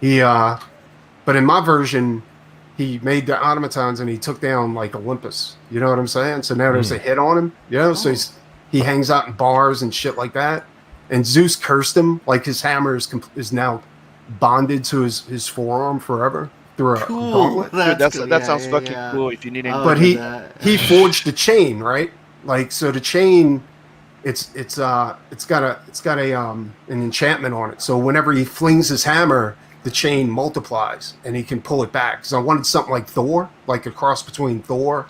[SPEAKER 5] he but in my version, he made the automatons and he took down like Olympus. You know what I'm saying? So now there's a hit on him. So he hangs out in bars and shit like that. And Zeus cursed him, like his hammer is now bonded to his forearm forever through a gauntlet.
[SPEAKER 4] Dude,
[SPEAKER 3] Cool.
[SPEAKER 4] that sounds
[SPEAKER 3] Yeah,
[SPEAKER 4] fucking
[SPEAKER 3] yeah.
[SPEAKER 4] cool. If you need any,
[SPEAKER 5] But he forged the chain, right? Like, so the chain, it's got an enchantment on it. So whenever he flings his hammer, the chain multiplies and he can pull it back. Because I wanted something like Thor, like a cross between Thor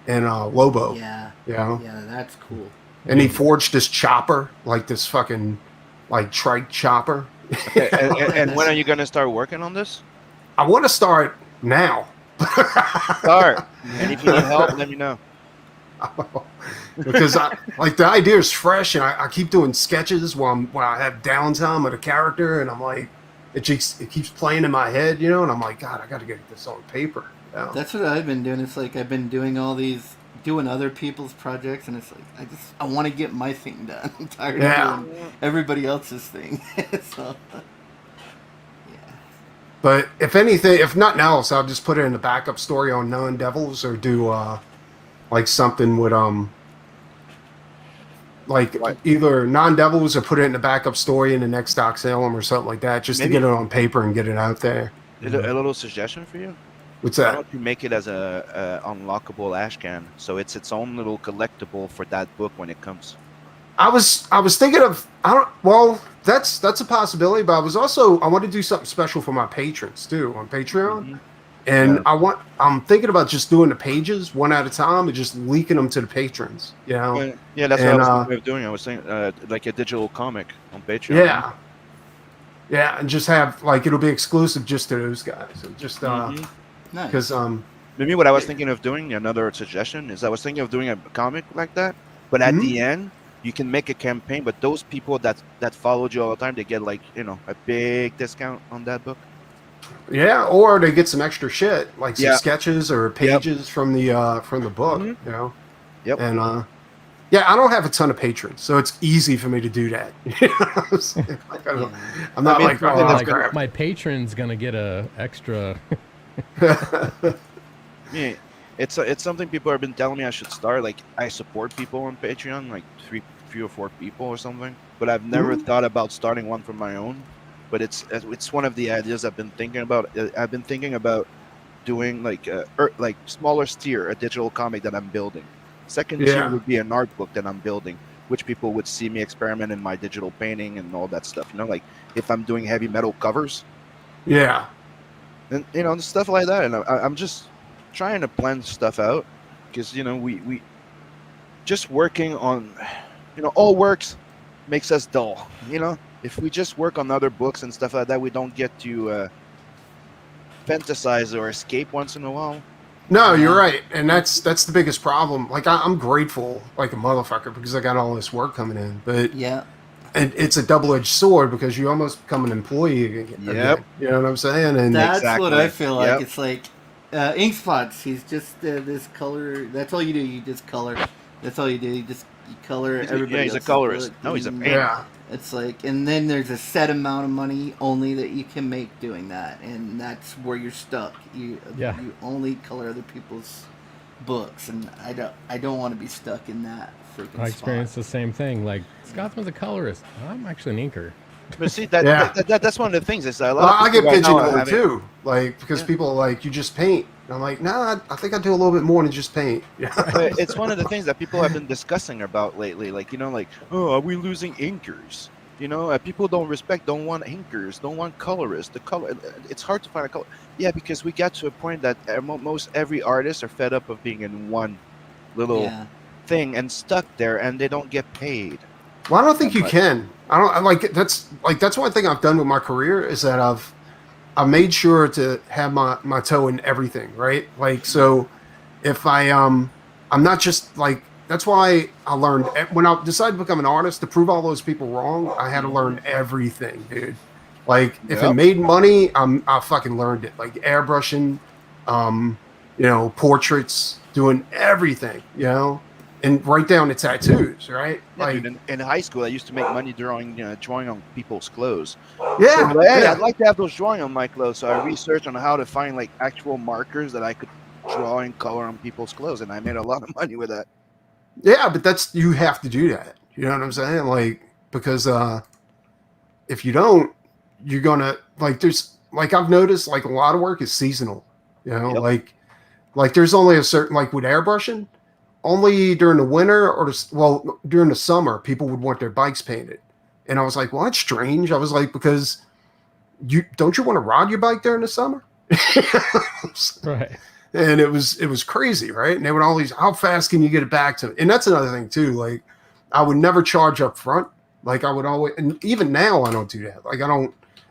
[SPEAKER 5] and Lobo.
[SPEAKER 3] Yeah.
[SPEAKER 5] Yeah,
[SPEAKER 3] that's cool.
[SPEAKER 5] and he forged this chopper, like this fucking like trike chopper.
[SPEAKER 4] okay, and when are you gonna start working on this?
[SPEAKER 5] I want to start now.
[SPEAKER 4] Start. And if you need help, let me know.
[SPEAKER 5] Because like the idea is fresh, and I keep doing sketches when I have downtime with a character, and I'm like, it keeps playing in my head, and I'm like, God, I got to get this on paper.
[SPEAKER 3] That's what I've been doing. It's like I've been doing all these, doing other people's projects, and it's like I want to get my thing done. I'm tired of doing everybody else's thing. So, yeah.
[SPEAKER 5] But if anything, if nothing else, I'll just put it in the backup story on Non-Devils, or do like something with like either Non-Devils, or put it in the backup story in the next Doc Salem or something like that, just to get it on paper and get it out there.
[SPEAKER 4] A little suggestion for you.
[SPEAKER 5] What's
[SPEAKER 4] Why
[SPEAKER 5] that?
[SPEAKER 4] don't you make it as a unlockable ashcan, so it's its own little collectible for that book when it comes?
[SPEAKER 5] I was thinking of that's a possibility, but I want to do something special for my patrons too on Patreon. And I'm thinking about just doing the pages one at a time and just leaking them to the patrons.
[SPEAKER 4] Yeah, that's what I was thinking of doing. I was thinking like a digital comic on Patreon.
[SPEAKER 5] Yeah, and just have like it'll be exclusive just to those guys. Just because
[SPEAKER 4] maybe what I was thinking of doing, another suggestion is I was thinking of doing a comic like that, but at the end you can make a campaign. But those people that followed you all the time, they get like a big discount on that book.
[SPEAKER 5] Yeah, or they get some extra shit like some sketches or pages from the book.
[SPEAKER 4] Yep.
[SPEAKER 5] And I don't have a ton of patrons, so it's easy for me to do that. I'm not
[SPEAKER 1] my patron's gonna get a extra.
[SPEAKER 4] Yeah, it's something people have been telling me I should start. Like I support people on Patreon, like three or four people or something. But I've never thought about starting one for my own. But it's one of the ideas I've been thinking about. I've been thinking about doing like smaller tier, a digital comic that I'm building. Second tier would be an art book that I'm building, which people would see me experiment in my digital painting and all that stuff. Like if I'm doing heavy metal covers.
[SPEAKER 5] Yeah.
[SPEAKER 4] And stuff like that. And I'm just trying to plan stuff out because we just working on all works makes us dull. If we just work on other books and stuff like that, we don't get to fantasize or escape once in a while.
[SPEAKER 5] No, you're right, and that's the biggest problem. Like I'm grateful like a motherfucker because I got all this work coming in, but and it's a double-edged sword because you almost become an employee again.
[SPEAKER 4] Yep.
[SPEAKER 5] You know what I'm saying? And
[SPEAKER 3] that's what I feel like.
[SPEAKER 4] Yep.
[SPEAKER 3] It's like ink spots. He's just this color. That's all you do. You just color. That's all you do. You color everybody.
[SPEAKER 4] He's a colorist. No, he's a painter.
[SPEAKER 5] Yeah.
[SPEAKER 3] It's like, and then there's a set amount of money only that you can make doing that, and that's where you're stuck. You only color other people's books, and I don't want to be stuck in that freaking
[SPEAKER 1] I experienced
[SPEAKER 3] spot.
[SPEAKER 1] the same thing. Like Scotsman's a colorist. I'm actually an inker.
[SPEAKER 4] But see, that's one of the things. Is that a lot of
[SPEAKER 5] I get
[SPEAKER 4] people right now
[SPEAKER 5] pigeonholed
[SPEAKER 4] having-
[SPEAKER 5] too, like because people are like you just paint. And I'm like, nah, I think I do a little bit more than just paint.
[SPEAKER 4] But it's one of the things that people have been discussing about lately. Like oh, are we losing inkers? People don't want inkers, don't want colorists. The color, it's hard to find a color. Yeah, because we got to a point that most every artist are fed up of being in one little thing and stuck there, and they don't get paid.
[SPEAKER 5] Well, I don't think you can. I like that's one thing I've done with my career is that I've made sure to have my toe in everything, right? Like so, if I'm not just like that's why I learned when I decided to become an artist to prove all those people wrong. I had to learn everything, dude. Like if it
[SPEAKER 4] Yep.
[SPEAKER 5] made money, I fucking learned it. Like airbrushing, portraits, doing everything, and right down to tattoos, right?
[SPEAKER 4] Yeah,
[SPEAKER 5] Like,
[SPEAKER 4] dude, in high school, I used to make money drawing on people's clothes.
[SPEAKER 5] yeah,
[SPEAKER 4] So, hey,
[SPEAKER 5] yeah.
[SPEAKER 4] I'd like to have those drawing on my clothes. So I researched on how to find like actual markers that I could draw and color on people's clothes, and I made a lot of money with that.
[SPEAKER 5] Yeah, but you have to do that. You know what I'm saying? Like, because if you don't, you're gonna I've noticed like a lot of work is seasonal.
[SPEAKER 4] Yep.
[SPEAKER 5] Like there's only a certain, like with airbrushing, only during the winter during the summer people would want their bikes painted, and I was like, well, that's strange. I was like, because you want to ride your bike during the summer?
[SPEAKER 1] Right.
[SPEAKER 5] And it was crazy, right? And they would always, how fast can you get it back to me? And that's another thing too. Like, I would never charge up front. Like I would always, and even now I don't do that. Like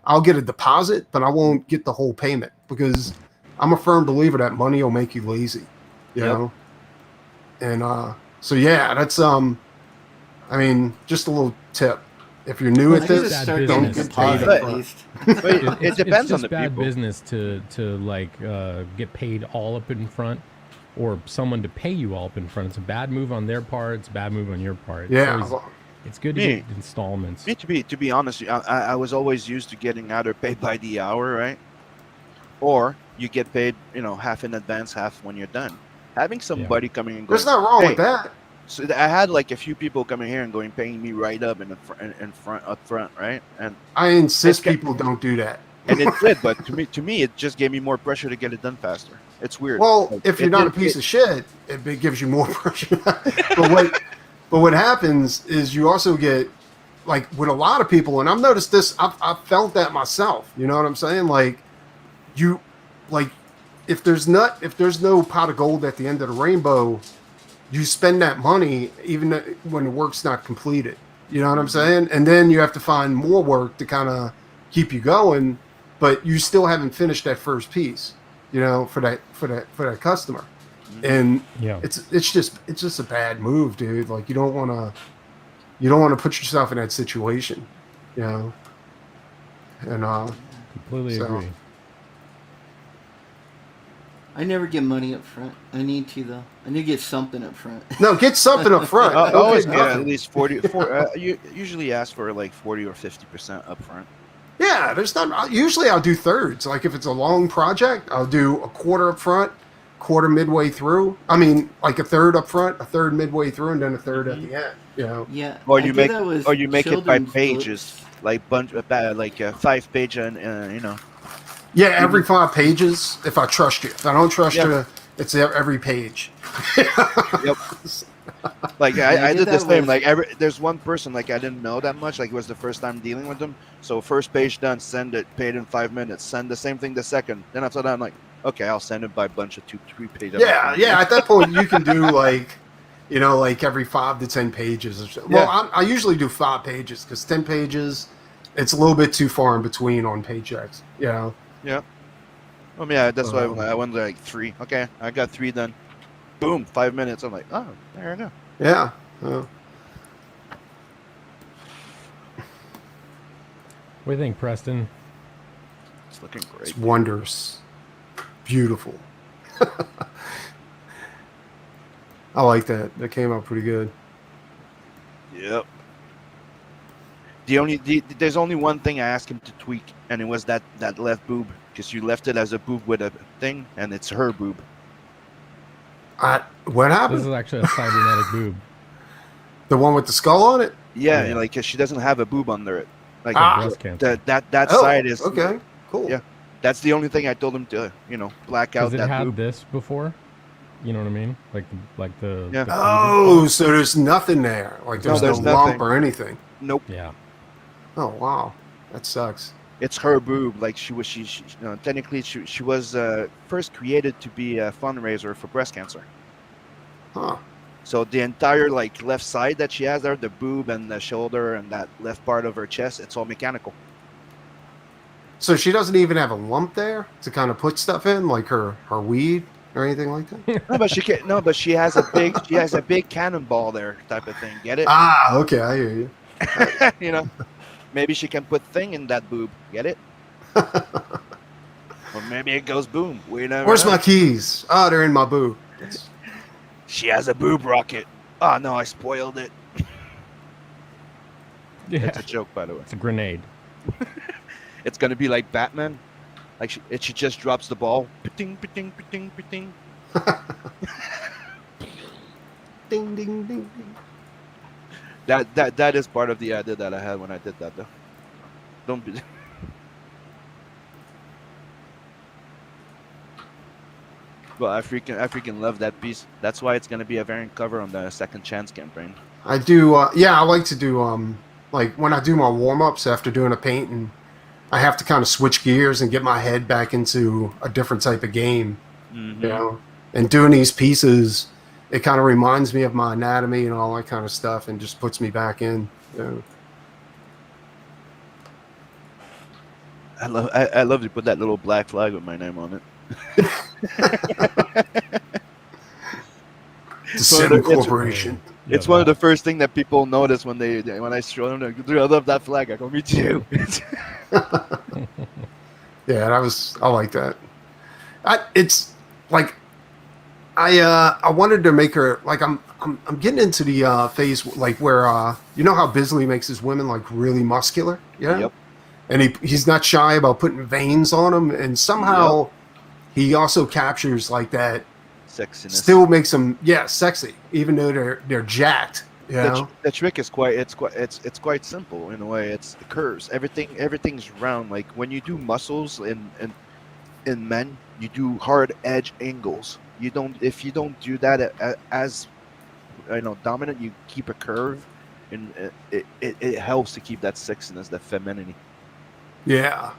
[SPEAKER 5] I'll get a deposit, but I won't get the whole payment because I'm a firm believer that money will make you lazy, you know? And so yeah, that's just a little tip. If you're new
[SPEAKER 3] I
[SPEAKER 5] at
[SPEAKER 3] need to
[SPEAKER 5] this,
[SPEAKER 3] start
[SPEAKER 5] don't
[SPEAKER 3] getting
[SPEAKER 5] get
[SPEAKER 3] good
[SPEAKER 5] paid
[SPEAKER 3] pay
[SPEAKER 5] up
[SPEAKER 3] at
[SPEAKER 5] front.
[SPEAKER 3] least.
[SPEAKER 4] But it depends on
[SPEAKER 1] it's
[SPEAKER 4] the
[SPEAKER 1] bad
[SPEAKER 4] people.
[SPEAKER 1] business to get paid all up in front, or someone to pay you all up in front. It's a bad move on their part. It's a bad move on your part.
[SPEAKER 5] Yeah.
[SPEAKER 1] It's good to
[SPEAKER 4] Me.
[SPEAKER 1] get installments.
[SPEAKER 4] Me, to be honest, I was always used to getting either paid by the hour, right? Or you get paid, half in advance, half when you're done. Having somebody coming and going,
[SPEAKER 5] There's nothing wrong
[SPEAKER 4] hey,
[SPEAKER 5] with that.
[SPEAKER 4] So I had like a few people coming here and going, paying me right up up front, right? And
[SPEAKER 5] I insist
[SPEAKER 4] Okay.
[SPEAKER 5] people don't do that.
[SPEAKER 4] and it did, but to me, it just gave me more pressure to get it done faster. It's weird.
[SPEAKER 5] Well,
[SPEAKER 4] Like,
[SPEAKER 5] if you're
[SPEAKER 4] it
[SPEAKER 5] not a
[SPEAKER 4] didn't-
[SPEAKER 5] piece of shit, it gives you more pressure. But what happens is you also get, like with a lot of people, and I've noticed this, I've felt that myself. You know what I'm saying? Like if there's no pot of gold at the end of the rainbow, you spend that money even when the work's not completed. You know what I'm saying? And then you have to find more work to kind of keep you going, but you still haven't finished that first piece, for that customer. And
[SPEAKER 1] Yeah.
[SPEAKER 5] it's just a bad move, dude. Like you don't want to put yourself in that situation, And
[SPEAKER 1] Completely
[SPEAKER 5] so-
[SPEAKER 1] agree.
[SPEAKER 3] I never get money up front. I need to though. I need to get something up front.
[SPEAKER 5] no, get something up front.
[SPEAKER 4] I
[SPEAKER 5] Don't
[SPEAKER 4] always
[SPEAKER 5] get
[SPEAKER 4] get
[SPEAKER 5] nothing.
[SPEAKER 4] at least 40. You usually ask for like 40 or 50% up front.
[SPEAKER 5] Yeah, there's not. Usually, I'll do thirds. Like if it's a long project, I'll do a quarter up front, quarter midway through. I mean, like a third up front, a third midway through, and then a third at the end.
[SPEAKER 3] Yeah.
[SPEAKER 4] Or
[SPEAKER 3] I
[SPEAKER 4] you
[SPEAKER 3] do
[SPEAKER 4] make
[SPEAKER 3] that with
[SPEAKER 4] it by
[SPEAKER 3] children's
[SPEAKER 4] pages,
[SPEAKER 3] books.
[SPEAKER 4] like 5-page and
[SPEAKER 5] Yeah, every 5 pages. If I trust you, if I don't trust you, it's every page.
[SPEAKER 4] Yep. Like
[SPEAKER 3] Yeah, I
[SPEAKER 4] I
[SPEAKER 3] did
[SPEAKER 4] did the
[SPEAKER 3] that
[SPEAKER 4] same.
[SPEAKER 3] with-
[SPEAKER 4] There's one person like I didn't know that much. Like it was the first time dealing with them. So first page done, send it, paid in 5 minutes. Send the same thing the second. Then after that, I'm like, okay, I'll send it by a bunch of 2-3 pages.
[SPEAKER 5] Yeah. At that point, you can do like every 5 to 10 pages. Or so. Well, I usually do 5 pages because 10 pages, it's a little bit too far in between on paychecks.
[SPEAKER 4] Yeah. Yeah, that's why I went like 3. Okay, I got 3 done. Boom, 5 minutes. I'm like, oh, there you go.
[SPEAKER 5] Yeah.
[SPEAKER 1] What do you think, Preston?
[SPEAKER 4] It's looking great.
[SPEAKER 5] It's wondrous. Beautiful. I like that. That came out pretty good.
[SPEAKER 4] Yep. There's only one thing I asked him to tweak, and it was that left boob, because you left it as a boob with a thing, and it's her boob.
[SPEAKER 5] What happened?
[SPEAKER 1] This is actually a cybernetic boob.
[SPEAKER 5] The one with the skull on it?
[SPEAKER 4] Yeah,
[SPEAKER 1] Yeah.
[SPEAKER 4] like 'cause she doesn't have a boob under it. Like
[SPEAKER 1] Breast cancer.
[SPEAKER 4] that
[SPEAKER 5] Oh,
[SPEAKER 4] side is
[SPEAKER 5] okay. Cool.
[SPEAKER 4] Yeah. That's the only thing I told him to black out
[SPEAKER 1] Has it
[SPEAKER 4] that
[SPEAKER 1] had
[SPEAKER 4] boob.
[SPEAKER 1] this before? You know what I mean? The
[SPEAKER 4] Yeah.
[SPEAKER 1] the
[SPEAKER 5] Oh, so there's nothing there. Like there's no,
[SPEAKER 4] there's
[SPEAKER 5] lump
[SPEAKER 4] nothing.
[SPEAKER 5] or anything.
[SPEAKER 4] Nope.
[SPEAKER 1] Yeah.
[SPEAKER 5] Oh wow, that sucks.
[SPEAKER 4] It's her boob. Like she technically she was first created to be a fundraiser for breast cancer.
[SPEAKER 5] Huh.
[SPEAKER 4] So the entire like left side that she has there, the boob and the shoulder and that left part of her chest, it's all mechanical.
[SPEAKER 5] So she doesn't even have a lump there to kind of put stuff in, like her weed or anything like that?
[SPEAKER 4] No, but she can. No, but she has a big. She has a big cannonball there, type of thing. Get it?
[SPEAKER 5] Ah, okay, I hear you.
[SPEAKER 4] You know, maybe she can put thing in that boob. Get it? Or maybe it goes boom. We never
[SPEAKER 5] Where's
[SPEAKER 4] know.
[SPEAKER 5] my keys? Oh, they're in my boob.
[SPEAKER 4] She has a boob rocket. Oh no, I spoiled it.
[SPEAKER 1] Yeah,
[SPEAKER 4] It's a joke, by the way.
[SPEAKER 1] it's a grenade.
[SPEAKER 4] It's gonna be like Batman. Like she just drops the ball. Ping, ping, ping, ping.
[SPEAKER 5] Ding, ding, ding, ding.
[SPEAKER 4] That is part of the idea that I had when I did that, though. Don't be. Well, I freaking love that piece. That's why it's gonna be a variant cover on the Second Chance campaign.
[SPEAKER 5] I do. Yeah, I like to do. Like when I do my warm ups after doing a paint, and I have to kind of switch gears and get my head back into a different type of game.
[SPEAKER 4] Mm-hmm.
[SPEAKER 5] You know, and doing these pieces, it kind of reminds me of my anatomy and all that kind of stuff, and just puts me back in. You know.
[SPEAKER 4] I love to put that little black flag with my name on it.
[SPEAKER 5] The Sim Corporation.
[SPEAKER 4] It's one of the first thing that people notice when I show them. Like, dude, I love that flag. I go, me too.
[SPEAKER 5] Yeah, I like that. It's like I wanted to make her like I'm getting into the phase like where you know how Bisley makes his women like really muscular, yeah.
[SPEAKER 4] Yep.
[SPEAKER 5] And he's not shy about putting veins on them, and somehow he also captures like that.
[SPEAKER 4] Sexiness.
[SPEAKER 5] Still makes them sexy, even though they're jacked. You know?
[SPEAKER 4] The trick is it's quite simple in a way. It's the curves. Everything's round. Like when you do muscles in men, you do hard edge angles. If you don't do that as dominant, you keep a curve, and it helps to keep that sexiness, that femininity.
[SPEAKER 5] Yeah.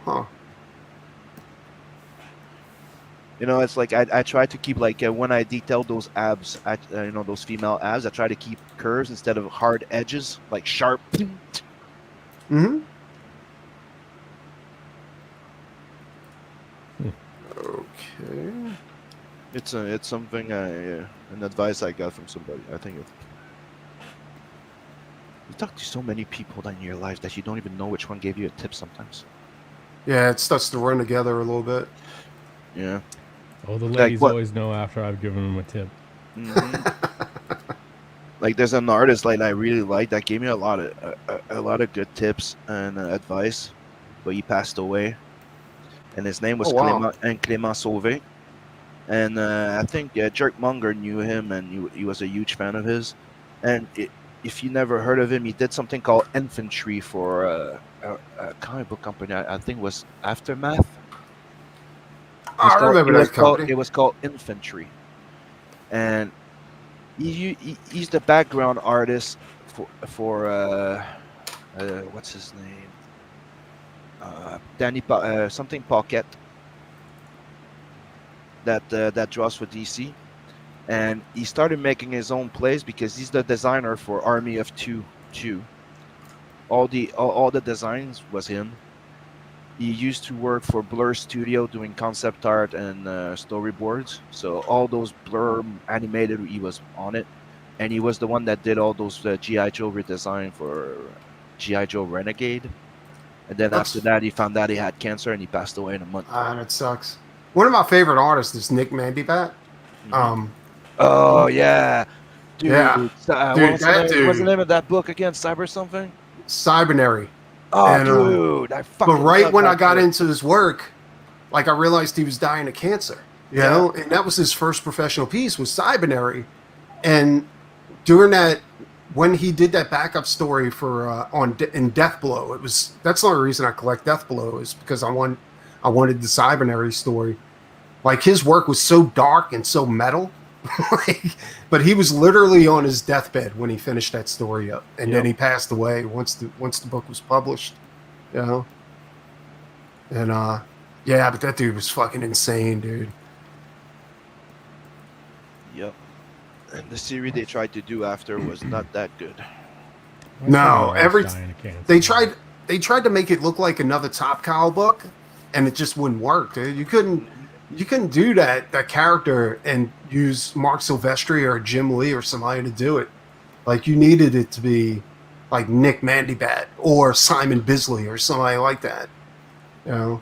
[SPEAKER 5] Huh.
[SPEAKER 4] You know, it's like I try to keep like when I detail those abs, those female abs, I try to keep curves instead of hard edges, like sharp.
[SPEAKER 5] Mm-hmm. Okay.
[SPEAKER 4] It's something an advice I got from somebody. I think you talk to so many people in your life that you don't even know which one gave you a tip sometimes.
[SPEAKER 5] Yeah, it starts to run together a little bit.
[SPEAKER 4] Yeah.
[SPEAKER 1] Oh, the ladies always know after I've given them a tip.
[SPEAKER 4] Mm-hmm. Like there's an artist like I really like that gave me a lot of good tips and advice, but he passed away, and his name was Clément Sauvé, and I think Jerk Munger knew him, and he was a huge fan of his, and if you never heard of him, he did something called Infantry for a comic book company. I think it was Aftermath.
[SPEAKER 5] I remember that company.
[SPEAKER 4] It was called Infantry, and he's the background artist for what's his name? Danny something Pocket. That draws for DC, and he started making his own plays because he's the designer for Army of Two. All the designs was him. He used to work for Blur Studio doing concept art and storyboards. So all those Blur animated, he was on it. And he was the one that did all those G.I. Joe redesign for G.I. Joe Renegade. And then after that, he found out he had cancer and he passed away in a month.
[SPEAKER 5] Ah, that sucks. One of my favorite artists is Nick Mandibat.
[SPEAKER 4] Mm-hmm. Oh, yeah. Dude,
[SPEAKER 5] yeah.
[SPEAKER 4] What's the name of that book again? Cyber something?
[SPEAKER 5] Cybernary.
[SPEAKER 4] Oh,
[SPEAKER 5] and,
[SPEAKER 4] dude, I fucking
[SPEAKER 5] but right
[SPEAKER 4] love
[SPEAKER 5] when
[SPEAKER 4] that
[SPEAKER 5] I got
[SPEAKER 4] book.
[SPEAKER 5] into his work, like I realized he was dying of cancer, you know, and that was his first professional piece was Cybernary. And during that, when he did that backup story for in Deathblow, that's the only reason I collect Deathblow is because I wanted the Cybernary story. Like his work was so dark and so metal. But he was literally on his deathbed when he finished that story up, and then he passed away once the book was published, you know. And but that dude was fucking insane, dude.
[SPEAKER 4] Yep. And the series they tried to do after was not that good.
[SPEAKER 5] No, they tried to make it look like another Top Cow book, and it just wouldn't work, dude. You couldn't. you couldn't do that character and use Mark Silvestri or Jim Lee or somebody to do it. Like you needed it to be like Nick Mandybat or Simon Bisley or somebody like that. You know.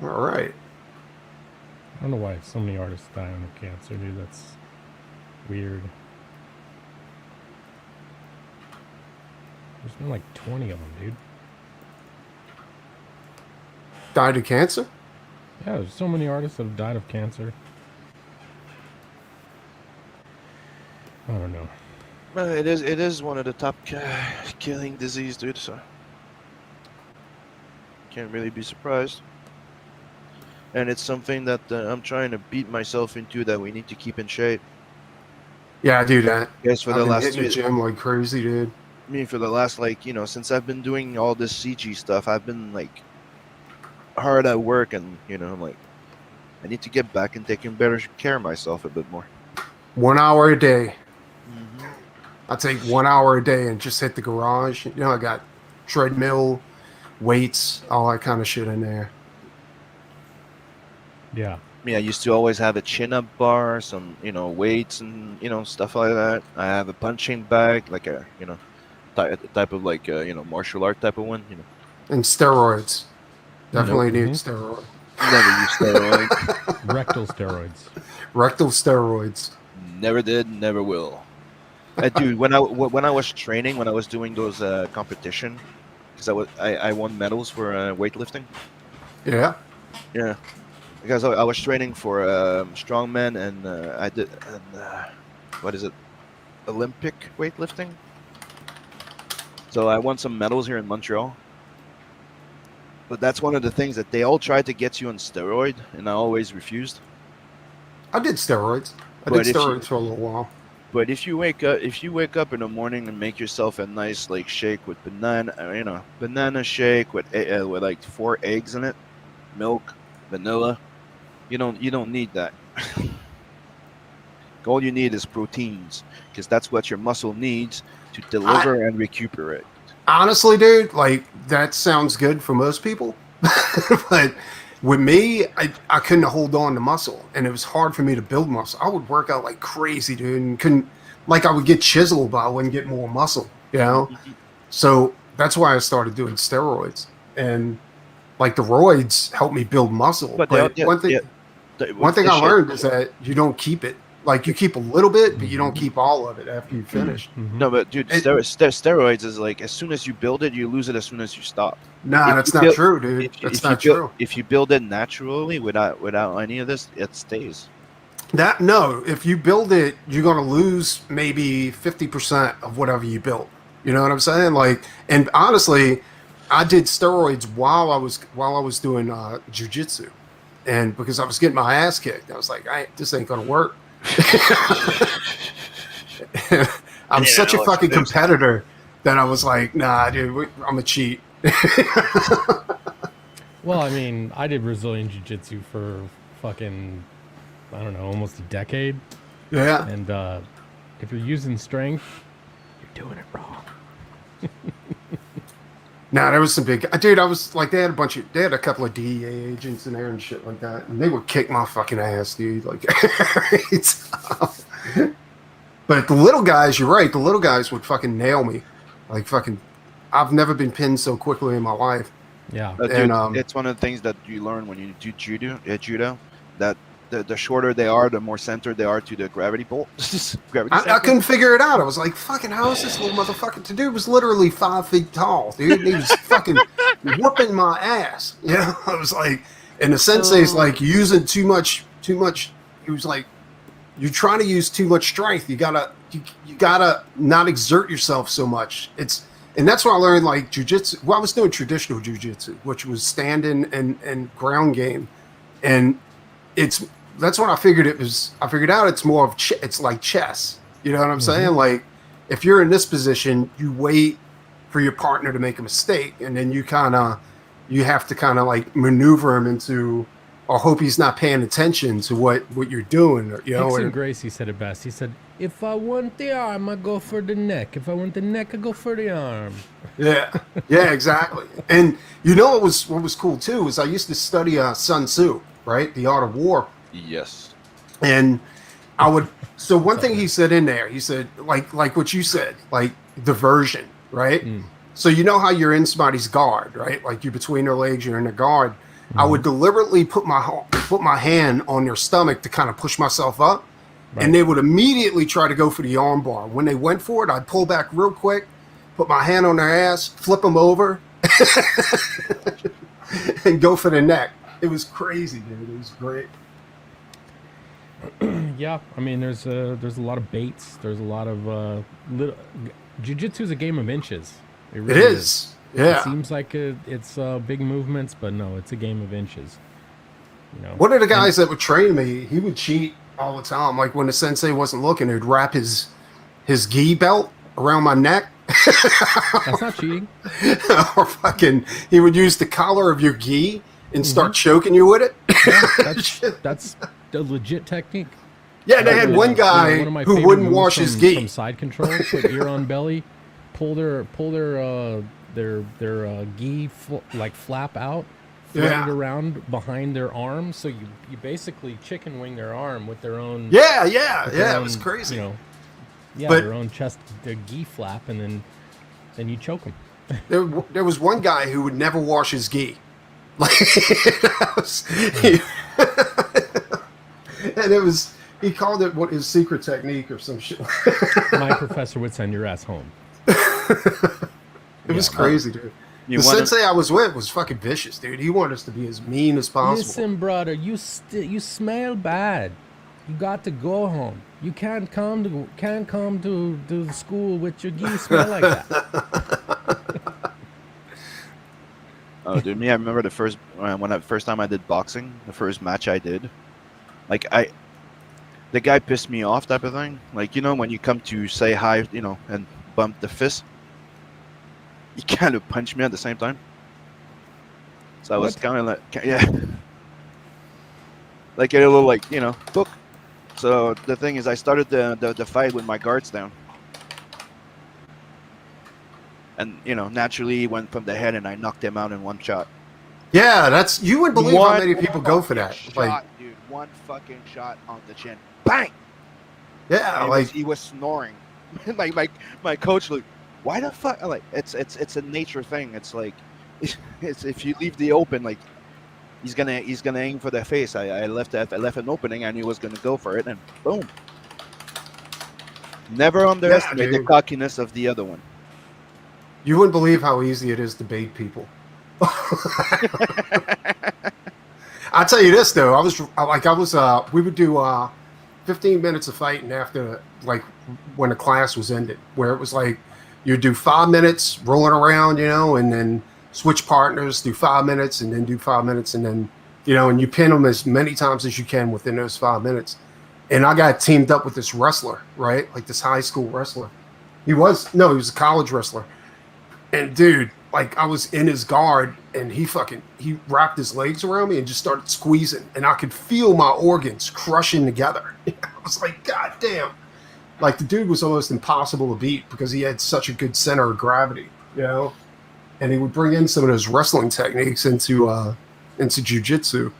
[SPEAKER 5] All right.
[SPEAKER 1] I don't know why so many artists die of cancer, dude. That's weird. There's been like 20 of them, dude.
[SPEAKER 5] Died of cancer?
[SPEAKER 1] Yeah, there's so many artists that have died of cancer. I don't know.
[SPEAKER 4] Well, it is one of the top killing disease, dude. So can't really be surprised. And it's something that I'm trying to beat myself into, that we need to keep in shape.
[SPEAKER 5] Yeah, I do that.
[SPEAKER 4] Yes, for
[SPEAKER 5] I've
[SPEAKER 4] the
[SPEAKER 5] been
[SPEAKER 4] last
[SPEAKER 5] hitting the gym like crazy, dude.
[SPEAKER 4] I mean, for the last, like, since I've been doing all this CG stuff, I've been like hard at work, and I'm like, I need to get back and taking better care of myself a bit more.
[SPEAKER 5] 1 hour a day.
[SPEAKER 4] Mm-hmm.
[SPEAKER 5] I take 1 hour a day and just hit the garage. I got treadmill, weights, all that kind of shit in there.
[SPEAKER 1] Yeah.
[SPEAKER 4] I used to always have a chin-up bar, some weights and stuff like that. I have a punching bag, like a type of like martial art type of one.
[SPEAKER 5] And steroids. Definitely need steroids.
[SPEAKER 4] Never used steroids.
[SPEAKER 1] Rectal steroids.
[SPEAKER 5] Rectal steroids.
[SPEAKER 4] Never did, never will. Dude, when I was training, when I was doing those competition, because I won medals for weightlifting.
[SPEAKER 5] Yeah.
[SPEAKER 4] Yeah. Because I was training for strongman, and I did what is it, Olympic weightlifting. So I won some medals here in Montreal. But that's one of the things that they all tried to get you on steroid, and I always refused.
[SPEAKER 5] I did steroids. I
[SPEAKER 4] But
[SPEAKER 5] did
[SPEAKER 4] if
[SPEAKER 5] steroids for a little while.
[SPEAKER 4] But if you wake up in the morning and make yourself a nice like shake with banana shake with like 4 eggs in it, milk, vanilla, you don't need that. All you need is proteins, because that's what your muscle needs to deliver and recuperate.
[SPEAKER 5] Honestly, dude, like that sounds good for most people, but with me, I couldn't hold on to muscle, and it was hard for me to build muscle. I would work out like crazy, dude, and couldn't, like I would get chiseled, but I wouldn't get more muscle, So that's why I started doing steroids, and like the roids helped me build muscle. But one thing I learned is that you don't keep it. Like you keep a little bit, but you don't keep all of it after you finish.
[SPEAKER 4] No, but dude, steroids is like as soon as you build it, you lose it as soon as you stop.
[SPEAKER 5] Nah, that's not true, dude. That's not true.
[SPEAKER 4] If you build it naturally without any of this, it stays.
[SPEAKER 5] If you build it, you're gonna lose maybe 50% of whatever you built. You know what I'm saying? Like, and honestly, I did steroids while I was doing jujitsu, and because I was getting my ass kicked, I was like, this ain't gonna work. I'm such a fucking competitor that I was like, nah, dude, I'm a cheat.
[SPEAKER 1] Well, I mean, I did Brazilian Jiu-Jitsu for fucking, I don't know, almost a decade.
[SPEAKER 5] Yeah.
[SPEAKER 1] And if you're using strength, you're doing it wrong.
[SPEAKER 5] Nah, there was some big... Dude, I was like, they had a couple of DEA agents in there and shit like that, and they would kick my fucking ass, dude. Like, but the little guys, you're right, the little guys would fucking nail me. Like, fucking... I've never been pinned so quickly in my life.
[SPEAKER 1] Yeah.
[SPEAKER 4] Dude, it's one of the things that you learn when you do judo, that the shorter they are, the more centered they are to the gravity bolt.
[SPEAKER 5] I couldn't figure it out. I was like, fucking, how is this little motherfucker? The dude was literally 5 feet tall, dude. He was fucking whooping my ass. I was like, and the sensei's like using too much. He was like, you're trying to use too much strength. You gotta not exert yourself so much. And that's what I learned, like jujitsu. Well, I was doing traditional jujitsu, which was standing and ground game, and that's when I figured it was. I figured out it's more of it's like chess. You know what I'm saying? Like if you're in this position, you wait for your partner to make a mistake, and then you have to kind of like maneuver him into or hope he's not paying attention to what you're doing. Or, you know,
[SPEAKER 1] Hickson
[SPEAKER 5] and,
[SPEAKER 1] Gracie said it best. He said, "If I want the arm, I go for the neck. If I want the neck, I go for the arm."
[SPEAKER 5] yeah, yeah, exactly. And you know what was cool too is I used to study Sun Tzu, right, The Art of War,
[SPEAKER 4] Yes.
[SPEAKER 5] and I would. So one thing he said in there, he said like what you said, like diversion, right? So you know how you're in somebody's guard, right? Like you're between their legs, you're in their guard. I would deliberately put my hand on their stomach to kind of push myself up, and they would immediately try to go for the arm bar. When they went for it, I'd pull back real quick, put my hand on their ass, flip them over, and go for the neck. It was crazy, dude. It was great.
[SPEAKER 1] Yeah, I mean, there's a lot of baits. There's a lot of jiu-jitsu is a game of inches. It really
[SPEAKER 5] is. Yeah.
[SPEAKER 1] It seems like it's big movements, but no, it's a game of inches. You know.
[SPEAKER 5] One of the guys that would train me, he would cheat all the time. Like when the sensei wasn't looking, he'd wrap his gi belt around my neck.
[SPEAKER 1] That's not cheating.
[SPEAKER 5] Or he would use the collar of your gi and start choking you with it.
[SPEAKER 1] Yeah, that's the legit technique.
[SPEAKER 5] Yeah, they had one guy
[SPEAKER 1] one of my
[SPEAKER 5] who
[SPEAKER 1] favorite
[SPEAKER 5] wouldn't
[SPEAKER 1] moves
[SPEAKER 5] wash his
[SPEAKER 1] from
[SPEAKER 5] gi.
[SPEAKER 1] side control, put ear on belly, pull their gi flap out, thread it around behind their arm, so you basically chicken wing their arm with their own.
[SPEAKER 5] Yeah, it was crazy.
[SPEAKER 1] You know,
[SPEAKER 5] But-
[SPEAKER 1] their own chest, their gi flap, and then you choke them.
[SPEAKER 5] There was one guy who would never wash his gi. Like, and he called it his secret technique or some shit.
[SPEAKER 1] My professor would send your ass home.
[SPEAKER 5] It was crazy, dude. The sensei I was with was fucking vicious, dude. He wanted us to be as mean as possible.
[SPEAKER 1] Listen, brother, you smell bad. You got to go home. You can't come to the school with your gi smell like that.
[SPEAKER 4] Oh, dude, I remember the first time I did boxing, the first match I did. Like the guy pissed me off, type of thing. Like, you know, when you come to say hi, you know, and bump the fist, he kind of punched me at the same time. So I was kind of like, yeah, like a little, like, you know, book. So the thing is, I started the fight with my guards down. And, you know, naturally he went from the head and I knocked him out in one shot.
[SPEAKER 5] Yeah, you wouldn't believe how many people go for that.
[SPEAKER 4] Shot,
[SPEAKER 5] like,
[SPEAKER 4] dude, one fucking shot on the chin. Bang!
[SPEAKER 5] Yeah,
[SPEAKER 4] And he was snoring. my coach looked, why the fuck? I'm like, it's a nature thing. It's like, it's if you leave the open, like, he's gonna aim for the face. I left an opening. I knew he was gonna go for it, and boom. Never underestimate the cockiness of the other one.
[SPEAKER 5] You wouldn't believe how easy it is to bait people. I'll tell you this though, we would do 15 minutes of fighting after, like, when the class was ended, where it was like you do 5 minutes rolling around, you know, and then switch partners, do 5 minutes, and then do 5 minutes, and then, you know, and you pin them as many times as you can within those 5 minutes. And I got teamed up with this wrestler, right? Like this high school wrestler. He was a college wrestler. And dude, like, I was in his guard and he wrapped his legs around me and just started squeezing, and I could feel my organs crushing together. I was like, God damn. Like, the dude was almost impossible to beat because he had such a good center of gravity, you know? And he would bring in some of those wrestling techniques into jiu-jitsu.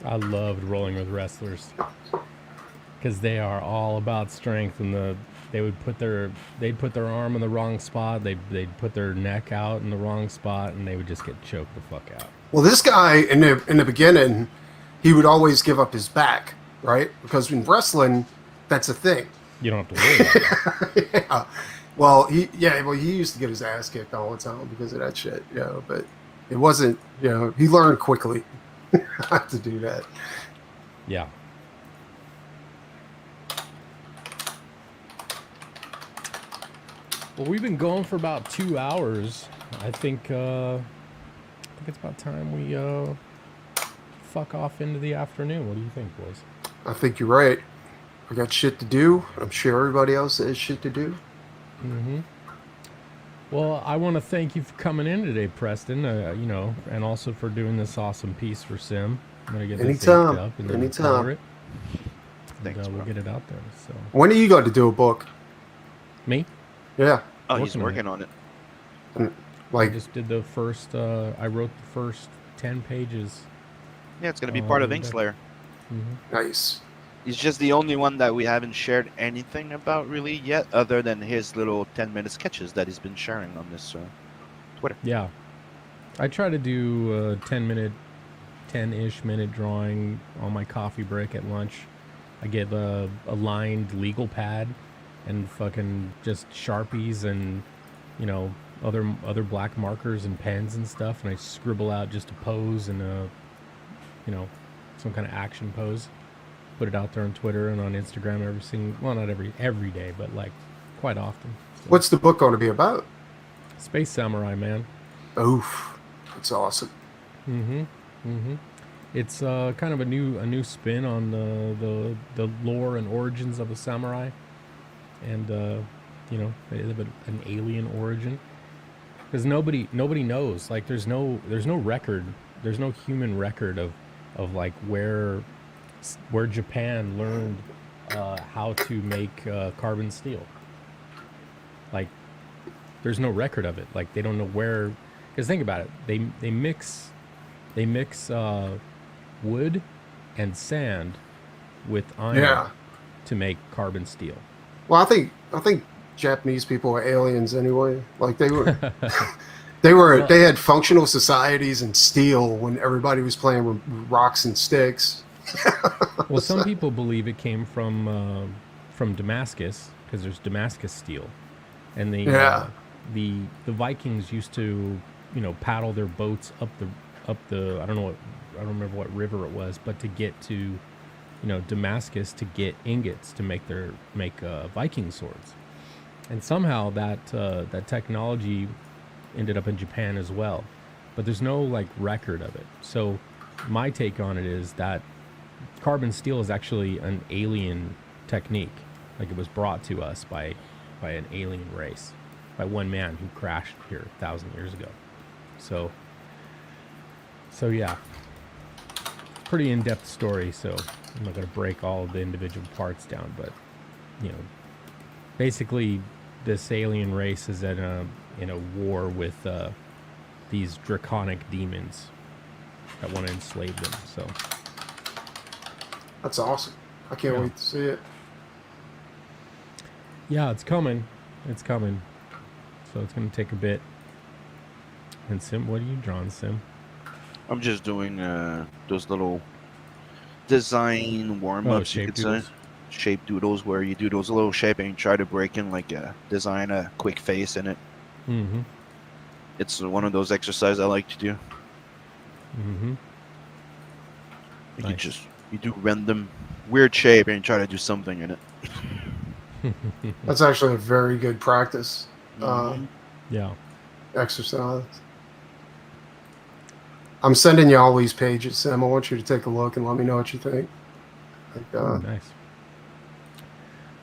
[SPEAKER 1] I loved rolling with wrestlers because they are all about strength, and they'd put their arm in the wrong spot, they'd put their neck out in the wrong spot, and they would just get choked the fuck out.
[SPEAKER 5] Well, this guy in the beginning, he would always give up his back, right? Because in wrestling, that's a thing.
[SPEAKER 1] You don't have to worry about it.
[SPEAKER 5] Yeah. Well, he used to get his ass kicked all the time because of that shit, you know, but it wasn't, you know, he learned quickly not to do that.
[SPEAKER 1] Yeah. Well, we've been going for about 2 hours. I think it's about time we fuck off into the afternoon. What do you think, boys?
[SPEAKER 5] I think you're right. I got shit to do. I'm sure everybody else has shit to do.
[SPEAKER 1] Mm-hmm. Well, I want to thank you for coming in today, Preston. You know, and also for doing this awesome piece for Sim. I'm gonna get this inked
[SPEAKER 5] Anytime.
[SPEAKER 1] up and then
[SPEAKER 5] Anytime.
[SPEAKER 1] color it.
[SPEAKER 4] Thanks,
[SPEAKER 1] And, we'll
[SPEAKER 4] bro.
[SPEAKER 1] get it out there. So
[SPEAKER 5] When are you going to do a book?
[SPEAKER 1] me,
[SPEAKER 5] Yeah.
[SPEAKER 4] Oh, he's
[SPEAKER 1] Working
[SPEAKER 4] working on it.
[SPEAKER 1] I
[SPEAKER 5] Like,
[SPEAKER 1] just did the first. I wrote the first 10 pages.
[SPEAKER 4] Yeah, it's gonna be part of
[SPEAKER 1] the other day.
[SPEAKER 4] InkSlayer.
[SPEAKER 5] nice.
[SPEAKER 4] He's just the only one that we haven't shared anything about really yet, other than his little 10-minute sketches that he's been sharing on this Twitter.
[SPEAKER 1] Yeah, I try to do a 10-ish minute drawing on my coffee break at lunch. I get a lined legal pad and fucking just Sharpies and, you know, other black markers and pens and stuff, and I scribble out just a pose and a, you know, some kind of action pose. Put it out there on Twitter and on Instagram not every day, but like quite often. So.
[SPEAKER 5] What's the book going to be about?
[SPEAKER 1] Space Samurai, man.
[SPEAKER 5] Oof. That's awesome.
[SPEAKER 1] It's kind of a new spin on the lore and origins of the samurai, and you know, they have an alien origin, because nobody knows. Like, there's no record, there's no human record of like where Japan learned how to make carbon steel. Like, there's no record of it. Like, they don't know where. Because think about it, they mix wood and sand with iron to make carbon steel.
[SPEAKER 5] Well, I think Japanese people are aliens anyway. Like, they were they had functional societies and steel when everybody was playing with rocks and sticks.
[SPEAKER 1] Well, some people believe it came from Damascus, because there's Damascus steel, and the Vikings used to, you know, paddle their boats up the I don't remember what river it was, but to get to, you know, Damascus to get ingots to make Viking swords, and somehow that technology ended up in Japan as well, but there's no like record of it. So my take on it is that carbon steel is actually an alien technique. Like, it was brought to us by an alien race, by one man who crashed here 1,000 years ago. So yeah, pretty in-depth story. So I'm not going to break all of the individual parts down, but, you know, basically this alien race is in a war with these draconic demons that want to enslave them. So
[SPEAKER 5] That's awesome. I can't wait to see it.
[SPEAKER 1] yeah, it's coming. So it's going to take a bit. And Sim, what are you drawing, Sim?
[SPEAKER 4] I'm just doing those little design warm-ups, you could say. Shape doodles, where you do those little shaping and try to break in, like, design a quick face in it.
[SPEAKER 1] Mm-hmm.
[SPEAKER 4] It's one of those exercises I like to do.
[SPEAKER 1] Mm-hmm.
[SPEAKER 4] Nice. You do random weird shape and try to do something in it.
[SPEAKER 5] That's actually a very good practice
[SPEAKER 1] Yeah.
[SPEAKER 5] exercise. I'm sending you all these pages, Sam. I want you to take a look and let me know what you think.
[SPEAKER 1] Nice.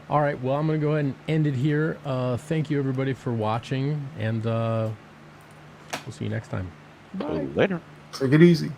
[SPEAKER 1] All right, well, I'm going to go ahead and end it here. Thank you, everybody, for watching, and we'll see you next time. Bye.
[SPEAKER 4] Later.
[SPEAKER 5] Take it easy.